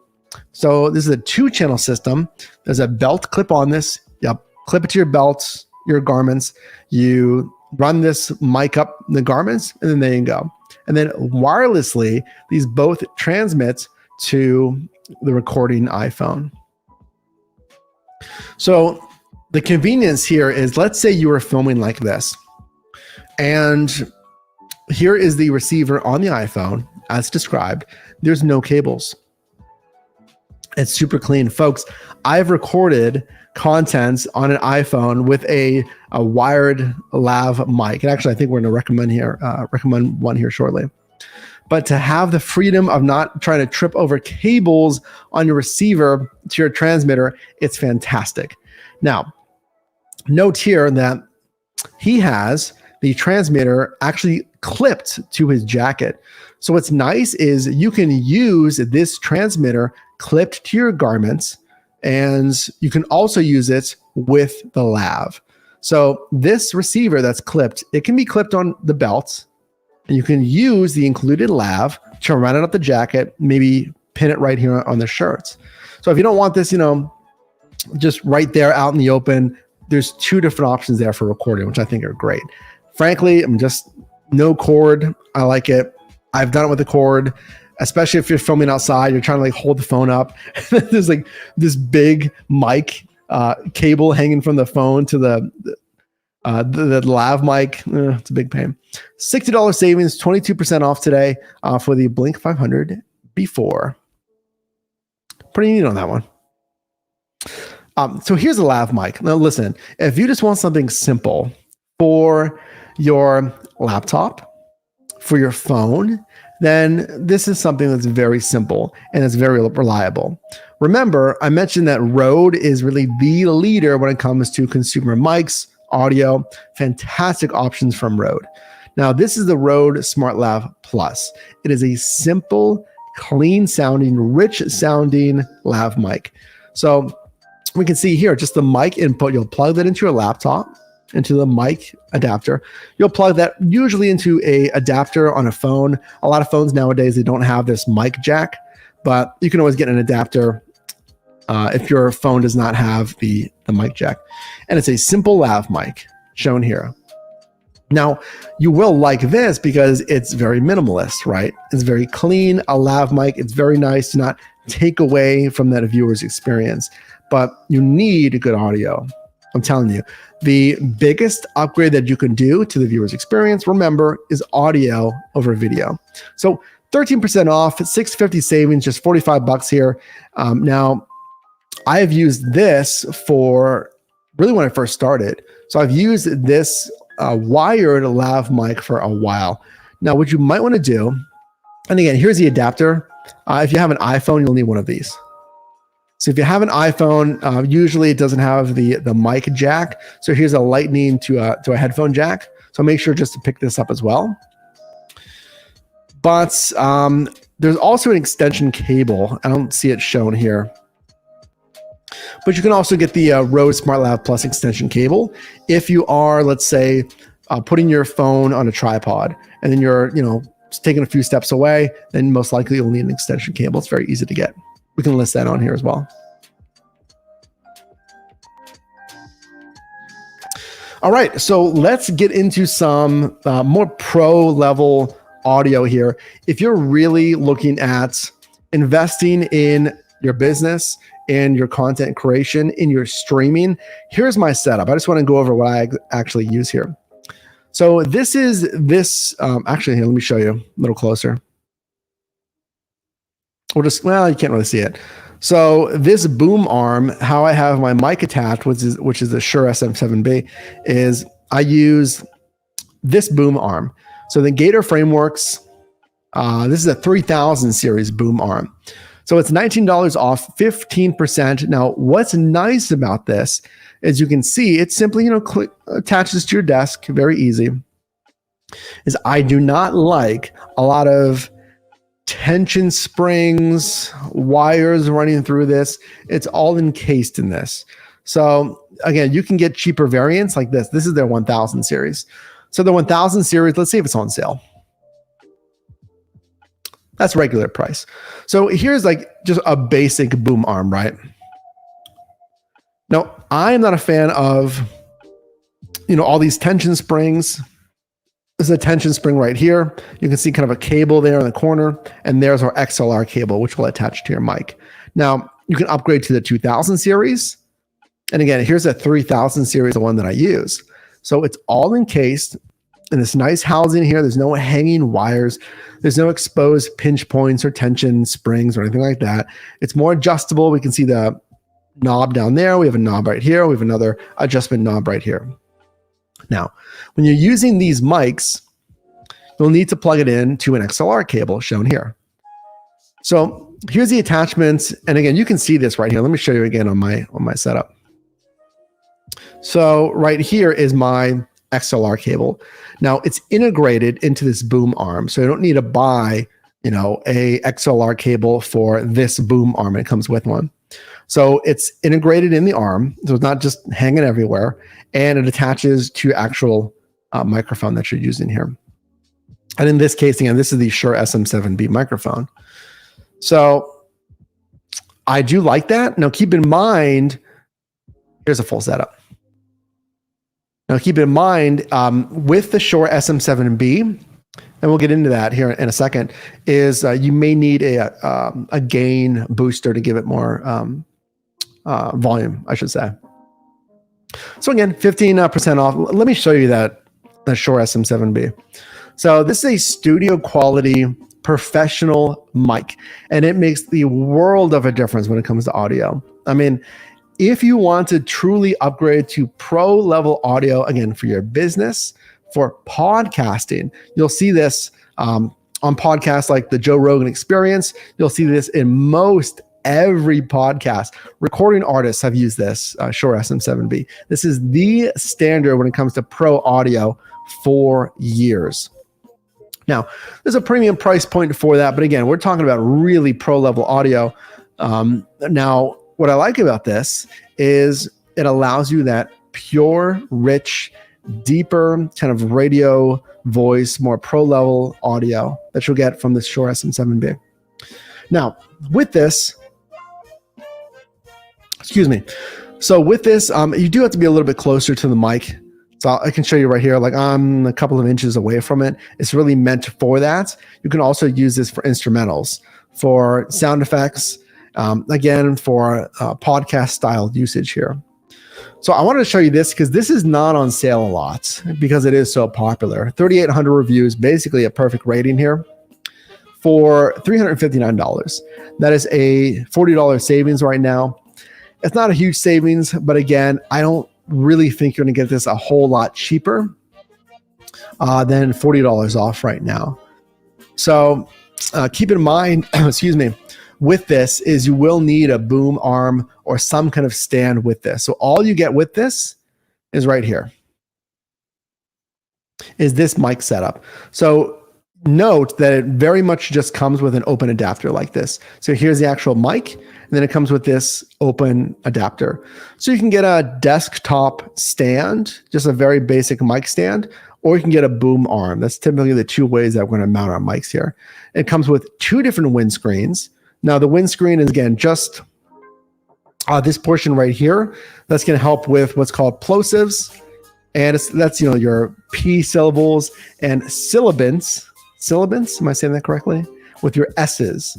A: So this is a 2-channel system. There's a belt clip on this. Yep, clip it to your belts, your garments. You run this mic up the garments, and then there you go. And then wirelessly, these both transmit to the recording iPhone. So the convenience here is, let's say you were filming like this, and here is the receiver on the iPhone as described. There's no cables. It's super clean. Folks, I've recorded content on an iPhone with a wired lav mic. And actually, I think we're going to recommend one here shortly. But to have the freedom of not trying to trip over cables on your receiver to your transmitter, it's fantastic. Now, note here that he has the transmitter actually clipped to his jacket. So what's nice is you can use this transmitter clipped to your garments, and you can also use it with the lav. So this receiver that's clipped, it can be clipped on the belt, and you can use the included lav to run it up the jacket, maybe pin it right here on the shirts. So if you don't want this, just right there out in the open, there's two different options there for recording, which I think are great. Frankly, I'm just no cord. I like it. I've done it with the cord, especially if you're filming outside, you're trying to like hold the phone up. There's like this big mic cable hanging from the phone to the lav mic. It's a big pain. $60 savings, 22% off today for the Blink 500 B4. Pretty neat on that one. So here's a lav mic. Now listen, if you just want something simple for your laptop, for your phone, then this is something that's very simple and it's very reliable. Remember, I mentioned that Rode is really the leader when it comes to consumer mics, audio, fantastic options from Rode. Now, this is the Rode SmartLav Plus. It is a simple, clean sounding, rich sounding lav mic. So we can see here, just the mic input, you'll plug that into your laptop, into the mic adapter. You'll plug that usually into a adapter on a phone. A lot of phones nowadays, they don't have this mic jack, but you can always get an adapter if your phone does not have the mic jack. And it's a simple lav mic shown here. Now, you will like this because it's very minimalist, right? It's very clean, a lav mic. It's very nice to not take away from that viewer's experience, but you need good audio. I'm telling you, the biggest upgrade that you can do to the viewer's experience, remember, is audio over video. So 13% off, $650 savings, just $45 here. Now, I have used this for really when I first started. So I've used this wired lav mic for a while. Now, what you might want to do, and again, here's the adapter. If you have an iPhone, you'll need one of these. So if you have an iPhone, usually it doesn't have the mic jack. So here's a lightning to a headphone jack. So make sure just to pick this up as well. But there's also an extension cable. I don't see it shown here. But you can also get the Rode SmartLav Plus extension cable if you are, let's say, putting your phone on a tripod and then you're, taking a few steps away, then most likely you'll need an extension cable. It's very easy to get. We can list that on here as well. All right, so let's get into some more pro level audio here. If you're really looking at investing in your business, in your content creation, in your streaming, here's my setup. I just want to go over what I actually use here. So this is actually, here, let me show you a little closer. Well, you can't really see it. So this boom arm, how I have my mic attached, which is the Shure SM7B, is I use this boom arm. So the Gator Frameworks, this is a 3000 series boom arm. So it's $19 off, 15%. Now, what's nice about this is you can see it simply, attaches to your desk, very easy. Is I do not like a lot of tension springs, wires running through this. It's all encased in this. So again, you can get cheaper variants like this. This is their 1000 series. So the 1000 series, let's see if it's on sale. That's regular price. So here's like just a basic boom arm, right? Now, I'm not a fan of, all these tension springs. This is a tension spring right here. You can see kind of a cable there in the corner, and there's our XLR cable, which will attach to your mic. Now, you can upgrade to the 2000 series, And again, here's a 3000 series, the one that I use. So it's all encased in this nice housing here. There's no hanging wires. There's no exposed pinch points or tension springs or anything like that. It's more adjustable. We can see the knob down there. We have a knob right here. We have another adjustment knob right here. Now, when you're using these mics, you'll need to plug it in to an XLR cable shown here. So here's the attachments. And again, you can see this right here. Let me show you again on my setup. So right here is my XLR cable. Now it's integrated into this boom arm. So you don't need to buy, a XLR cable for this boom arm. It comes with one. So it's integrated in the arm. So it's not just hanging everywhere, and it attaches to actual microphone that you're using here. And in this case, again, this is the Shure SM7B microphone. So I do like that. Now keep in mind, here's a full setup. Now keep in mind, with the Shure SM7B, and we'll get into that here in a second, is you may need a gain booster to give it more volume, I should say. So again, 15% off. Let me show you the Shure SM7B. So this is a studio quality professional mic, and it makes the world of a difference when it comes to audio. I mean, if you want to truly upgrade to pro level audio, again, for your business, for podcasting, you'll see this on podcasts like the Joe Rogan Experience. You'll see this in most every podcast. Recording artists have used this Shure SM7B. This is the standard when it comes to pro audio for years. Now, there's a premium price point for that, but again, we're talking about really pro level audio. Now, what I like about this is it allows you that pure, rich, deeper kind of radio voice, more pro level audio that you'll get from this Shure SM7B. Now, with this, so with this, you do have to be a little bit closer to the mic. So I can show you right here, like I'm a couple of inches away from it. It's really meant for that. You can also use this for instrumentals, for sound effects, again, for podcast style usage here. So I wanted to show you this because this is not on sale a lot because it is so popular. 3,800 reviews, basically a perfect rating here for $359. That is a $40 savings right now. It's not a huge savings, but again, I don't really think you're going to get this a whole lot cheaper than $40 off right now. So keep in mind, with this is you will need a boom arm or some kind of stand with this. So all you get with this is right here, is this mic setup. So note that it very much just comes with an open adapter like this. So here's the actual mic, and then it comes with this open adapter. So you can get a desktop stand, just a very basic mic stand, or you can get a boom arm. That's typically the two ways that we're going to mount our mics here. It comes with two different windscreens. Now the windscreen is, again, just this portion right here. That's going to help with what's called plosives, and that's your P syllables and sibilants. Sibilants, am I saying that correctly? With your S's.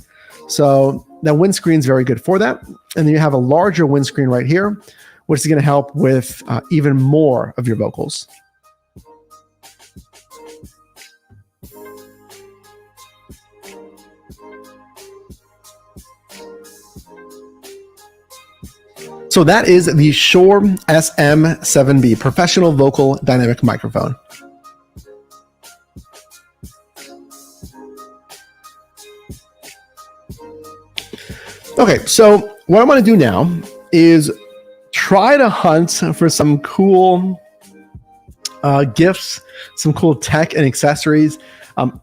A: So that windscreen is very good for that. And then you have a larger windscreen right here, which is going to help with even more of your vocals. So that is the Shure SM7B Professional Vocal Dynamic Microphone. Okay, so what I'm going to do now is try to hunt for some cool gifts, some cool tech and accessories.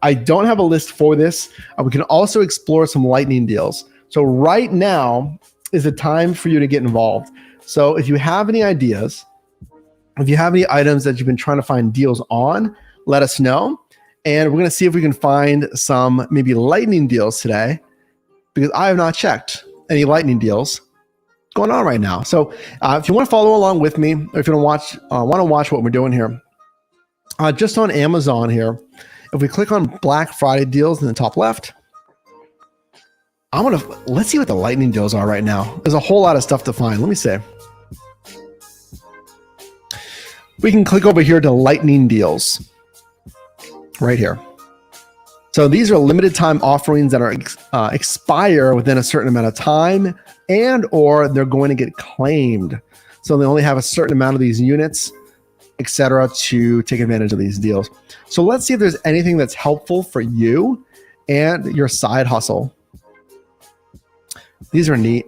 A: I don't have a list for this. We can also explore some lightning deals. So right now is the time for you to get involved. So if you have any ideas, if you have any items that you've been trying to find deals on, let us know. And we're going to see if we can find some maybe lightning deals today, because I have not checked any lightning deals going on right now. So if you want to follow along with me, or if you want to watch what we're doing here, just on Amazon here, if we click on Black Friday deals in the top left, let's see what the lightning deals are right now. There's a whole lot of stuff to find. Let me see. we can click over here to lightning deals right here. So these are limited time offerings that are expire within a certain amount of time, and or they're going to get claimed. So they only have a certain amount of these units, etc., to take advantage of these deals. So let's see if there's anything that's helpful for you and your side hustle. These are neat.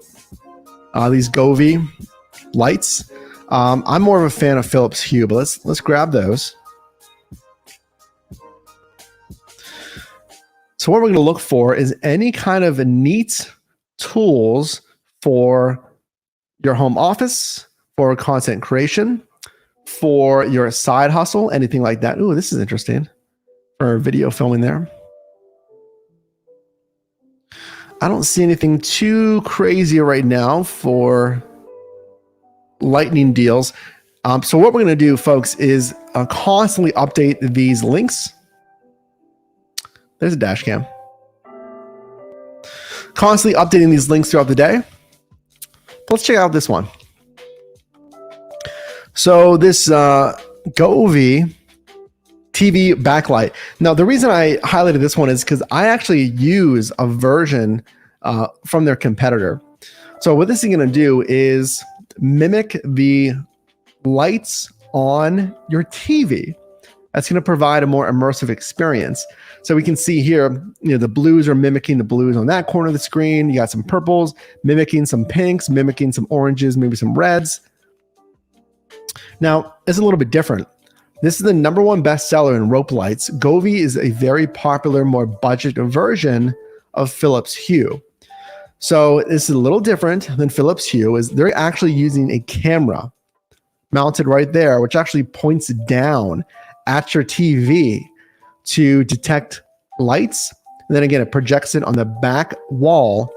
A: These Govee lights. I'm more of a fan of Philips Hue, but let's grab those. So what we're going to look for is any kind of neat tools for your home office, for content creation, for your side hustle, anything like that. Ooh, this is interesting. For video filming there. I don't see anything too crazy right now for lightning deals. So what we're going to do, folks, is constantly update these links. There's a dash cam. Constantly updating these links throughout the day. Let's check out this one. So this Govee TV Backlight. Now, the reason I highlighted this one is because I actually use a version from their competitor. So what this is going to do is mimic the lights on your TV. That's going to provide a more immersive experience. So we can see here, the blues are mimicking the blues on that corner of the screen. You got some purples, mimicking some pinks, mimicking some oranges, maybe some reds. Now, it's a little bit different. This is the #1 bestseller in rope lights. Govee is a very popular, more budget version of Philips Hue. So this is a little different than Philips Hue. Is they're actually using a camera mounted right there, which actually points down at your TV to detect lights. And then again, it projects it on the back wall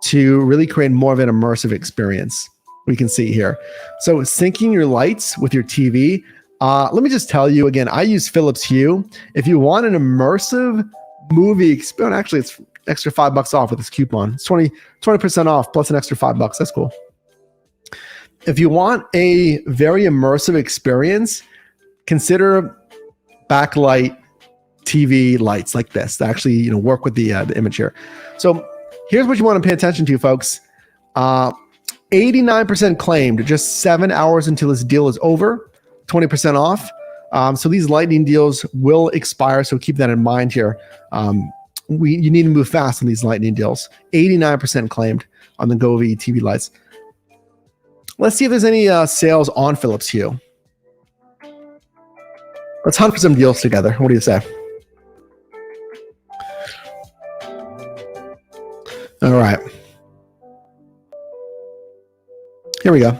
A: to really create more of an immersive experience. We can see here. So syncing your lights with your TV. Let me just tell you again, I use Philips Hue. If you want an immersive movie experience, actually it's extra $5 off with this coupon. It's 20% off plus an extra $5. That's cool. If you want a very immersive experience, consider backlight TV lights like this that actually work with the image here. So here's what you want to pay attention to, folks. 89% claimed just 7 hours until this deal is over, 20% off. So these lightning deals will expire, so keep that in mind here. You need to move fast on these lightning deals. 89% claimed on the Govee TV lights. Let's see if there's any sales on Philips Hue. Let's hunt for some deals together. What do you say? All right. Here we go.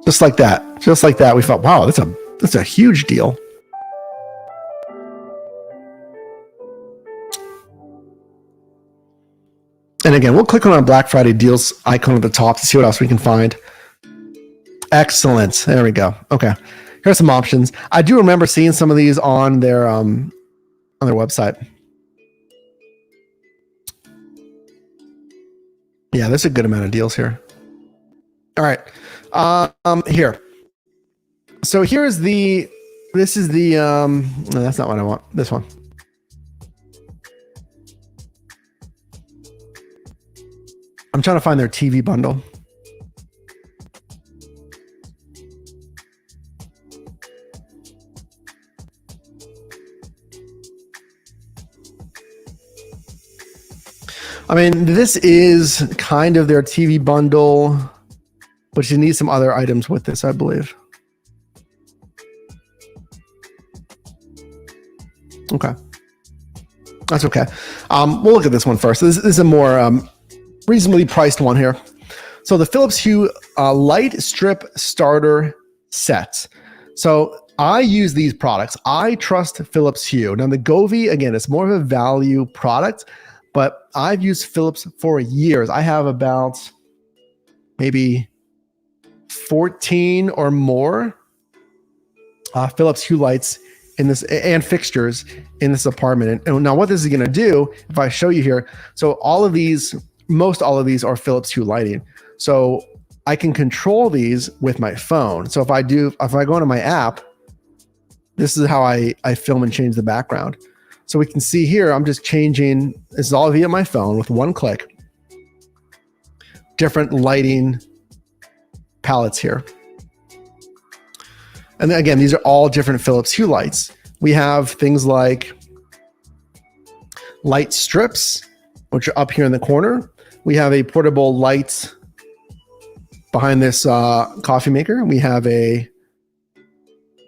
A: Just like that. Just like that. We thought, wow, that's a huge deal. And again, we'll click on our Black Friday deals icon at the top to see what else we can find. Excellent. There we go. Okay. Here's some options. I do remember seeing some of these on their website. Yeah, there's a good amount of deals here. All right. Here. So this is the no, that's not what I want. This one. I'm trying to find their TV bundle. I mean, this is kind of their TV bundle, but you need some other items with this, I believe. Okay. That's okay. We'll look at this one first. This is a more reasonably priced one here. So the Philips Hue Lightstrip starter set. So I use these products. I trust Philips Hue. Now the Govee, again, it's more of a value product, but I've used Philips for years. I have about maybe 14 or more Philips Hue lights in this and fixtures in this apartment. And now what this is going to do, if I show you here, so most all of these are Philips Hue lighting. So I can control these with my phone. So if I go into my app, this is how I film and change the background. So we can see here, I'm just changing, this is all via my phone with one click, different lighting palettes here. And then again, these are all different Philips Hue lights. We have things like light strips, which are up here in the corner. We have a portable light behind this coffee maker. We have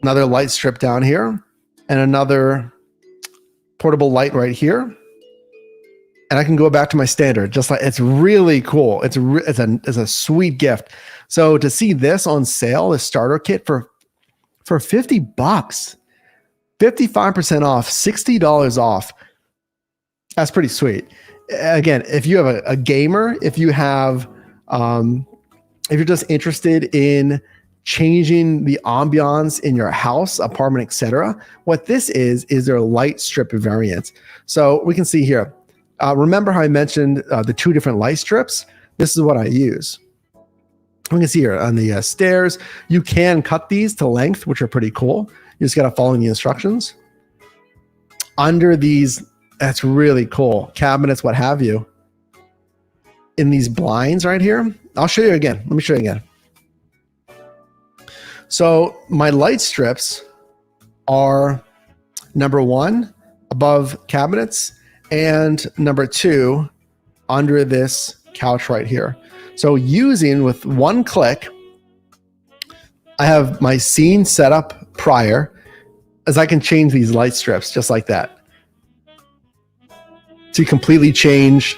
A: another light strip down here and another portable light right here. And I can go back to my standard, just like, it's really cool. It's a sweet gift. So to see this on sale, the starter kit for $50, 55% off, $60 off. That's pretty sweet. Again, if you have a gamer, if you have, if you're just interested in changing the ambiance in your house, apartment, etc., what this is their light strip variant. So we can see here. Remember how I mentioned the two different light strips? This is what I use. We can see here on the stairs, you can cut these to length, which are pretty cool. You just got to follow the instructions. Under these, that's really cool. Cabinets, what have you. In these blinds right here, I'll show you again. Let me show you again. So my light strips are number one, above cabinets, and number two, under this couch right here. So using with one click, I have my scene set up prior, as I can change these light strips just like that to completely change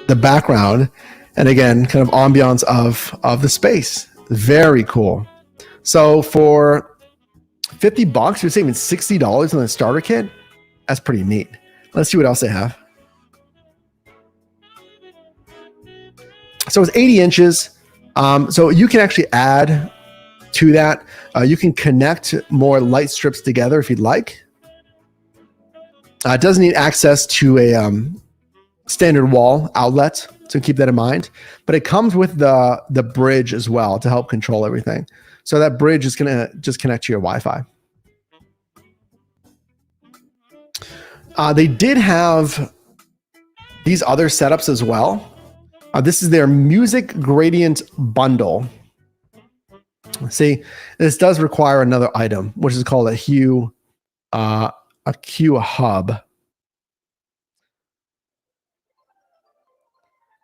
A: the background. And again, kind of ambiance of the space. Very cool. So for $50, you're saving $60 on the starter kit. That's pretty neat. Let's see what else they have. So it's 80 inches. So you can actually add to that. You can connect more light strips together if you'd like. It doesn't need access to a standard wall outlet, so keep that in mind. But it comes with the bridge as well to help control everything. So that bridge is going to just connect to your Wi-Fi. They did have these other setups as well. This is their music gradient bundle. See, this does require another item, which is called a Hue hub.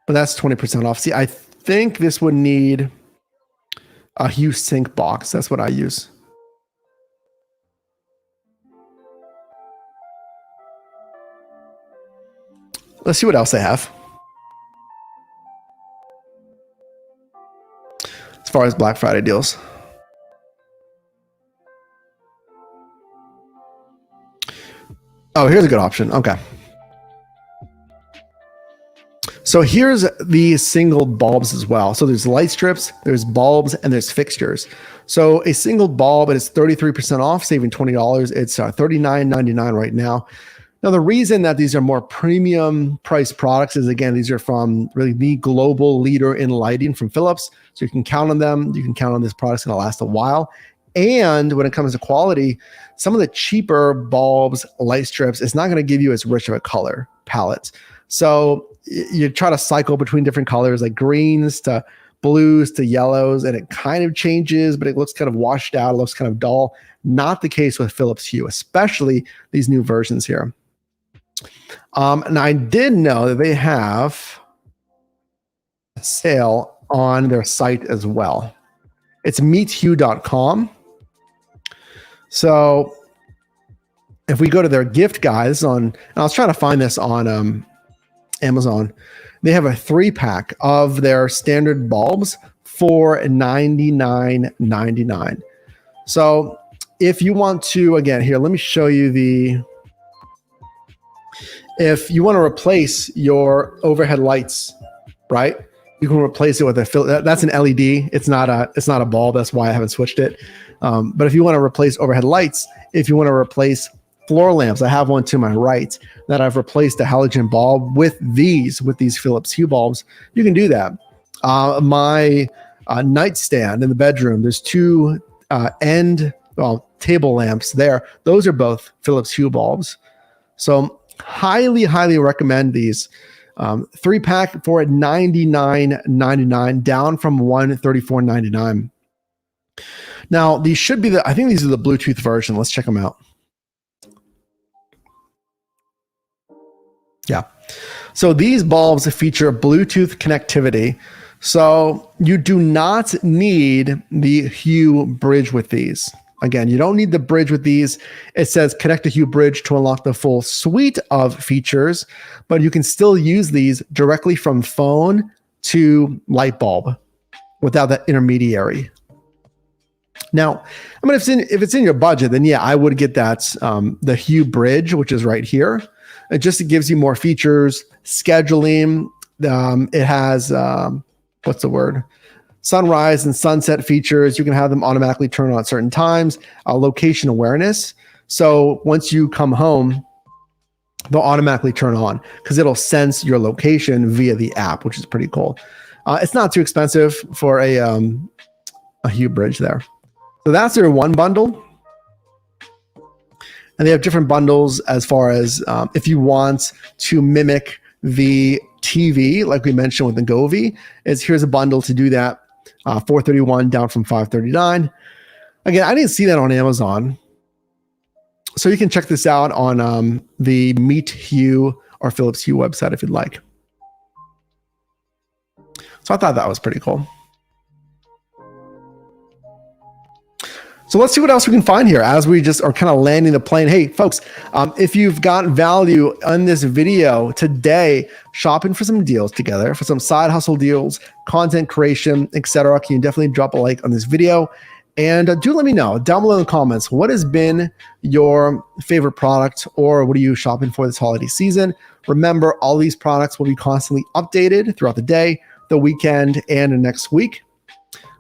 A: But that's 20% off. See, I think this would need a Hue sync box. That's what I use. Let's see what else they have. As far as Black Friday deals. Oh, here's a good option. Okay. So here's the single bulbs as well. So there's light strips, there's bulbs, and there's fixtures. So a single bulb, it is 33% off, saving $20. It's $39.99 right now. Now, the reason that these are more premium price products is, again, these are from really the global leader in lighting from Philips. So you can count on them. You can count on this product's going to last a while. And when it comes to quality, some of the cheaper bulbs, light strips, it's not going to give you as rich of a color palette. So you try to cycle between different colors like greens to blues to yellows, and it kind of changes, but it looks kind of washed out. It looks kind of dull. Not the case with Philips Hue, especially these new versions here. And I did know that they have a sale on their site as well. It's meethue.com. So if we go to their gift guide, this is on, and I was trying to find this on Amazon. They have a 3-pack of their standard bulbs for $99.99. So if you want to, again, here, let me show you if you want to replace your overhead lights, right? You can replace it with that's an LED. It's not a bulb. That's why I haven't switched it. But if you want to replace overhead lights, if you want to replace floor lamps, I have one to my right that I've replaced a halogen bulb with these Philips Hue bulbs. You can do that. My nightstand in the bedroom. There's two table lamps there. Those are both Philips Hue bulbs. So highly recommend these. 3-pack for $99.99, down from $134.99. Now, these should be I think these are the Bluetooth version. Let's check them out. Yeah. So these bulbs feature Bluetooth connectivity. So you do not need the Hue bridge with these. Again, you don't need the bridge with these. It says connect the Hue bridge to unlock the full suite of features, but you can still use these directly from phone to light bulb without that intermediary. Now, I mean, if it's in your budget, then yeah, I would get that the Hue bridge, which is right here. It just gives you more features, scheduling. It has what's the word? Sunrise and sunset features. You can have them automatically turn on at certain times. Location awareness. So once you come home, they'll automatically turn on because it'll sense your location via the app, which is pretty cool. It's not too expensive for a Hue bridge there. So that's their one bundle. And they have different bundles as far as if you want to mimic the TV, like we mentioned with the Govee, here's a bundle to do that. $431 down from $539. Again, I didn't see that on Amazon. So you can check this out on the Meet Hue or Philips Hue website if you'd like. So I thought that was pretty cool. So let's see what else we can find here as we just are kind of landing the plane. Hey, folks, if you've got value on this video today, shopping for some deals together, for some side hustle deals, content creation, etc., can you definitely drop a like on this video? And do let me know down below in the comments, what has been your favorite product or what are you shopping for this holiday season? Remember, all these products will be constantly updated throughout the day, the weekend, and the next week.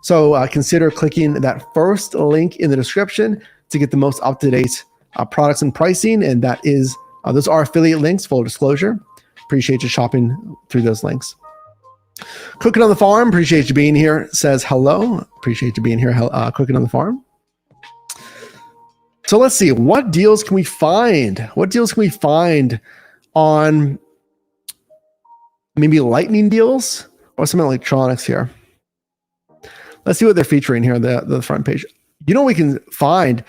A: So consider clicking that first link in the description to get the most up-to-date products and pricing. And that is, those are affiliate links, full disclosure. Appreciate you shopping through those links. Cooking on the Farm, appreciate you being here, says hello. Appreciate you being here, Cooking on the Farm. So let's see, what deals can we find? What deals can we find on maybe lightning deals or some electronics here? Let's see what they're featuring here on the front page. You know, we can find,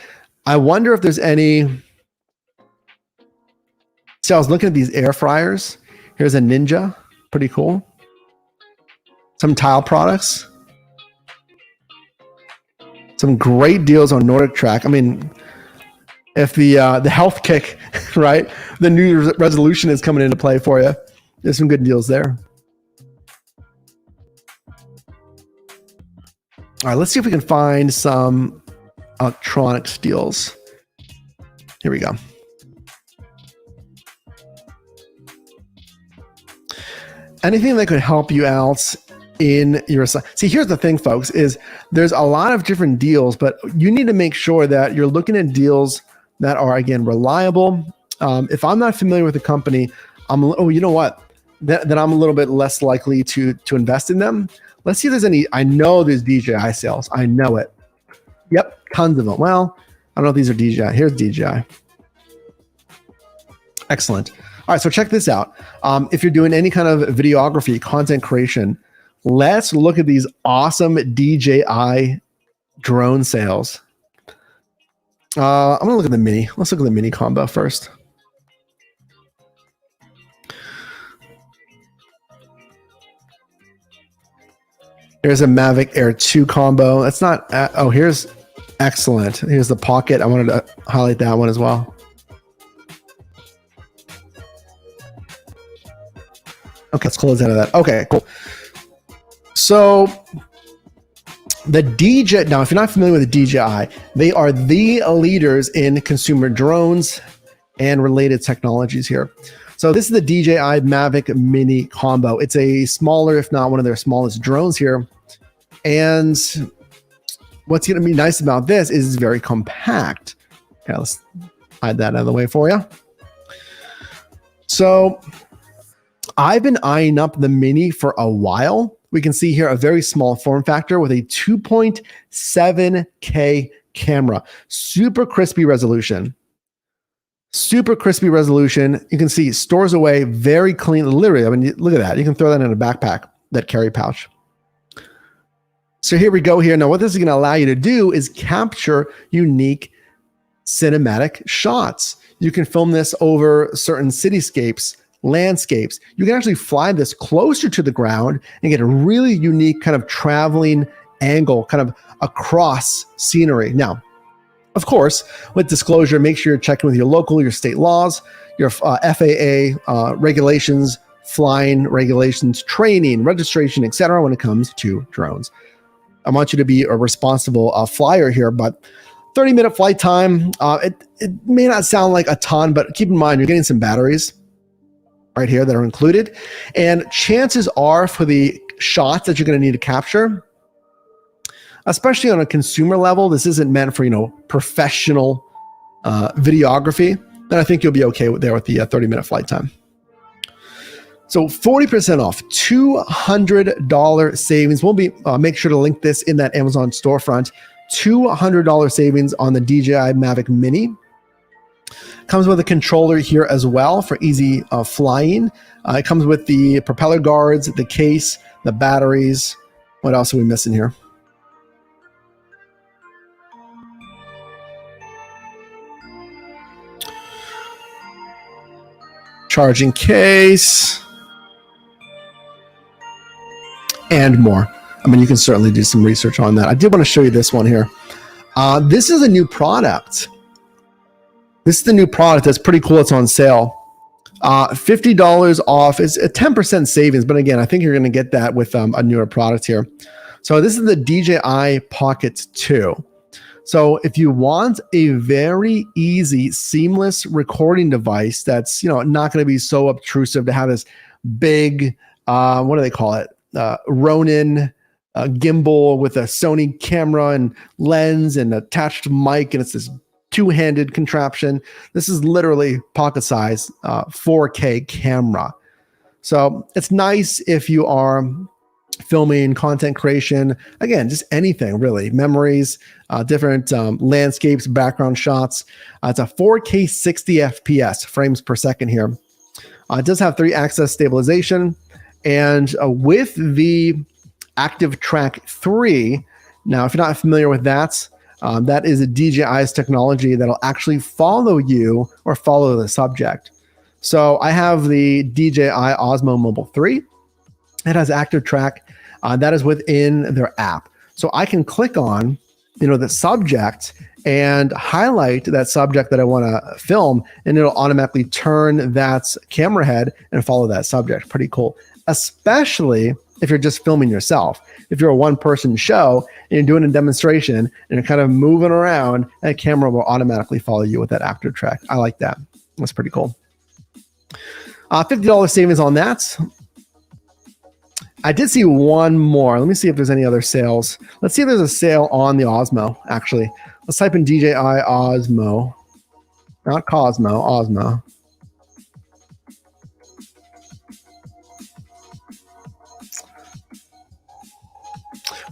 A: I wonder if there's any. So I was looking at these air fryers. Here's a Ninja, pretty cool. Some tile products. Some great deals on Nordic Track. I mean, if the health kick, right? The New Year's resolution is coming into play for you. There's some good deals there. All right, let's see if we can find some electronics deals. Here we go. Anything that could help you out in your... See, here's the thing, folks, is there's a lot of different deals, but you need to make sure that you're looking at deals that are, again, reliable. If I'm not familiar with the company, you know what? Then I'm a little bit less likely to invest in them. Let's see if there's any. I know there's DJI sales. I know it. Yep, tons of them. Well, I don't know if these are DJI. Here's DJI. Excellent. All right, so check this out. If you're doing any kind of videography, content creation, let's look at these awesome DJI drone sales. I'm going to look at the mini. Let's look at the mini combo first. Here's a Mavic Air 2 combo. That's not, oh, here's excellent. Here's the Pocket. I wanted to highlight that one as well. Okay, let's close out of that. Okay, cool. So the DJI, now if you're not familiar with the DJI, they are the leaders in consumer drones and related technologies here. So this is the DJI Mavic Mini Combo. It's a smaller, if not one of their smallest drones here. And what's going to be nice about this is it's very compact. Okay, let's hide that out of the way for you. So I've been eyeing up the Mini for a while. we can see here a very small form factor with a 2.7K camera. Super crispy resolution. Super crispy resolution. You can see it stores away very clean. Literally, I mean, look at that. You can throw that in a backpack, that carry pouch. So here we go here. Now, what this is going to allow you to do is capture unique cinematic shots. You can film this over certain cityscapes, landscapes. You can actually fly this closer to the ground and get a really unique kind of traveling angle, kind of across scenery. Now, of course, with disclosure, make sure you're checking with your local, your state laws, your FAA regulations, flying regulations, training, registration, etc. when it comes to drones. I want you to be a responsible flyer here, but 30-minute flight time, it may not sound like a ton, but keep in mind, you're getting some batteries right here that are included. And chances are for the shots that you're going to need to capture, especially on a consumer level, this isn't meant for, professional videography, then I think you'll be okay with the 30-minute flight time. So 40% off, $200 savings. We'll be make sure to link this in that Amazon storefront. $200 savings on the DJI Mavic Mini. Comes with a controller here as well for easy flying. It comes with the propeller guards, the case, the batteries. What else are we missing here? Charging case. And more. I mean, you can certainly do some research on that. I did want to show you this one here. This is a new product. This is the new product that's pretty cool. It's on sale. $50 off. It's a 10% savings. But again, I think you're going to get that with a newer product here. So this is the DJI Pocket 2. So if you want a very easy, seamless recording device that's not going to be so obtrusive to have this big, what do they call it? Ronin gimbal with a Sony camera and lens and attached mic, and it's this two-handed contraption. This is literally pocket size 4K camera. So it's nice if you are filming, content creation, again, just anything really, memories, different landscapes, background shots. It's a 4K 60 FPS frames per second here. It does have 3-axis stabilization, and with the Active Track 3, now if you're not familiar with that, that is a DJI's technology that'll actually follow you or follow the subject. So I have the DJI Osmo Mobile 3. It has Active Track. That is within their app. So I can click on, the subject and highlight that subject that I want to film, and it'll automatically turn that camera head and follow that subject. Pretty cool, especially if you're just filming yourself. If you're a one-person show and you're doing a demonstration and you're kind of moving around, that camera will automatically follow you with that Active Track. I like that. That's pretty cool. $50 savings on that. I did see one more. Let me see if there's any other sales. Let's see if there's a sale on the Osmo, actually. Let's type in DJI Osmo. Not Cosmo, Osmo.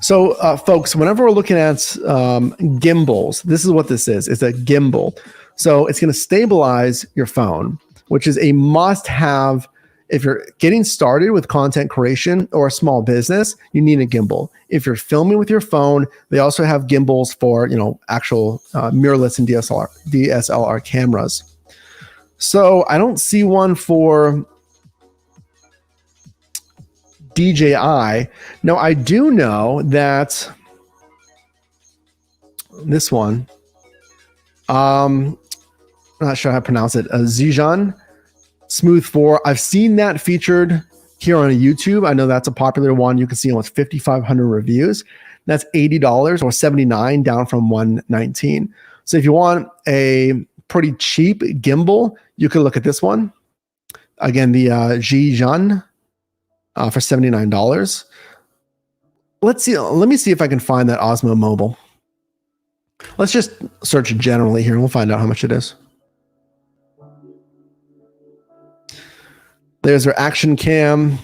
A: So, folks, whenever we're looking at gimbals, this is what this is. It's a gimbal. So it's going to stabilize your phone, which is a must-have. If you're getting started with content creation or a small business, you need a gimbal. If you're filming with your phone, they also have gimbals for, actual mirrorless and DSLR cameras. So I don't see one for DJI. Now, I do know that this one, I'm not sure how to pronounce it, ZeeHoo Smooth 4. I've seen that featured here on YouTube. I know that's a popular one. You can see almost 5,500 reviews. That's $80 or $79, down from $119. So if you want a pretty cheap gimbal, you can look at this one. Again, the ZeeHoo for $79. Let's see. Let me see if I can find that Osmo Mobile. Let's just search generally here and we'll find out how much it is. There's our action cam.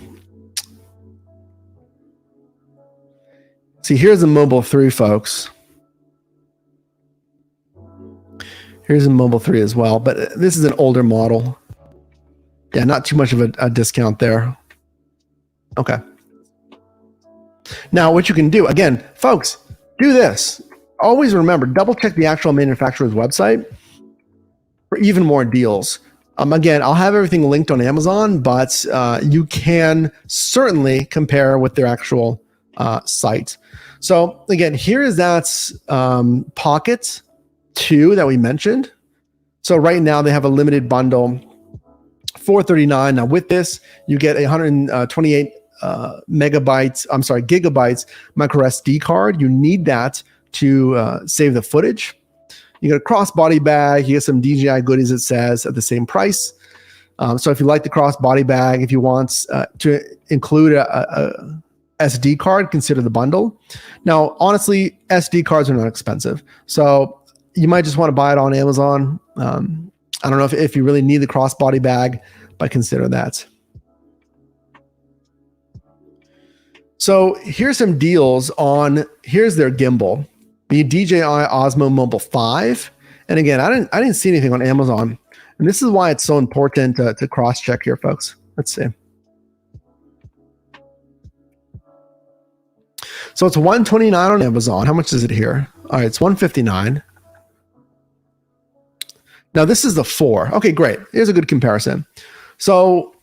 A: See, here's the Mobile 3, folks. Here's a Mobile 3 as well, but this is an older model. Yeah, not too much of a discount there. Okay. Now, what you can do, again, folks, do this. Always remember, double check the actual manufacturer's website for even more deals. Again, I'll have everything linked on Amazon, but you can certainly compare with their actual site. So again, here is that Pocket 2 that we mentioned. So right now they have a limited bundle, $439. Now with this, you get a 128 gigabytes micro SD card. You need that to save the footage. You get a crossbody bag. You get some DJI goodies, it says, at the same price. So if you like the crossbody bag, if you want to include a SD card, consider the bundle. Now, honestly, SD cards are not expensive. So you might just want to buy it on Amazon. I don't know if you really need the crossbody bag, but consider that. So here's some deals on, here's their gimbal, the DJI Osmo Mobile 5. And again, I didn't see anything on Amazon. And this is why it's so important to cross-check here, folks. Let's see. So it's $129 on Amazon. How much is it here? All right, it's $159. Now this is the 4. Okay, great. Here's a good comparison. So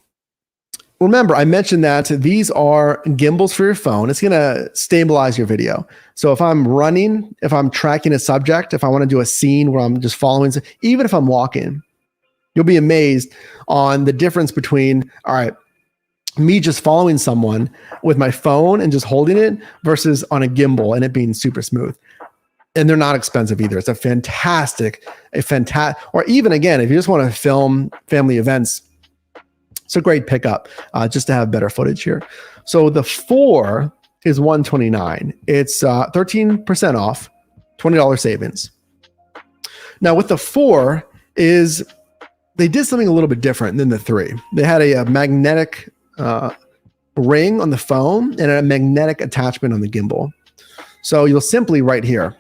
A: remember, I mentioned that these are gimbals for your phone. It's going to stabilize your video. So if I'm running, if I'm tracking a subject, if I want to do a scene where I'm just following, even if I'm walking, you'll be amazed on the difference between, all right, me just following someone with my phone and just holding it versus on a gimbal and it being super smooth. And they're not expensive either. It's a fantastic, or even again, if you just want to film family events, it's a great pickup just to have better footage here. So the 4 is $129. It's 13% off, $20 savings. Now with the 4 is, they did something a little bit different than the 3. They had a magnetic ring on the phone and a magnetic attachment on the gimbal. So you'll simply right here,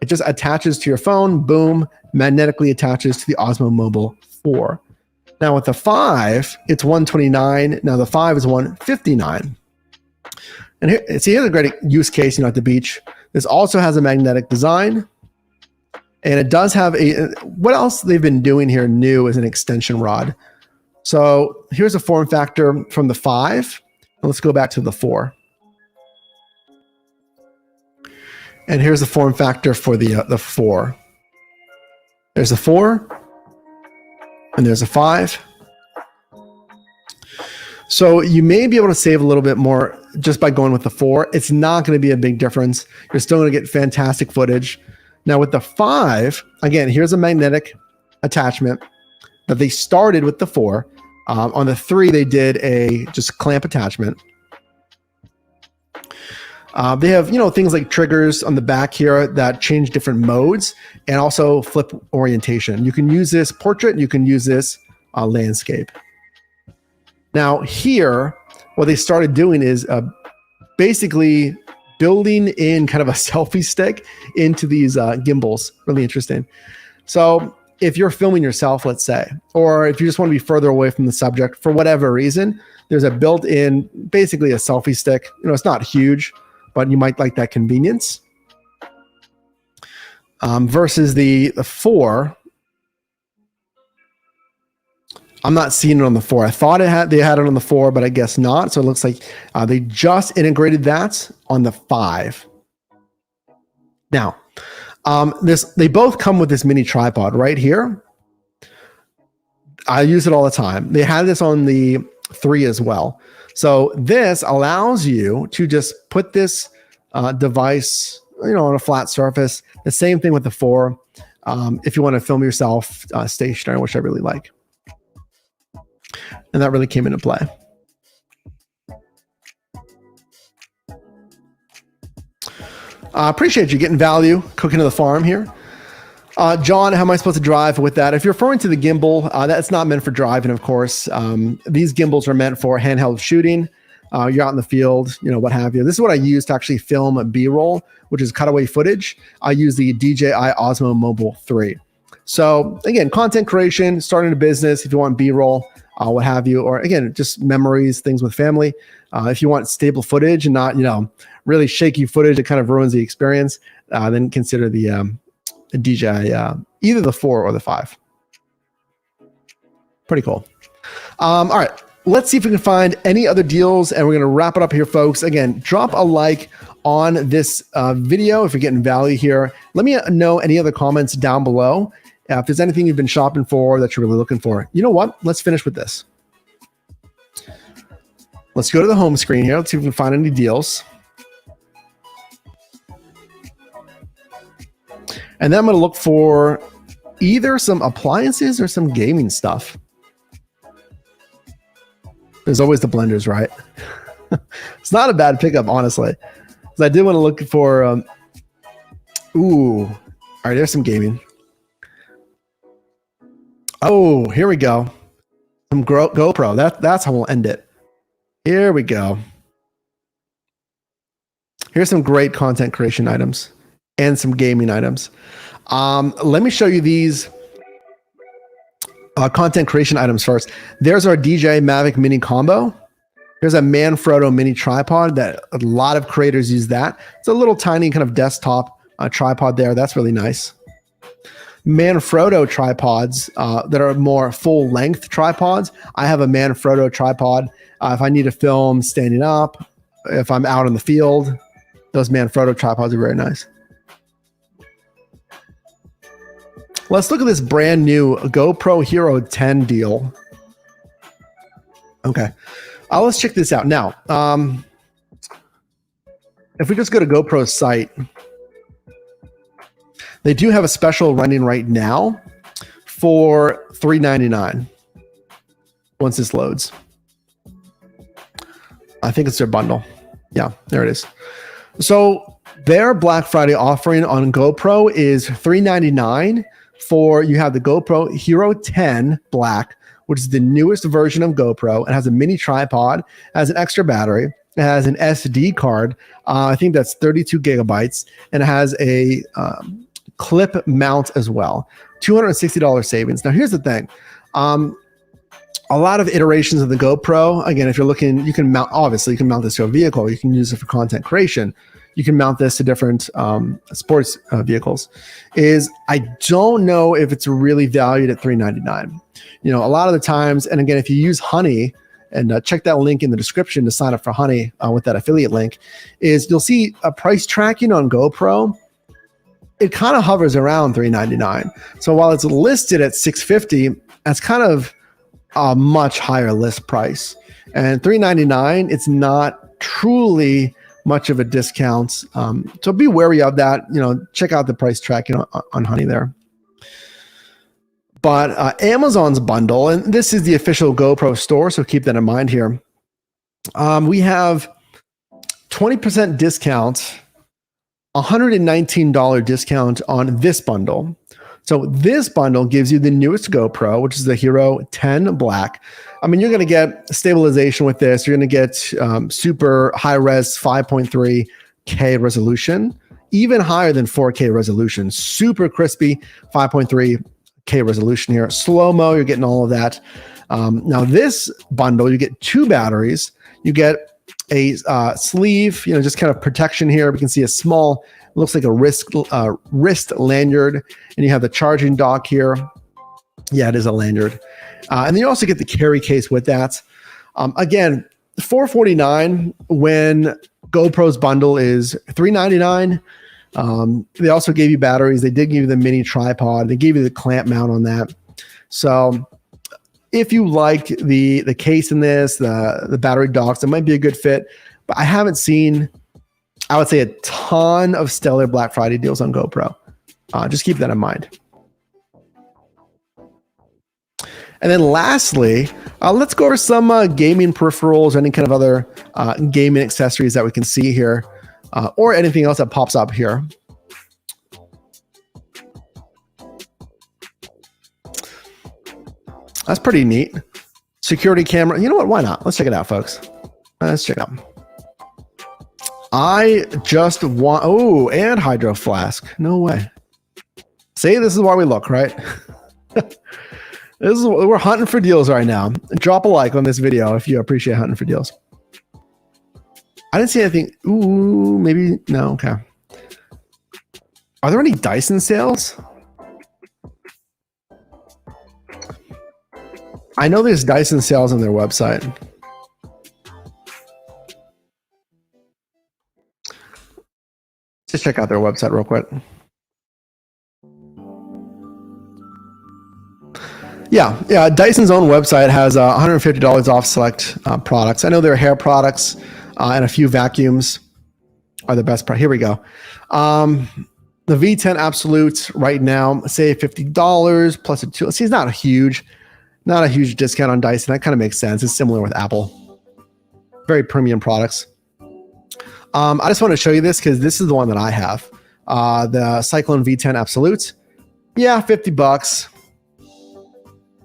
A: it just attaches to your phone, boom, magnetically attaches to the Osmo Mobile 4. Now with the 5, it's $129. Now the 5 is $159. And here, see, here's a great use case, at the beach. This also has a magnetic design. And it does have what else they've been doing here new is an extension rod. So here's a form factor from the 5. Let's go back to the 4. And here's the form factor for the 4. There's a 4. And there's a 5. So you may be able to save a little bit more just by going with the 4. It's not going to be a big difference. You're still going to get fantastic footage. Now with the 5, again, here's a magnetic attachment that they started with the 4. On the 3, they did a just clamp attachment. They have, things like triggers on the back here that change different modes and also flip orientation. You can use this portrait, you can use this landscape. Now here, what they started doing is basically building in kind of a selfie stick into these gimbals. Really interesting. So if you're filming yourself, let's say, or if you just want to be further away from the subject for whatever reason, there's a built-in, basically a selfie stick. It's not huge, but you might like that convenience. Versus the 4. I'm not seeing it on the 4. I thought they had it on the 4, but I guess not. So it looks like they just integrated that on the 5. Now, they both come with this mini tripod right here. I use it all the time. They had this on the 3 as well. So this allows you to just put this device, on a flat surface. The same thing with the 4. If you want to film yourself stationary, which I really like. And that really came into play. Appreciate you getting value, cooking to the farm here. John, how am I supposed to drive with that? If you're referring to the gimbal, that's not meant for driving, of course. These gimbals are meant for handheld shooting. you're out in the field, what have you. This is what I use to actually film B-roll, which is cutaway footage. I use the DJI Osmo Mobile 3. So again, content creation, starting a business, if you want B-roll, what have you, or again, just memories, things with family. If you want stable footage and not, really shaky footage that kind of ruins the experience, then consider the DJI, either the 4 or the 5. Pretty cool. All right, let's see if we can find any other deals, and we're going to wrap it up here, folks. Again, drop a like on this video if you're getting value here. Let me know any other comments down below. If there's anything you've been shopping for that you're really looking for. You know what? Let's finish with this. Let's go to the home screen here. Let's see if we can find any deals. And then I'm going to look for either some appliances or some gaming stuff. There's always the blenders, right? It's not a bad pickup, honestly. Because I did want to look for, all right, there's some gaming. Oh, here we go. Some GoPro. That's how we'll end it. Here we go. Here's some great content creation items and some gaming items. Let me show you these content creation items first. There's our DJI Mavic Mini Combo. There's a Manfrotto Mini Tripod that a lot of creators use that. It's a little tiny kind of desktop tripod there. That's really nice. Manfrotto tripods that are more full length tripods. I have a Manfrotto tripod. If I need to film standing up, if I'm out in the field, those Manfrotto tripods are very nice. Let's look at this brand new GoPro Hero 10 deal. Okay, let's check this out. Now, if we just go to GoPro's site, they do have a special running right now for $399 once this loads. I think it's their bundle. Yeah, there it is. So their Black Friday offering on GoPro is $399 for, you have the GoPro Hero 10 Black, which is the newest version of GoPro. It has a mini tripod, has an extra battery, it has an SD card. I think that's 32 gigabytes, and it has a clip mount as well. $260 savings. Now, here's the thing. A lot of iterations of the GoPro, again, if you're looking, you can mount, obviously you can mount this to a vehicle, you can use it for content creation, you can mount this to different sports vehicles, is I don't know if it's really valued at $399. A lot of the times, and again, if you use Honey, and check that link in the description to sign up for Honey with that affiliate link, is you'll see a price tracking on GoPro. It kind of hovers around $399. So while it's listed at $650, that's kind of a much higher list price. And $399, it's not truly much of a discount. So be wary of that. Check out the price tracking on Honey there. But Amazon's bundle, and this is the official GoPro store, so keep that in mind here. We have 20% discount, $119 discount on this bundle. So this bundle gives you the newest GoPro, which is the Hero 10 Black. I mean, you're going to get stabilization with this. You're going to get super high-res 5.3K resolution, even higher than 4K resolution. Super crispy 5.3K resolution here. Slow-mo, you're getting all of that. Now, this bundle, you get 2 batteries. You get a sleeve, just kind of protection here. We can see a small, looks like a wrist lanyard, and you have the charging dock here. Yeah, it is a lanyard. And then you also get the carry case with that. Again, $449 when GoPro's bundle is $399. They also gave you batteries. They did give you the mini tripod. They gave you the clamp mount on that. So if you like the case in this, the battery docks, it might be a good fit. But I haven't seen, I would say, a ton of stellar Black Friday deals on GoPro. Just keep that in mind. And then lastly, let's go over some gaming peripherals or any kind of other gaming accessories that we can see here, or anything else that pops up here. That's pretty neat. Security camera. You know what? Why not? Let's check it out, folks. Let's check it out. I just want, oh, and Hydroflask. No way. See, this is why we look, right? We're hunting for deals right now. Drop a like on this video if you appreciate hunting for deals. I didn't see anything. Ooh, maybe, no, okay. Are there any Dyson sales? I know there's Dyson sales on their website. Just check out their website real quick. Yeah, Dyson's own website has $150 off select products. I know there are hair products and a few vacuums are the best price. Here we go. The V10 Absolute right now, say $50 plus a two. See, it's not a huge discount on Dyson. That kind of makes sense. It's similar with Apple. Very premium products. I just want to show you this because this is the one that I have. The Cyclone V10 Absolute. Yeah, $50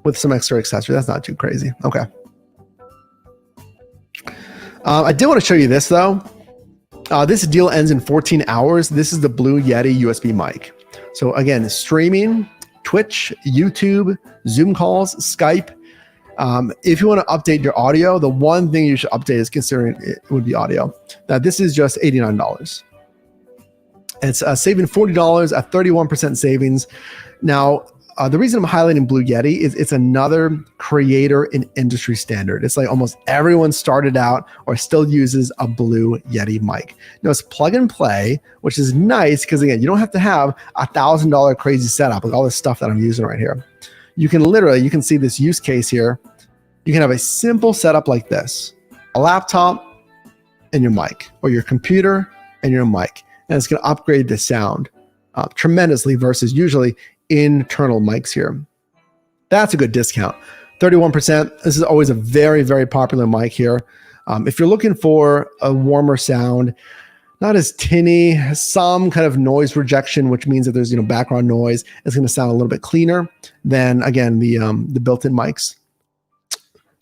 A: with some extra accessories. That's not too crazy. Okay. I did want to show you this though. This deal ends in 14 hours. This is the Blue Yeti USB mic. So again, streaming, Twitch, YouTube, Zoom calls, Skype. If you want to update your audio, the one thing you should update is considering it would be audio. Now this is just $89. It's saving $40 at 31% savings. Now, the reason I'm highlighting Blue Yeti is it's another creator and industry standard. It's like almost everyone started out or still uses a Blue Yeti mic. Now it's plug and play, which is nice because again, you don't have to have $1,000 crazy setup with all this stuff that I'm using right here. You can see this use case here. You can have a simple setup like this, a laptop and your mic, or your computer and your mic. And it's going to upgrade the sound tremendously versus usually internal mics here. That's a good discount. 31%. This is always a very, very popular mic here. If you're looking for a warmer sound, not as tinny, some kind of noise rejection, which means that there's background noise, it's going to sound a little bit cleaner than again the built-in mics.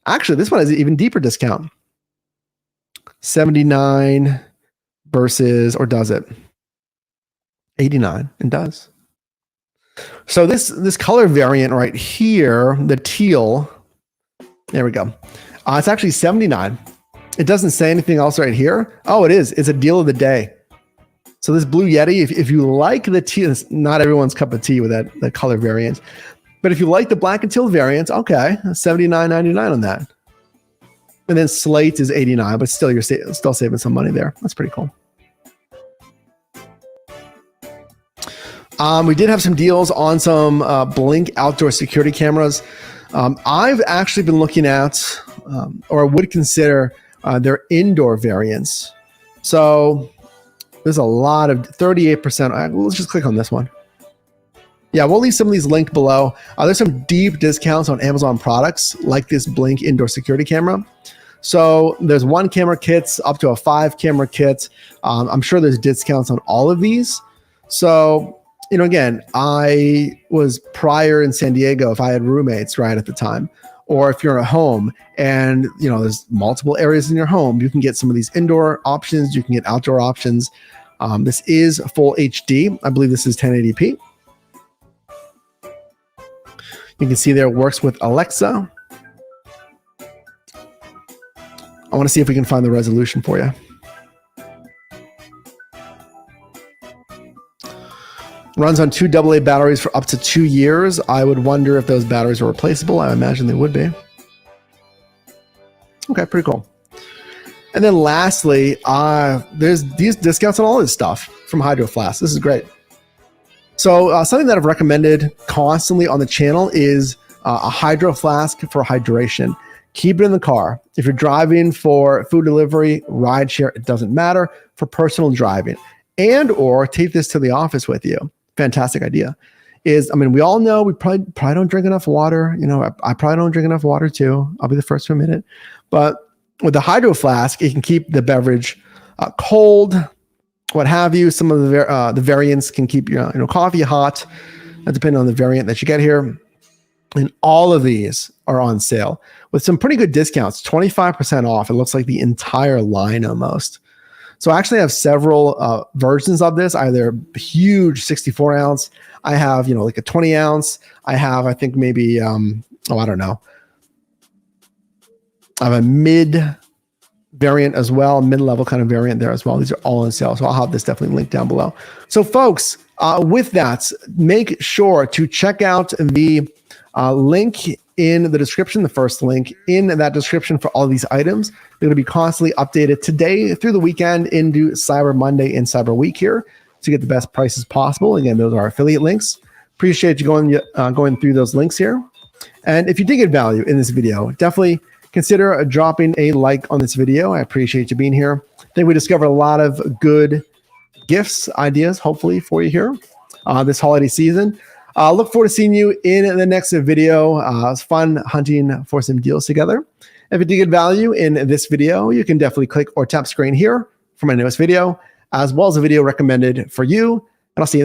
A: Actually, this one has an even deeper discount. 79 versus, or does it? 89, it does. So this color variant right here, the teal, there we go. It's actually 79. It doesn't say anything else right here. Oh, it is. It's a deal of the day. So this Blue Yeti, if you like the teal, it's not everyone's cup of tea with that color variant. But if you like the black and teal variant, okay, $79.99 on that. And then slate is $89, but still you're still saving some money there. That's pretty cool. We did have some deals on some Blink outdoor security cameras. I've actually been looking at, or would consider, their indoor variants. So there's a lot of 38%. Let's just click on this one. Yeah, we'll leave some of these linked below. There's some deep discounts on Amazon products like this Blink indoor security camera. So there's 1 camera kits up to a 5 camera kit. I'm sure there's discounts on all of these. So, again, I was prior in San Diego if I had roommates right at the time, or if you're at home and there's multiple areas in your home, you can get some of these indoor options. You can get outdoor options. This is full HD. I believe this is 1080p. You can see there it works with Alexa. I want to see if we can find the resolution for you. Runs on 2 AA batteries for up to 2 years. I would wonder if those batteries are replaceable. I imagine they would be. Okay, pretty cool. And then lastly, there's these discounts on all this stuff from Hydroflask. This is great. So something that I've recommended constantly on the channel is a Hydroflask for hydration. Keep it in the car. If you're driving for food delivery, ride share, it doesn't matter. For personal driving, and or take this to the office with you. Fantastic idea. We all know we probably don't drink enough water. I probably don't drink enough water too. I'll be the first to admit it. But with the Hydroflask, it can keep the beverage cold, what have you. Some of the variants can keep your coffee hot, depending on the variant that you get here. And all of these are on sale with some pretty good discounts, 25% off. It looks like the entire line almost. So I actually have several versions of this, either huge 64 ounce. I have, like a 20 ounce. I have, I think maybe, I don't know. I have a mid variant as well, mid-level kind of variant there as well. These are all on sale. So I'll have this definitely linked down below. So folks, with that, make sure to check out the link in the description, the first link in that description for all these items. They're going to be constantly updated today through the weekend into Cyber Monday and Cyber Week here to get the best prices possible. Again, those are affiliate links. Appreciate you going through those links here. And if you did get value in this video, definitely consider dropping a like on this video. I appreciate you being here. I think we discovered a lot of good gifts, ideas, hopefully for you here this holiday season. Look forward to seeing you in the next video. It's fun hunting for some deals together. If you did get value in this video, you can definitely click or tap screen here for my newest video, as well as a video recommended for you. And I'll see you in the next